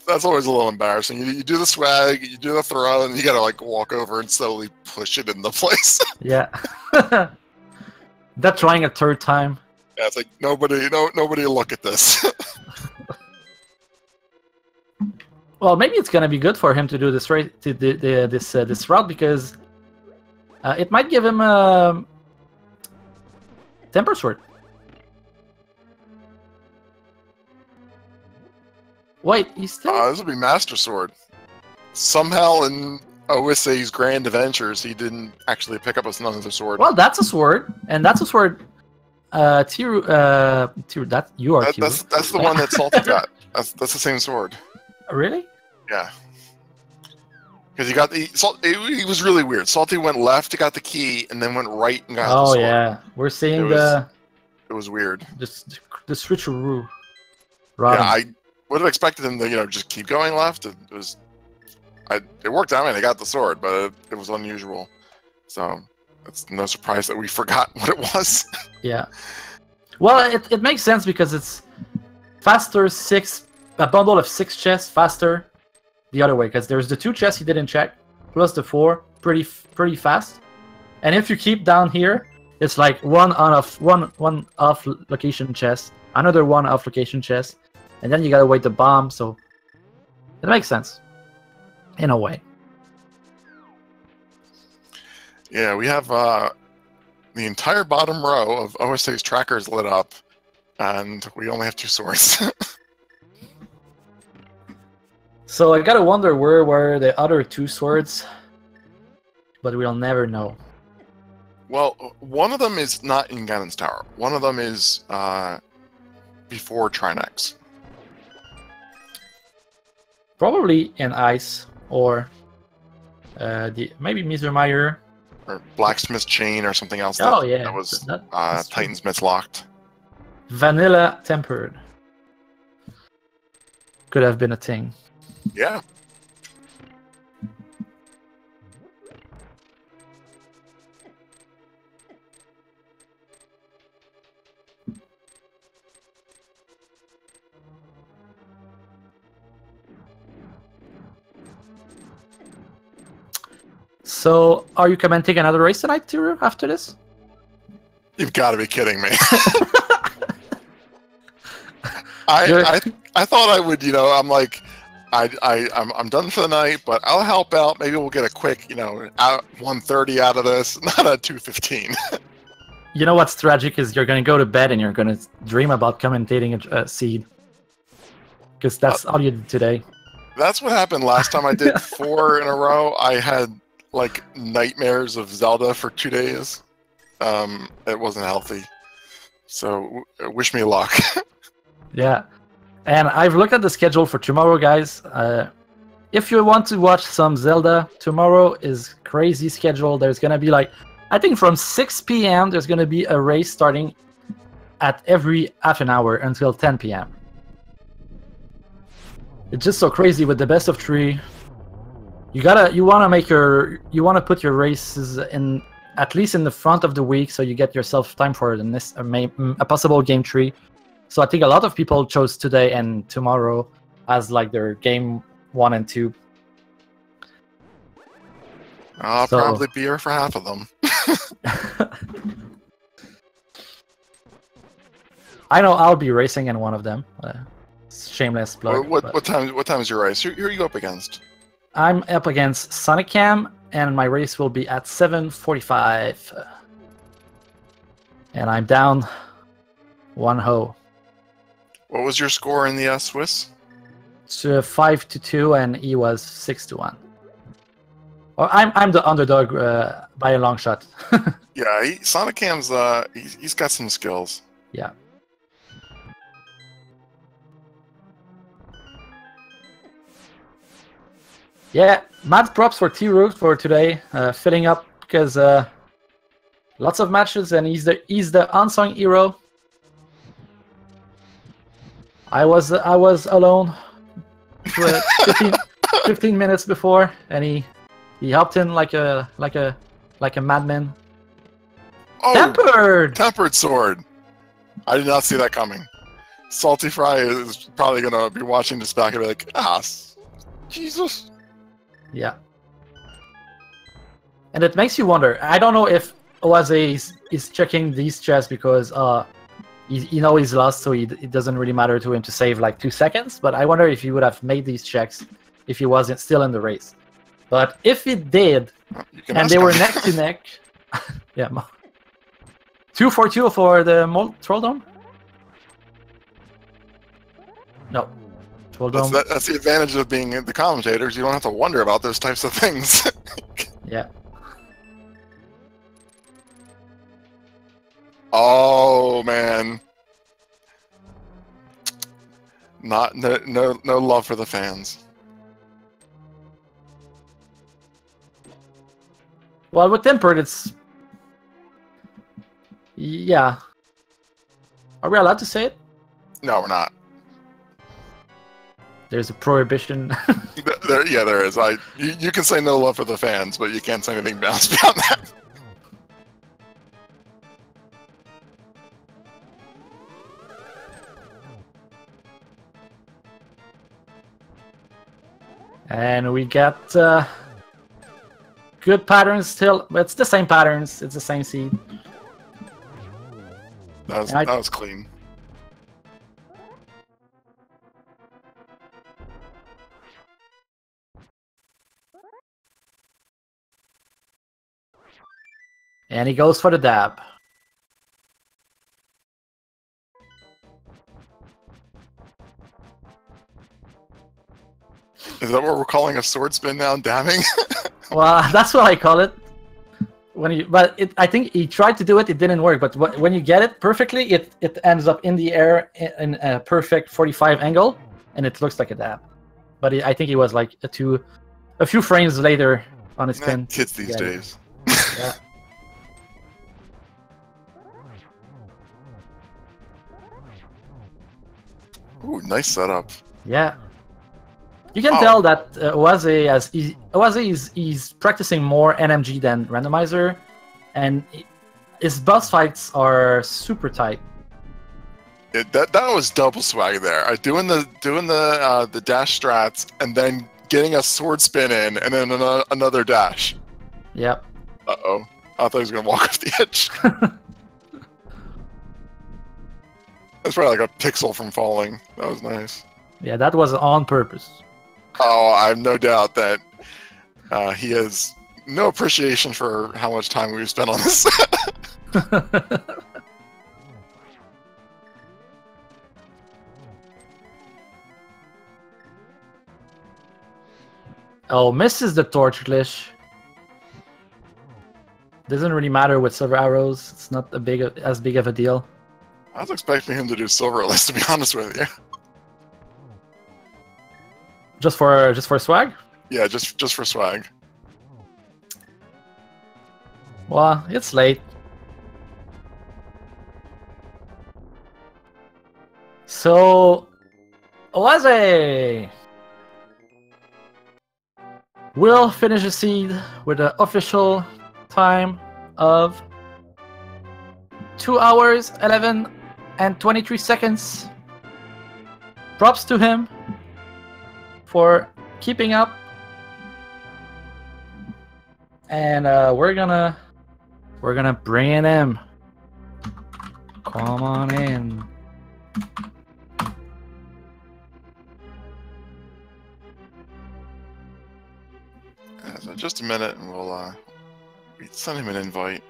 That's always a little embarrassing. You do the swag, you do the throw, and you gotta like walk over and slowly push it into place. Yeah. That trying a third time. Yeah, it's like nobody look at this. Well, maybe it's gonna be good for him to do this race, this route, because it might give him a temper sword. Wait, he's still. This would be Master Sword. Somehow in Oase's Grand Adventures, he didn't actually pick up another sword. Well, that's a sword, and that's a sword. Tiru, that you are. Tiru. That's the one that Salty got. That's the same sword. Really? Yeah. Because he got he was really weird. Salty went left, he got the key, and then went right and got the sword. Oh yeah, we're seeing it was weird. The switcheroo. Yeah, I would have expected him to just keep going left. It worked out. I mean, they got the sword, but it was unusual. So it's no surprise that we forgot what it was. Yeah. Well, it makes sense because it's faster, a bundle of 6 chests faster the other way, because there's the 2 chests he didn't check plus the 4 pretty fast. And if you keep down here, it's like one off location chest, another one off location chest, and then you gotta wait the bomb. So it makes sense in a way. Yeah, we have the entire bottom row of OSA's trackers lit up, and we only have 2 swords. So I gotta wonder where were the other 2 swords, but we'll never know. Well, one of them is not in Ganon's Tower. One of them is before Trinex. Probably in ice or maybe Mizermeyer. Or Blacksmith's Chain or something else Oh, that, yeah, that was that's true. Titan's Myth locked. Vanilla tempered. Could have been a thing. Yeah. So, are you commenting another race tonight, Tiru, after this? You've got to be kidding me. I thought I would, I'm like, I'm done for the night, but I'll help out. Maybe we'll get a quick, out 1:30 out of this, not a 2:15. You know what's tragic is you're going to go to bed and you're going to dream about commentating a seed. Because that's all you did today. That's what happened last time I did 4 in a row. I had, like, nightmares of Zelda for 2 days. It wasn't healthy. So, wish me luck. Yeah. And I've looked at the schedule for tomorrow, guys. If you want to watch some Zelda, tomorrow is crazy schedule. There's going to be like, I think from 6 p.m. there's going to be a race starting at every half an hour until 10 p.m. It's just so crazy with the best of 3. You want to put your races in at least in the front of the week so you get yourself time for a possible game 3. So I think a lot of people chose today and tomorrow as like their game 1 and 2. I'll probably be here for half of them. I know I'll be racing in one of them. Shameless plug. What time is your race? Who are you up against? I'm up against Sonicam, and my race will be at 7:45. And I'm down 1-0. What was your score in the Swiss? It's 5-2, and he was 6-1. Well, I'm the underdog by a long shot. Yeah, Sonicam's he's got some skills. Yeah. Yeah, mad props for T-Root for today, filling up because lots of matches, and he's the unsung hero. I was alone 15 minutes before, and he hopped in like a madman. Oh, Tempered sword. I did not see that coming. Saltyphry is probably gonna be watching this back and be like, Jesus. Yeah. And it makes you wonder. I don't know if Oase is checking these chests because he knows he's lost, so it doesn't really matter to him to save like 2 seconds. But I wonder if he would have made these checks if he wasn't still in the race. But if he did, and they were neck to neck, yeah, 2-4-2 for the Troll Dome. No. That's the advantage of being the commentators. You don't have to wonder about those types of things. Yeah. Oh man. No love for the fans. Well, with Tempered, it's... Yeah. Are we allowed to say it? No, we're not. There's a prohibition. There is. You can say no love for the fans, but you can't say anything else beyond that. And we got good patterns still. It's the same patterns. It's the same seed. That was clean. And he goes for the dab. Is that what we're calling a sword spin now? Dabbing? Well, that's what I call it. I think he tried to do it. It didn't work. But when you get it perfectly, it ends up in the air in a perfect 45 angle, and it looks like a dab. But I think he was like a few frames later on his spin. Kids these days. Yeah. Ooh, nice setup. Yeah. You can tell that Oase is practicing more NMG than Randomizer, and his boss fights are super tight. That was double swag there. Doing the dash strats and then getting a sword spin in and then another dash. Yep. Uh-oh. I thought he was gonna walk off the edge. That's probably like a pixel from falling. That was nice. Yeah, that was on purpose. Oh, I have no doubt that he has no appreciation for how much time we've spent on this. Oh, misses the torch glitch. Doesn't really matter with silver arrows. It's not as big of a deal. I was expecting him to do silverless, to be honest with you. Just for swag? Yeah, just for swag. Well, it's late. So, Oase will finish the seed with an official time of 2 hours, 11 and 23 seconds. Props to him for keeping up. And we're gonna bring in him. Come on in. So just a minute, and we'll send him an invite.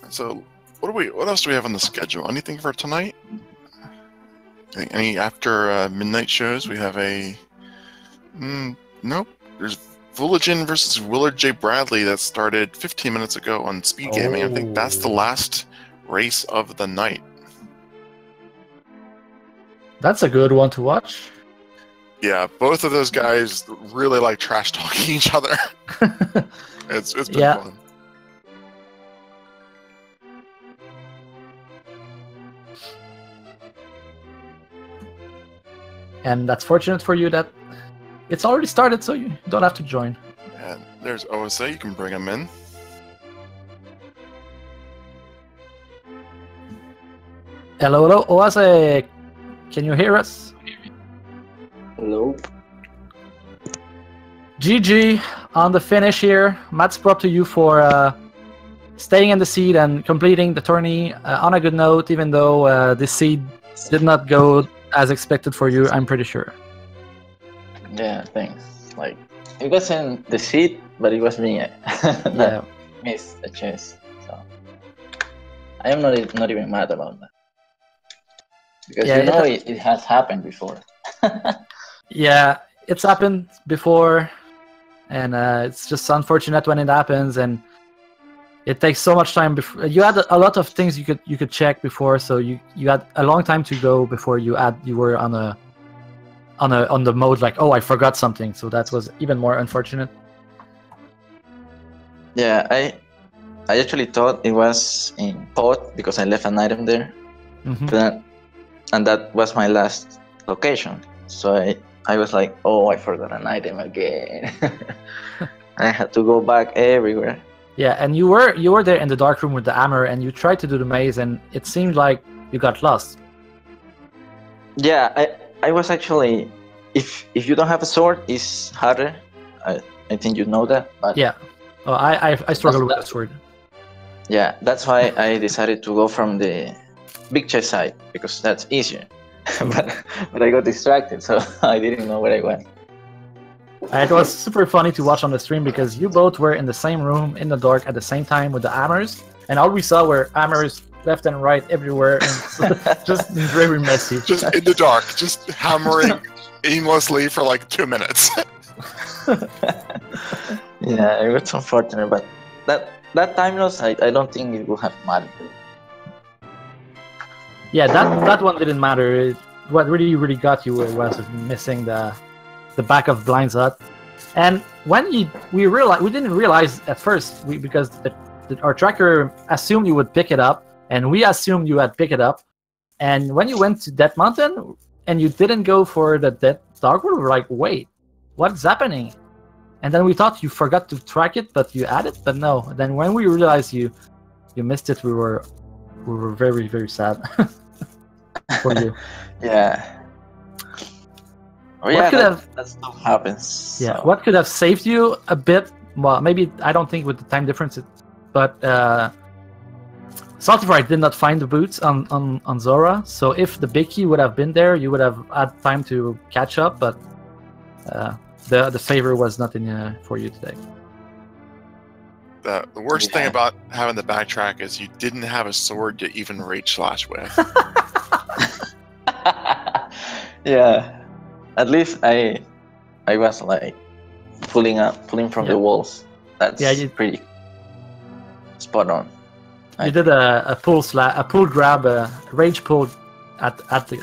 So, what else do we have on the schedule? Anything for tonight? Any after midnight shows? We have a nope. There's Voolagin versus Willard J. Bradley that started 15 minutes ago on Speed Gaming. I think that's the last race of the night. That's a good one to watch. Yeah, both of those guys really like trash talking each other. It's been fun. And that's fortunate for you that it's already started, so you don't have to join. And there's OSA, you can bring him in. Hello, OSA. Can you hear us? Hello. GG on the finish here. Matt's prop to you for staying in the seed and completing the tourney on a good note, even though the seed did not go as expected for you, I'm pretty sure. Yeah, thanks. Like, it wasn't the seed, but it was me that missed the chase. So I am not even mad about that. Because it has happened before. Yeah, it's happened before, and it's just unfortunate when it happens, and it takes so much time. You had a lot of things you could check before, so you had a long time to go before you were on the mode like, oh, I forgot something. So that was even more unfortunate. Yeah, I actually thought it was in pot because I left an item there, and that was my last location. So I was like, oh, I forgot an item again. I had to go back everywhere. Yeah, and you were there in the dark room with the hammer, and you tried to do the maze, and it seemed like you got lost. Yeah, I was actually, if you don't have a sword, it's harder. I think you know that. But yeah, I struggle with the sword. Yeah, that's why I decided to go from the big chest side because that's easier. but I got distracted, so I didn't know where I went. It was super funny to watch on the stream because you both were in the same room in the dark at the same time with the hammers, and all we saw were hammers left and right everywhere, and just very messy. Just in the dark, just hammering aimlessly for like 2 minutes. Yeah, it was unfortunate, but that time loss, I don't think it would have mattered. Yeah, that one didn't matter. What really got you was missing the back of Blind's hut. And when we didn't realize at first because our tracker assumed you would pick it up, and we assumed you had picked it up. And when you went to Death Mountain and you didn't go for the Death Dogwood, we were like, wait, what's happening? And then we thought you forgot to track it, but you had it. But no. Then when we realized you missed it, we were very, very sad for you. Yeah. Oh, yeah, that stuff happens. Yeah, so. What could have saved you a bit? Well, maybe, I don't think with the time difference, but saltyphry did not find the boots on Zora, so if the big key would have been there, you would have had time to catch up, but the favor was not in for you today. The worst thing about having the backtrack is you didn't have a sword to even rage slash with. Yeah. At least I was like pulling from the walls. That's pretty spot on. You did a pull grab, a rage pull at the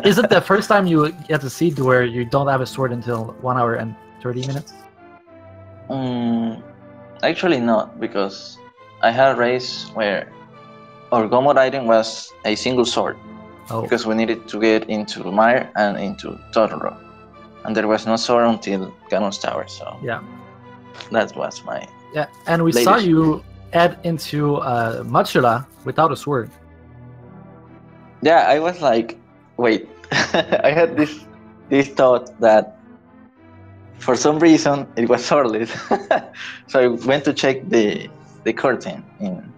Is it the first time you get to see where you don't have a sword until 1 hour and 30 minutes? Actually not, because I had a race where our Gomod item was a single sword. Oh. Because we needed to get into Mire and into Totoro. And there was no sword until Ganon's Tower, so yeah, that was my and we saw you head into Machula without a sword. Yeah, I was like, wait, I had this thought that for some reason it was swordless. So I went to check the curtain in.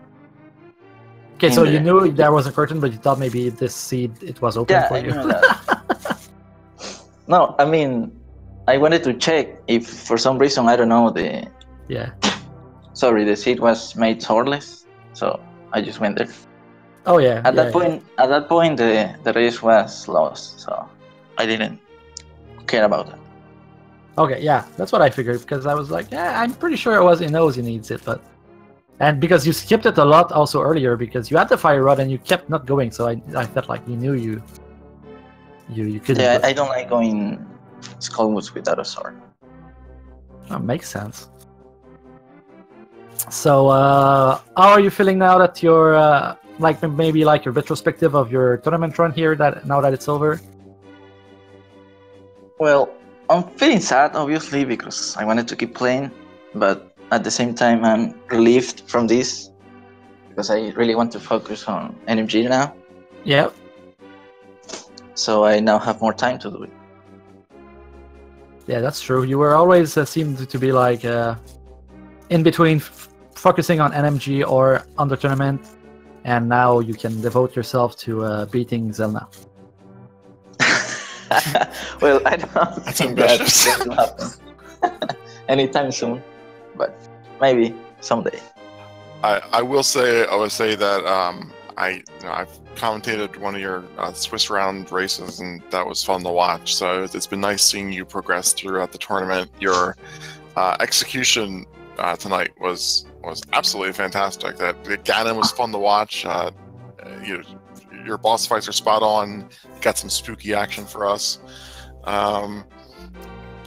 Okay, so you knew there was a curtain, but you thought maybe this seed it was open for you. No, I mean, I wanted to check if for some reason, I don't know, the seed was made swordless, so I just went there. Oh yeah. At that point, the race was lost, so I didn't care about that. Okay, yeah, that's what I figured, because I was like, yeah, I'm pretty sure it was Inoz who needs it, but. And because you skipped it a lot also earlier because you had the fire rod and you kept not going, so I felt like you knew you couldn't. Yeah, I don't like going Skullwoods without a sword. That makes sense. So how are you feeling now that you're maybe your retrospective of your tournament run here now that it's over? Well, I'm feeling sad obviously because I wanted to keep playing, but at the same time, I'm relieved from this because I really want to focus on NMG now. Yeah. So I now have more time to do it. Yeah, that's true. You were always seemed to be in between focusing on NMG or on the tournament, and now you can devote yourself to beating Zelda. Well, I don't think that's going to happen anytime soon. But maybe someday. I would say that I've commentated one of your Swiss round races, and that was fun to watch. So it's been nice seeing you progress throughout the tournament. Your execution tonight was absolutely fantastic. That Ganon was fun to watch. Your boss fights are spot on. Got some spooky action for us.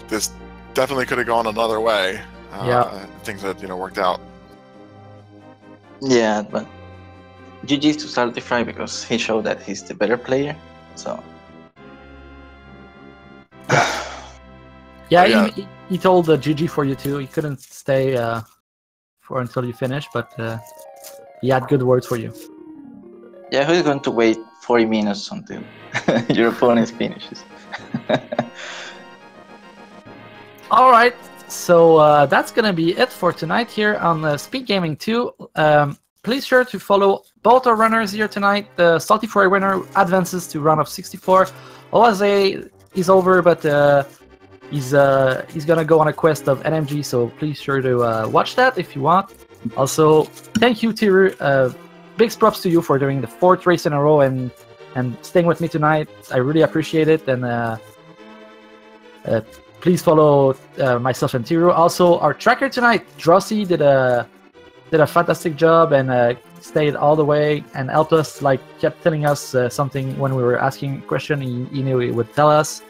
This definitely could have gone another way. Things that worked out. Yeah, but GG's to saltyphry because he showed that he's the better player. So he told GG for you too. He couldn't stay until you finish, but he had good words for you. Yeah, who's going to wait 40 minutes until your opponent finishes? All right. So that's going to be it for tonight here on Speed Gaming 2. Please sure to follow both our runners here tonight. The saltyphry winner advances to round of 64. Oase is over, but He's gonna go on a quest of NMG, so please sure to watch that if you want. Also, thank you, Tiru. Big props to you for doing the 4th race in a row and staying with me tonight. I really appreciate it. And please follow myself and Tiru. Also, our tracker tonight, Drossi, did a fantastic job and stayed all the way and helped us. Like, kept telling us something when we were asking a question. He knew he would tell us.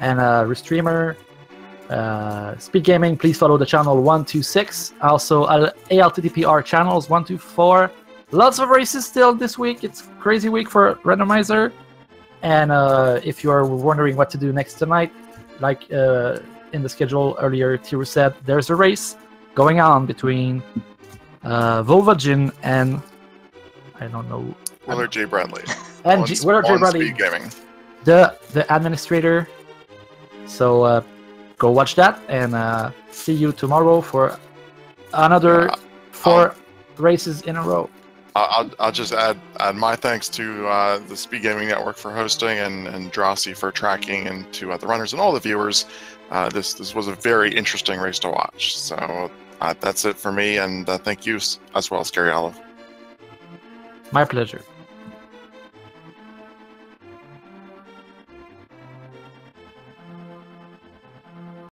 And Restreamer, Speed Gaming, please follow the channel 126. Also, ALTTPR channels 124. Lots of races still this week. It's a crazy week for Randomizer. And if you are wondering what to do next tonight, like in the schedule earlier, Tiru said, there's a race going on between Vovajin and I don't know. Willard J. Bradley. And Willard J. Bradley. Speed Gaming. The administrator. So go watch that and see you tomorrow for another 4 races in a row. I'll just add my thanks to the Speed Gaming Network for hosting and Drossi for tracking, and to the runners and all the viewers. This was a very interesting race to watch. So that's it for me, and thank you as well, Scary Olive. My pleasure.